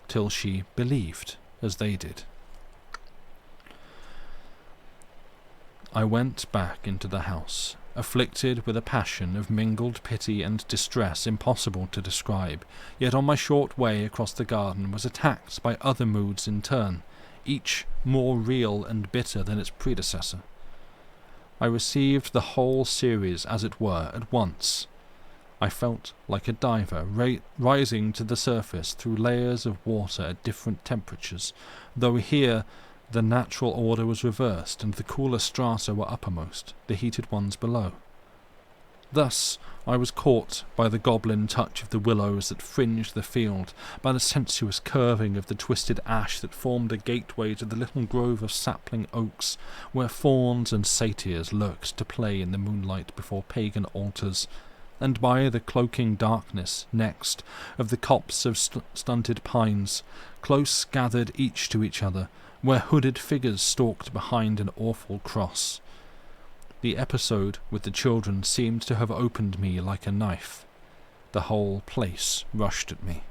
till she believed as they did. I went back into the house, afflicted with a passion of mingled pity and distress impossible to describe, yet on my short way across the garden was attacked by other moods in turn, each more real and bitter than its predecessor. I received the whole series, as it were, at once. I felt like a diver rising to the surface through layers of water at different temperatures, though here the natural order was reversed and the cooler strata were uppermost, the heated ones below. Thus I was caught by the goblin touch of the willows that fringed the field, by the sensuous curving of the twisted ash that formed a gateway to the little grove of sapling oaks, where fauns and satyrs lurked to play in the moonlight before pagan altars, and by the cloaking darkness, next, of the copse of stunted pines, close gathered each to each other, where hooded figures stalked behind an awful cross. The episode with the children seemed to have opened me like a knife. The whole place rushed at me.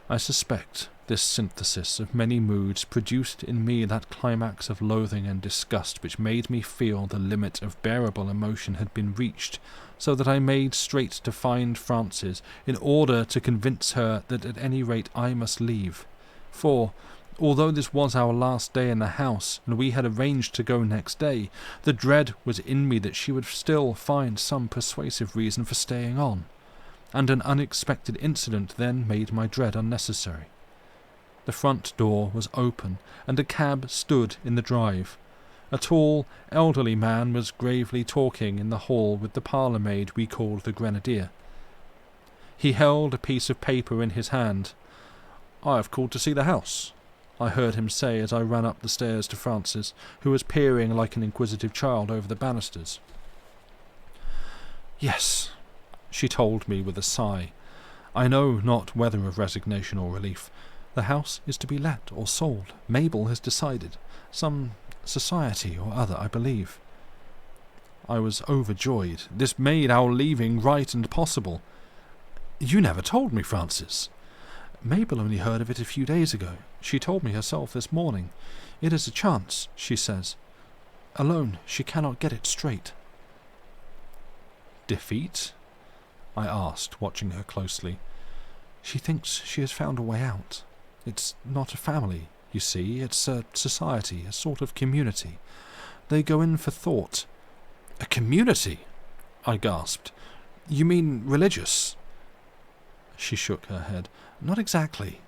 I suspect this synthesis of many moods produced in me that climax of loathing and disgust which made me feel the limit of bearable emotion had been reached, so that I made straight to find Frances in order to convince her that at any rate I must leave. For, although this was our last day in the house, and we had arranged to go next day, the dread was in me that she would still find some persuasive reason for staying on, and an unexpected incident then made my dread unnecessary. The front door was open, and a cab stood in the drive. A tall, elderly man was gravely talking in the hall with the parlour-maid we called the Grenadier. He held a piece of paper in his hand. "I have called to see the house," I heard him say as I ran up the stairs to Frances, who was peering like an inquisitive child over the banisters. "Yes," she told me with a sigh. I know not whether of resignation or relief. "The house is to be let or sold. Mabel has decided. Some society or other, I believe." I was overjoyed. This made our leaving right and possible. "You never told me, Frances." "Mabel only heard of it a few days ago. She told me herself this morning. It is a chance, she says. Alone, she cannot get it straight." "Defeat?" I asked, watching her closely. "She thinks she has found a way out. It's not a family, you see. It's a society, a sort of community. They go in for thought." "A community?" I gasped. "You mean religious?" She shook her head. "Not exactly,"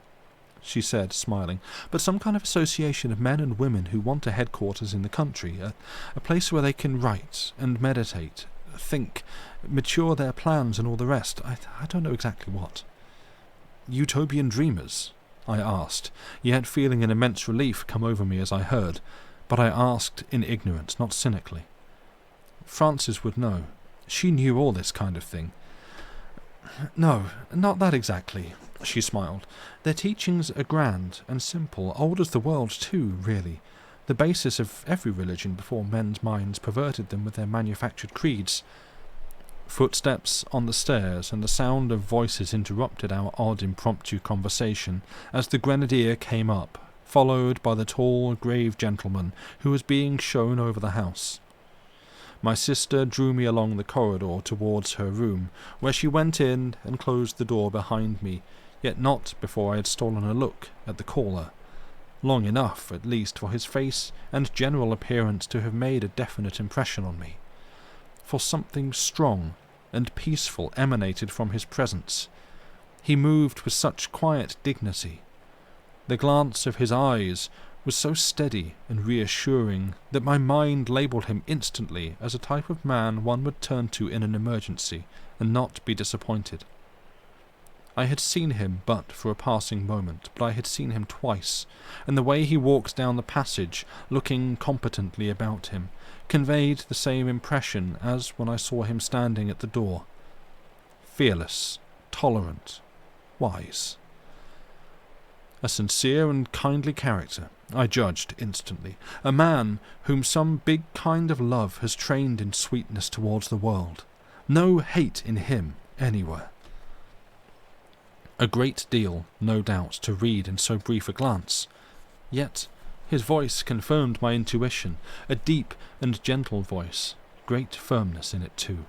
she said, smiling, "but some kind of association of men and women who want a headquarters in the country, a place where they can write and meditate, think, mature their plans and all the rest. I don't know exactly what." "Utopian dreamers?" I asked, yet feeling an immense relief come over me as I heard, but I asked in ignorance, not cynically. Frances would know. She knew all this kind of thing. "No, not that exactly," she smiled. "Their teachings are grand and simple, old as the world too, really. The basis of every religion before men's minds perverted them with their manufactured creeds." Footsteps on the stairs and the sound of voices interrupted our odd impromptu conversation as the Grenadier came up, followed by the tall, grave gentleman who was being shown over the house. My sister drew me along the corridor towards her room, where she went in and closed the door behind me, yet not before I had stolen a look at the caller, long enough, at least, for his face and general appearance to have made a definite impression on me. For something strong and peaceful emanated from his presence. He moved with such quiet dignity. The glance of his eyes was so steady and reassuring that my mind labelled him instantly as a type of man one would turn to in an emergency and not be disappointed. I had seen him but for a passing moment, but I had seen him twice, and the way he walked down the passage, looking competently about him, conveyed the same impression as when I saw him standing at the door. Fearless, tolerant, wise. A sincere and kindly character, I judged instantly. A man whom some big kind of love has trained in sweetness towards the world. No hate in him anywhere. A great deal, no doubt, to read in so brief a glance. Yet his voice confirmed my intuition, a deep and gentle voice, great firmness in it too.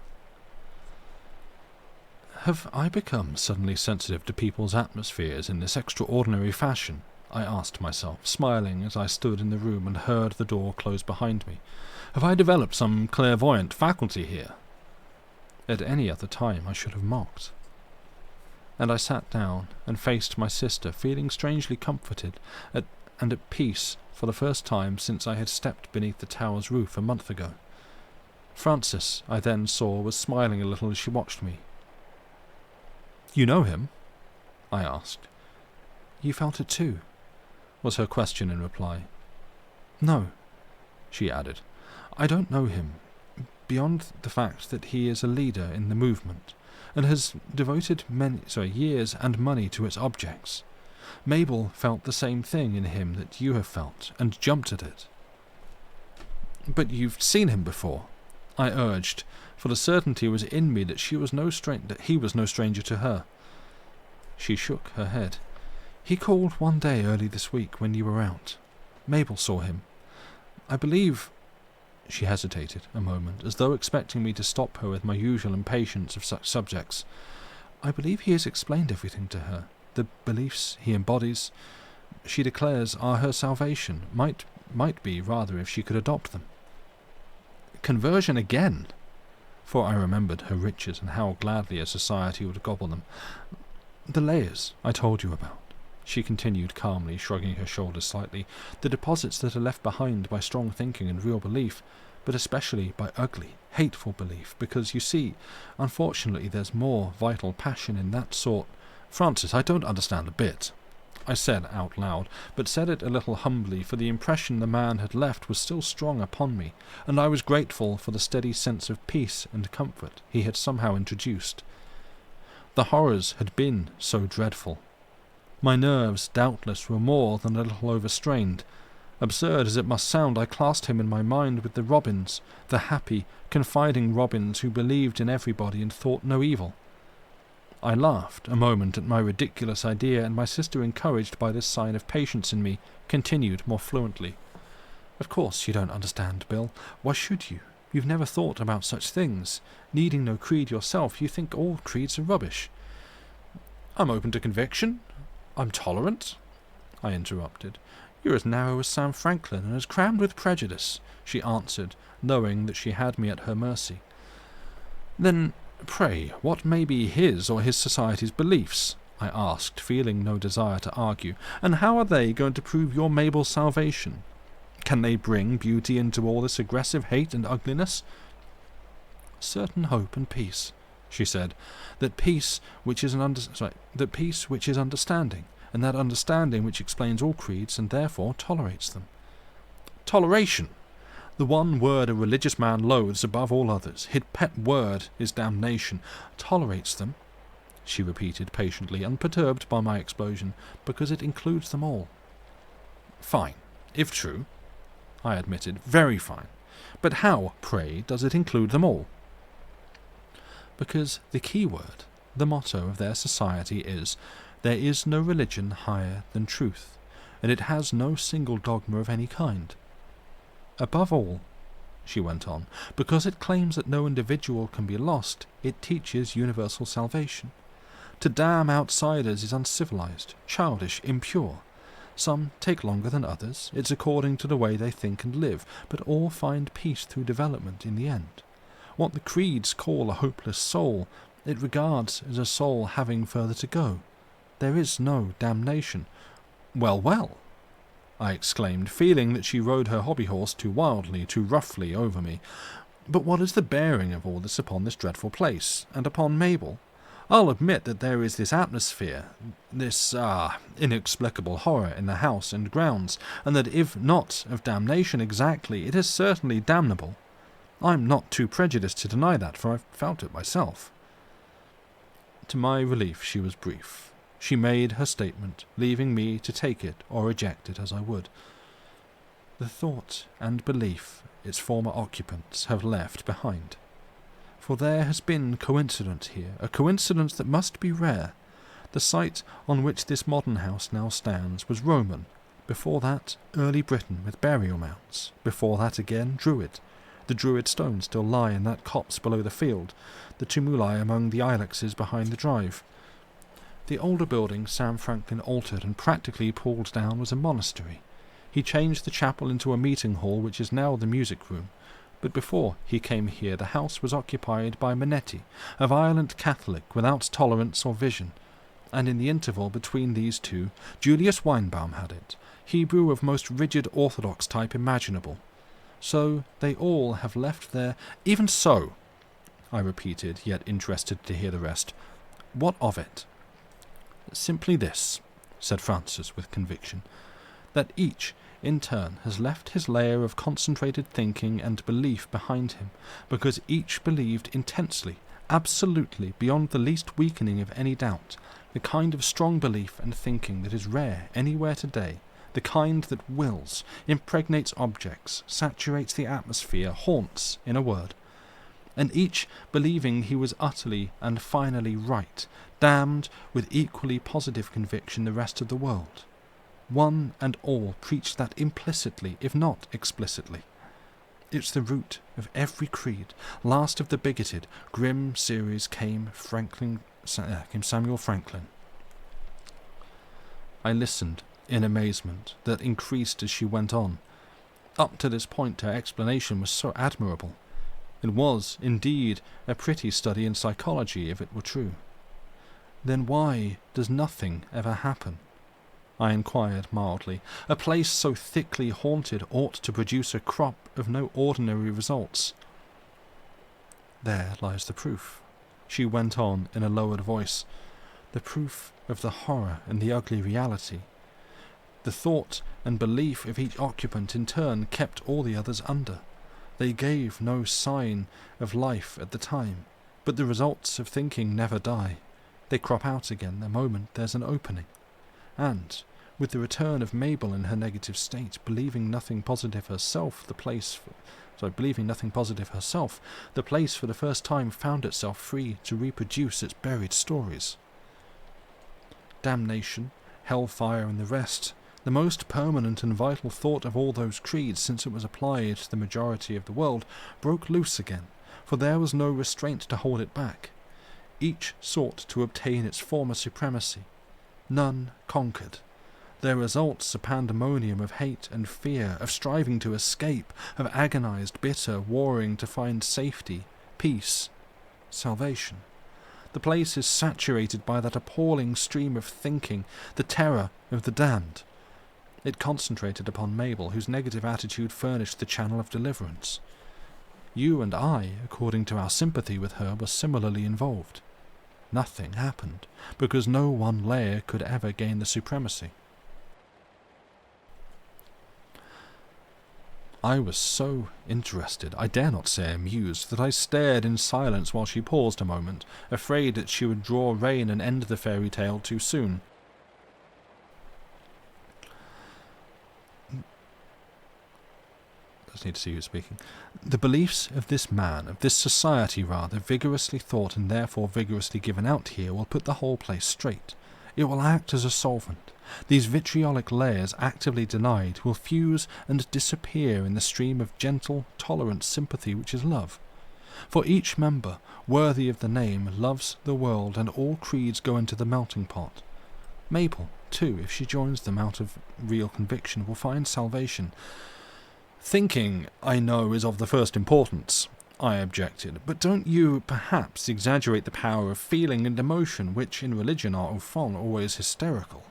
Have I become suddenly sensitive to people's atmospheres in this extraordinary fashion? I asked myself, smiling as I stood in the room and heard the door close behind me. Have I developed some clairvoyant faculty here? At any other time I should have mocked. And I sat down and faced my sister, feeling strangely comforted and at peace for the first time since I had stepped beneath the tower's roof a month ago. Frances, I then saw, was smiling a little as she watched me. "You know him?" I asked. "You felt it too?" was her question in reply. "No," she added. "I don't know him, beyond the fact that he is a leader in the movement, and has devoted years and money to its objects. Mabel felt the same thing in him that you have felt, and jumped at it." "But you've seen him before," I urged, for the certainty was in me that he was no stranger to her. She shook her head. "He called one day early this week when you were out. Mabel saw him. I believe—" She hesitated a moment, as though expecting me to stop her with my usual impatience of such subjects. "I believe he has explained everything to her. The beliefs he embodies, she declares, are her salvation. Might be, rather, if she could adopt them." Conversion again! For I remembered her riches and how gladly a society would gobble them. "The layers I told you about," she continued calmly, shrugging her shoulders slightly, "the deposits that are left behind by strong thinking and real belief, but especially by ugly, hateful belief, because, you see, unfortunately there's more vital passion in that sort—" "Francis, I don't understand a bit," I said out loud, but said it a little humbly, for the impression the man had left was still strong upon me, and I was grateful for the steady sense of peace and comfort he had somehow introduced. The horrors had been so dreadful. My nerves, doubtless, were more than a little overstrained. Absurd as it must sound, I classed him in my mind with the Robins, the happy, confiding Robins who believed in everybody and thought no evil. I laughed a moment at my ridiculous idea, and my sister, encouraged by this sign of patience in me, continued more fluently. "Of course you don't understand, Bill. Why should you? You've never thought about such things. Needing no creed yourself, you think all creeds are rubbish." "I'm open to conviction. I'm tolerant," I interrupted. "You're as narrow as Sam Franklin and as crammed with prejudice," she answered, knowing that she had me at her mercy. "Then, pray, what may be his or his society's beliefs?" I asked, feeling no desire to argue. "And how are they going to prove your Mabel's salvation? Can they bring beauty into all this aggressive hate and ugliness?" "Certain hope and peace," she said, that peace which is understanding, and that understanding which explains all creeds and therefore tolerates them." "Toleration! The one word a religious man loathes above all others. His pet word is damnation." "Tolerates them," she repeated patiently, unperturbed by my explosion, "because it includes them all." "Fine, if true," I admitted. "Very fine. But how, pray, does it include them all?" "Because the key word, the motto of their society is, 'There is no religion higher than truth, and it has no single dogma of any kind.' Above all," she went on, "because it claims that no individual can be lost, it teaches universal salvation. To damn outsiders is uncivilized, childish, impure. Some take longer than others. It's according to the way they think and live, but all find peace through development in the end. What the creeds call a hopeless soul, it regards as a soul having further to go. There is no damnation." "Well, well," I exclaimed, feeling that she rode her hobby-horse too wildly, too roughly over me. "But what is the bearing of all this upon this dreadful place, and upon Mabel? I'll admit that there is this atmosphere, this inexplicable horror in the house and grounds, and that if not of damnation exactly, it is certainly damnable. I'm not too prejudiced to deny that, for I've felt it myself." To my relief she was brief. She made her statement, leaving me to take it or reject it as I would. "The thought and belief its former occupants have left behind. For there has been coincidence here, a coincidence that must be rare. The site on which this modern house now stands was Roman, before that early Briton with burial mounds, before that again Druid. The Druid stones still lie in that copse below the field, the tumuli among the ilexes behind the drive. The older building Sam Franklin altered and practically pulled down was a monastery. He changed the chapel into a meeting hall which is now the music room, but before he came here the house was occupied by Manetti, a violent Catholic without tolerance or vision, and in the interval between these two, Julius Weinbaum had it, Hebrew of most rigid orthodox type imaginable. So they all have left their... Even so, I repeated, yet interested to hear the rest. What of it? Simply this, said Francis with conviction, that each, in turn, has left his layer of concentrated thinking and belief behind him, because each believed intensely, absolutely, beyond the least weakening of any doubt, the kind of strong belief and thinking that is rare anywhere today, the kind that wills, impregnates objects, saturates the atmosphere, haunts, in a word, and each believing he was utterly and finally right, damned with equally positive conviction the rest of the world. One and all preached that implicitly, if not explicitly. It's the root of every creed. Last of the bigoted, grim series came Samuel Franklin. I listened in amazement that increased as she went on. Up to this point her explanation was so admirable. It was, indeed, a pretty study in psychology, if it were true. Then why does nothing ever happen? I inquired mildly. A place so thickly haunted ought to produce a crop of no ordinary results. There lies the proof, she went on in a lowered voice, the proof of the horror and the ugly reality. The thought and belief of each occupant in turn kept all the others under. They gave no sign of life at the time, but the results of thinking never die. They crop out again the moment there's an opening. And, with the return of Mabel in her negative state, believing nothing positive herself, the place for the first time found itself free to reproduce its buried stories. Damnation, hellfire, and the rest, the most permanent and vital thought of all those creeds since it was applied to the majority of the world, broke loose again, for there was no restraint to hold it back. Each sought to obtain its former supremacy. None conquered. Their results a pandemonium of hate and fear, of striving to escape, of agonized, bitter warring to find safety, peace, salvation. The place is saturated by that appalling stream of thinking, the terror of the damned. It concentrated upon Mabel, whose negative attitude furnished the channel of deliverance. You and I, according to our sympathy with her, were similarly involved. Nothing happened, because no one layer could ever gain the supremacy. I was so interested, I dare not say amused, that I stared in silence while she paused a moment, afraid that she would draw rein and end the fairy tale too soon. I need to see who's speaking. The beliefs of this man, of this society rather, vigorously thought and therefore vigorously given out here, will put the whole place straight. It will act as a solvent. These vitriolic layers, actively denied, will fuse and disappear in the stream of gentle, tolerant sympathy which is love. For each member, worthy of the name, loves the world, and all creeds go into the melting pot. Mabel, too, if she joins them out of real conviction, will find salvation. Thinking, I know, is of the first importance, I objected, but don't you, perhaps, exaggerate the power of feeling and emotion, which in religion are au fond always hysterical?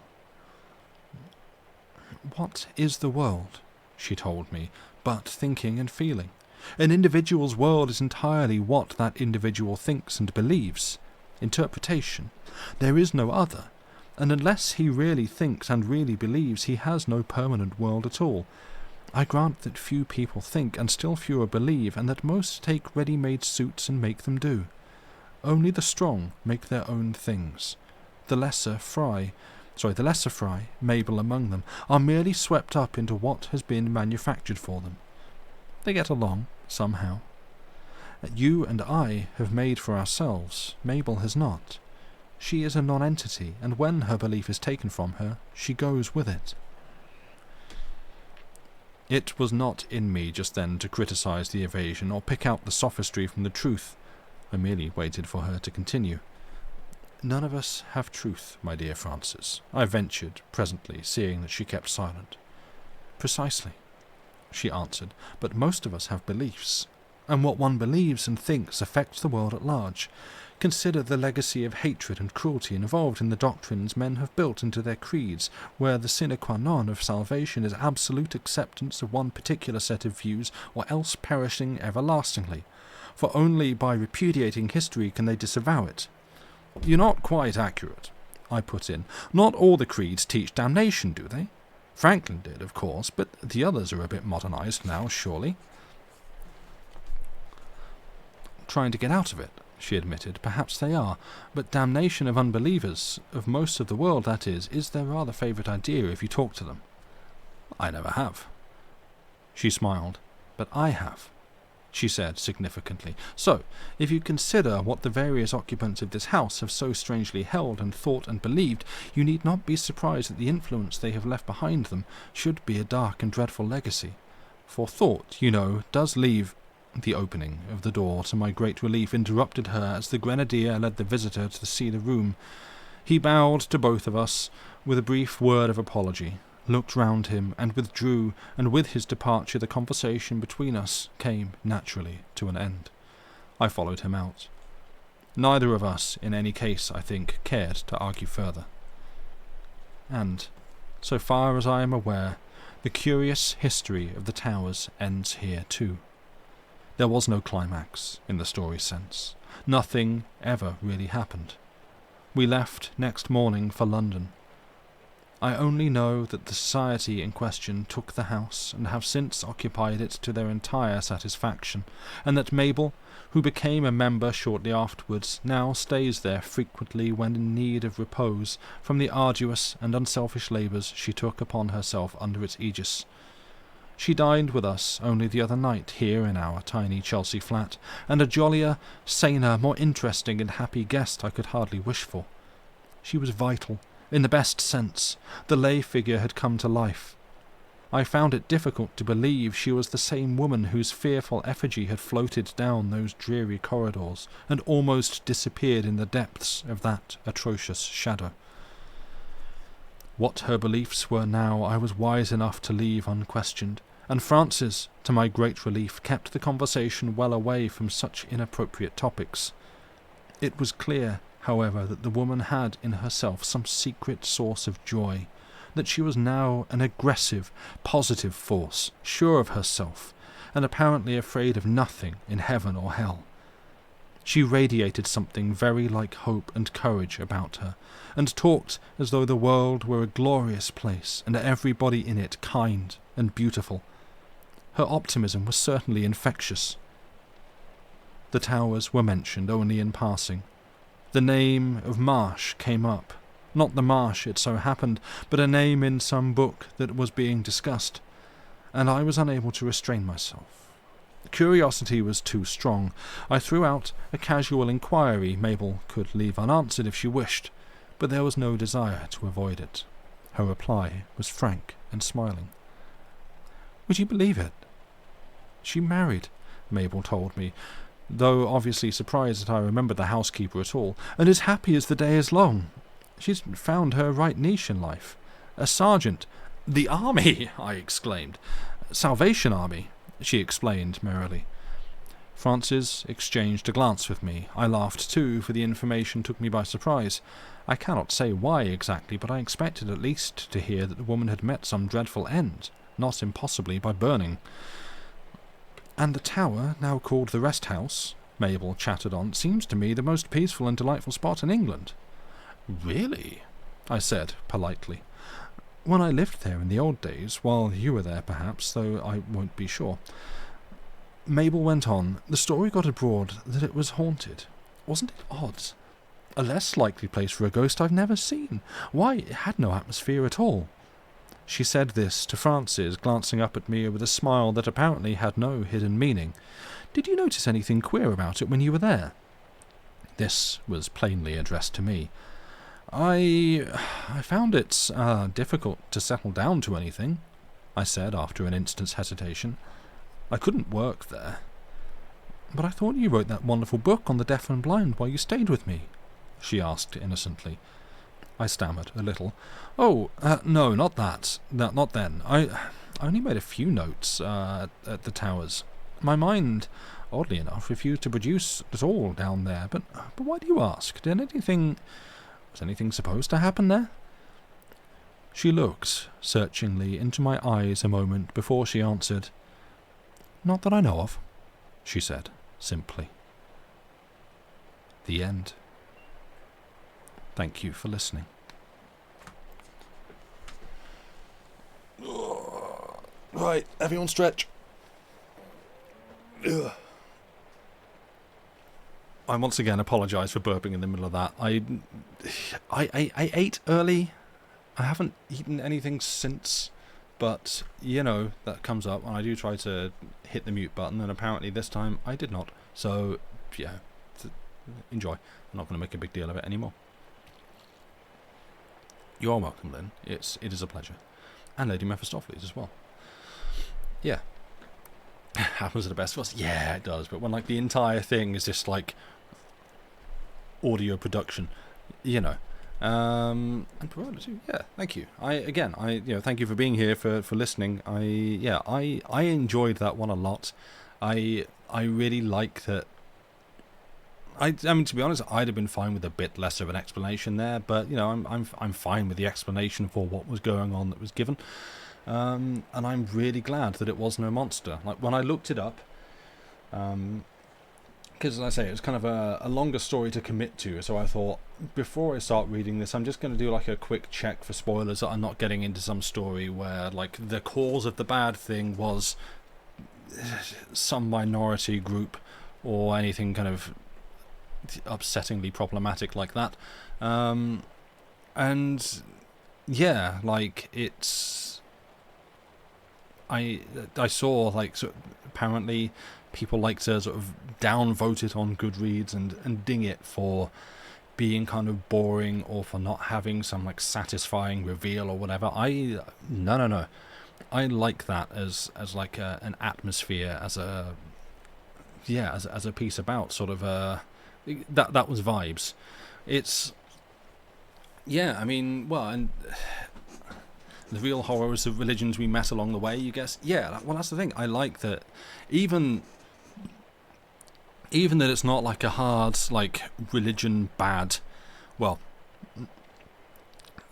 What is the world, she told me, but thinking and feeling? An individual's world is entirely what that individual thinks and believes. Interpretation. There is no other, and unless he really thinks and really believes, he has no permanent world at all. I grant that few people think, and still fewer believe, and that most take ready-made suits and make them do. Only the strong make their own things. The lesser fry, Mabel among them, are merely swept up into what has been manufactured for them. They get along, somehow. You and I have made for ourselves. Mabel has not. She is a non-entity, and when her belief is taken from her, she goes with it. It was not in me just then to criticize the evasion or pick out the sophistry from the truth. I merely waited for her to continue. None of us have truth, my dear Francis, I ventured, presently, seeing that she kept silent. Precisely, she answered, but most of us have beliefs, and what one believes and thinks affects the world at large. Consider the legacy of hatred and cruelty involved in the doctrines men have built into their creeds, where the sine qua non of salvation is absolute acceptance of one particular set of views, or else perishing everlastingly. For only by repudiating history can they disavow it. You're not quite accurate, I put in. Not all the creeds teach damnation, do they? Franklin did, of course, but the others are a bit modernized now, surely. Trying to get out of it, she admitted. Perhaps they are, but damnation of unbelievers, of most of the world, that is their rather favourite idea if you talk to them. I never have. She smiled. But I have, she said significantly. So, if you consider what the various occupants of this house have so strangely held and thought and believed, you need not be surprised that the influence they have left behind them should be a dark and dreadful legacy. For thought, you know, does leave... The opening of the door, to my great relief, interrupted her as the grenadier led the visitor to see the room. He bowed to both of us with a brief word of apology, looked round him, and withdrew, and with his departure the conversation between us came naturally to an end. I followed him out. Neither of us, in any case, I think, cared to argue further. And, so far as I am aware, the curious history of the towers ends here too. There was no climax, in the story's sense. Nothing ever really happened. We left next morning for London. I only know that the society in question took the house and have since occupied it to their entire satisfaction, and that Mabel, who became a member shortly afterwards, now stays there frequently when in need of repose from the arduous and unselfish labours she took upon herself under its aegis. She dined with us only the other night here in our tiny Chelsea flat, and a jollier, saner, more interesting and happy guest I could hardly wish for. She was vital, in the best sense. The lay figure had come to life. I found it difficult to believe she was the same woman whose fearful effigy had floated down those dreary corridors and almost disappeared in the depths of that atrocious shadow. What her beliefs were now I was wise enough to leave unquestioned, and Francis, to my great relief, kept the conversation well away from such inappropriate topics. It was clear, however, that the woman had in herself some secret source of joy, that she was now an aggressive, positive force, sure of herself, and apparently afraid of nothing in heaven or hell. She radiated something very like hope and courage about her, and talked as though the world were a glorious place, and everybody in it kind and beautiful. Her optimism was certainly infectious. The towers were mentioned only in passing. The name of Marsh came up. Not the Marsh, it so happened, but a name in some book that was being discussed, and I was unable to restrain myself. Curiosity was too strong. I threw out a casual inquiry Mabel could leave unanswered if she wished, but there was no desire to avoid it. Her reply was frank and smiling. Would you believe it? She married, Mabel told me, though obviously surprised that I remembered the housekeeper at all, and as happy as the day is long. She's found her right niche in life. A sergeant. The army, I exclaimed. Salvation Army, she explained merrily. Francis exchanged a glance with me. I laughed too, for the information took me by surprise. I cannot say why exactly, but I expected at least to hear that the woman had met some dreadful end, not impossibly by burning. And the tower, now called the Rest House, Mabel chattered on, seems to me the most peaceful and delightful spot in England. Really? I said politely. When I lived there in the old days, while you were there perhaps, though I won't be sure. Mabel went on. The story got abroad that it was haunted. Wasn't it odd? A less likely place for a ghost I've never seen. Why, it had no atmosphere at all. She said this to Francis, glancing up at me with a smile that apparently had no hidden meaning. Did you notice anything queer about it when you were there? This was plainly addressed to me. I found it difficult to settle down to anything, I said after an instant's hesitation. I couldn't work there. But I thought you wrote that wonderful book on the deaf and blind while you stayed with me, she asked innocently. I stammered a little. Oh, no, not that. Not then. I only made a few notes at the towers. My mind, oddly enough, refused to produce at all down there. But why do you ask? Was anything supposed to happen there? She looked searchingly into my eyes a moment before she answered. Not that I know of, she said, simply. The end. Thank you for listening. Right, everyone stretch. Ugh. I once again apologise for burping in the middle of that. I ate early. I haven't eaten anything since, but, that comes up, and I do try to hit the mute button, and apparently this time I did not. So, yeah, enjoy. I'm not going to make a big deal of it anymore. You are welcome, Lynn. It is a pleasure. And Lady Mephistopheles as well. Yeah. Happens to the best of us? Yeah, it does. But when, the entire thing is just, audio production, and provider too. Yeah, thank you. Thank you for being here, for listening. I enjoyed that one a lot. I really like that. I mean, to be honest, I'd have been fine with a bit less of an explanation there, but I'm fine with the explanation for what was going on that was given. And I'm really glad that it was no monster. When I looked it up, because, as I say, it was kind of a longer story to commit to, so I thought, before I start reading this, I'm just going to do a quick check for spoilers, that I'm not getting into some story where, the cause of the bad thing was some minority group, or anything kind of upsettingly problematic like that. And, yeah, it's... I saw, apparently people like to sort of downvote it on Goodreads and ding it for being kind of boring, or for not having some satisfying reveal or whatever. No. I like that as an atmosphere, as a piece about sort of that was vibes. It's and the real horrors of religions we met along the way, you guess. Yeah, well, that's the thing. I like that even that it's not a hard, religion bad. Well,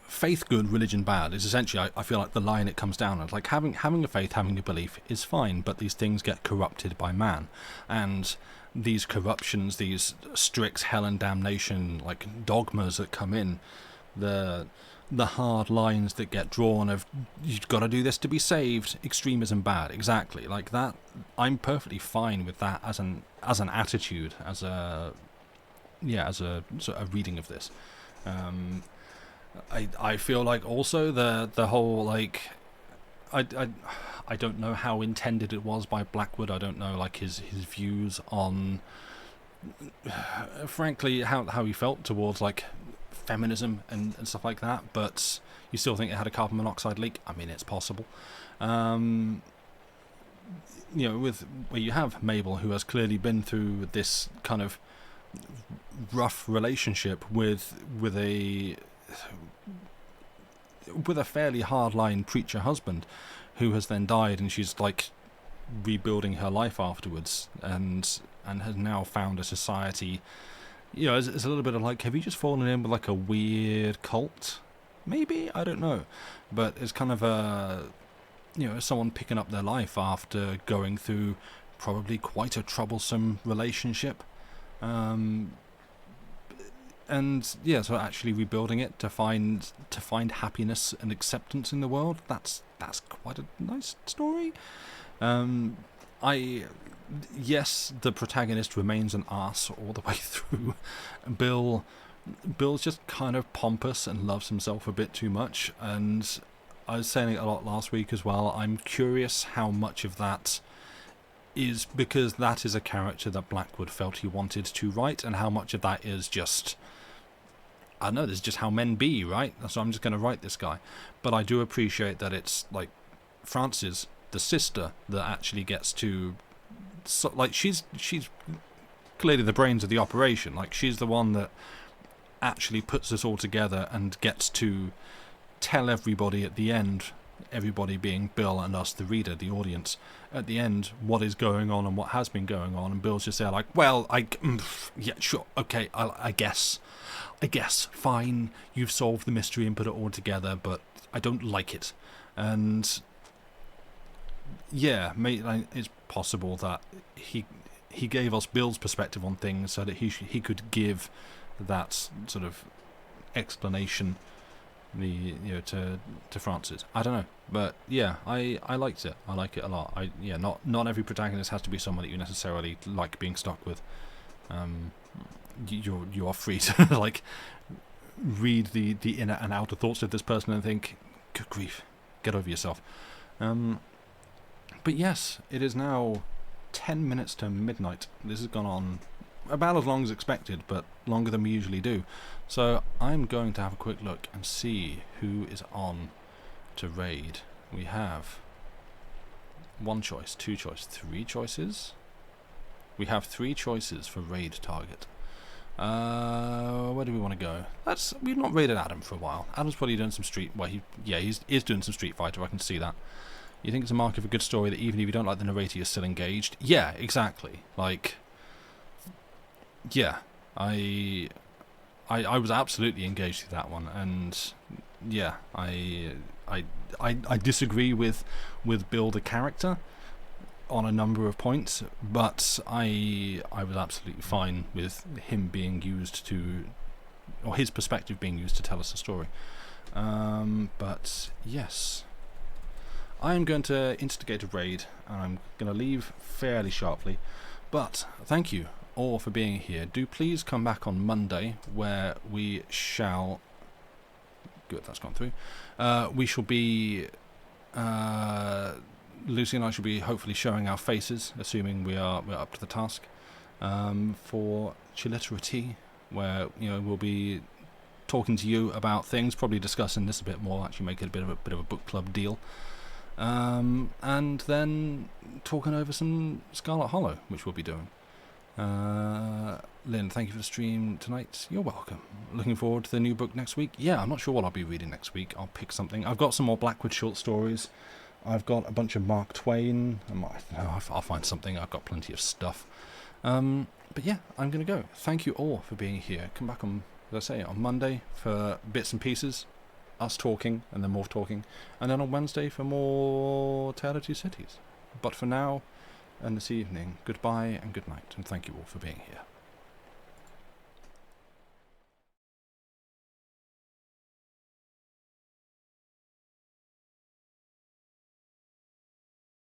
faith good, religion bad is essentially, I feel the line it comes down at. Having a faith, having a belief is fine, but these things get corrupted by man. And these corruptions, these strict hell and damnation, dogmas that come in, the hard lines that get drawn of, you've got to do this to be saved, extremism bad, exactly, that. I'm perfectly fine with that as an attitude, as a sort of reading of this. I feel also the whole I don't know how intended it was by Blackwood. I don't know his views on, frankly, how he felt towards feminism and stuff like that, but you still think it had a carbon monoxide leak? I mean, it's possible. With where you have Mabel, who has clearly been through this kind of rough relationship with a fairly hardline preacher husband, who has then died, and she's rebuilding her life afterwards, and has now found a society. It's a little bit of have you just fallen in with a weird cult? Maybe, I don't know. But it's kind of someone picking up their life after going through probably quite a troublesome relationship. So actually rebuilding it to find happiness and acceptance in the world. That's quite a nice story. Yes, the protagonist remains an arse all the way through. Bill's just kind of pompous and loves himself a bit too much, and I was saying it a lot last week as well. I'm curious how much of that is because that is a character that Blackwood felt he wanted to write, and how much of that is just, I don't know, this is just how men be, right? So I'm just going to write this guy. But I do appreciate that it's Frances, the sister, that actually gets to, she's clearly the brains of the operation. She's the one that actually puts this all together and gets to tell everybody at the end everybody being Bill and us, the reader, the audience, at the end, what is going on and what has been going on, and Bill's just there like, well, yeah, sure, okay, I guess, fine, you've solved the mystery and put it all together, but I don't like it. And yeah, it's possible that he gave us Bill's perspective on things so that he could give that sort of explanation to Francis. I don't know, but yeah, I liked it. I like it a lot. Not every protagonist has to be someone that you necessarily like being stuck with. You are free to like read the inner and outer thoughts of this person and think, good grief, get over yourself. But yes, it is now 10 minutes to midnight. This has gone on about as long as expected, but longer than we usually do. So I'm going to have a quick look and see who is on to raid. We have 1 choice, 2 choice, 3 choices. We have 3 choices for raid target. Where do we want to go? We've not raided Adam for a while. Adam's probably doing some street. Well, he's doing some Street Fighter. I can see that. You think it's a mark of a good story that even if you don't like the narrator, you're still engaged? Yeah, exactly. Like, yeah, I was absolutely engaged through that one, and yeah, I disagree with Bill the character on a number of points, but I was absolutely fine with him being used to, or his perspective being used to tell us a story. But yes, I am going to instigate a raid, and I'm going to leave fairly sharply. But thank you all for being here. Do please come back on Monday, where we shall... Good, that's gone through. We shall be... Lucy and I shall be hopefully showing our faces, assuming we're up to the task, for Chiliteracy, where we'll be talking to you about things, probably discussing this a bit more, actually make it a bit of a book club deal. And then talking over some Scarlet Hollow, which we'll be doing. Lynn, thank you for the stream tonight. You're welcome. Looking forward to the new book next week. Yeah, I'm not sure what I'll be reading next week. I'll pick something. I've got some more Blackwood short stories. I've got a bunch of Mark Twain. I'll find something. I've got plenty of stuff. But yeah, I'm going to go. Thank you all for being here. Come back on, as I say, on Monday for bits and pieces. Us talking, and then more talking, and then on Wednesday for more Tale of Two Cities. But for now, and this evening, goodbye and good night, and thank you all for being here.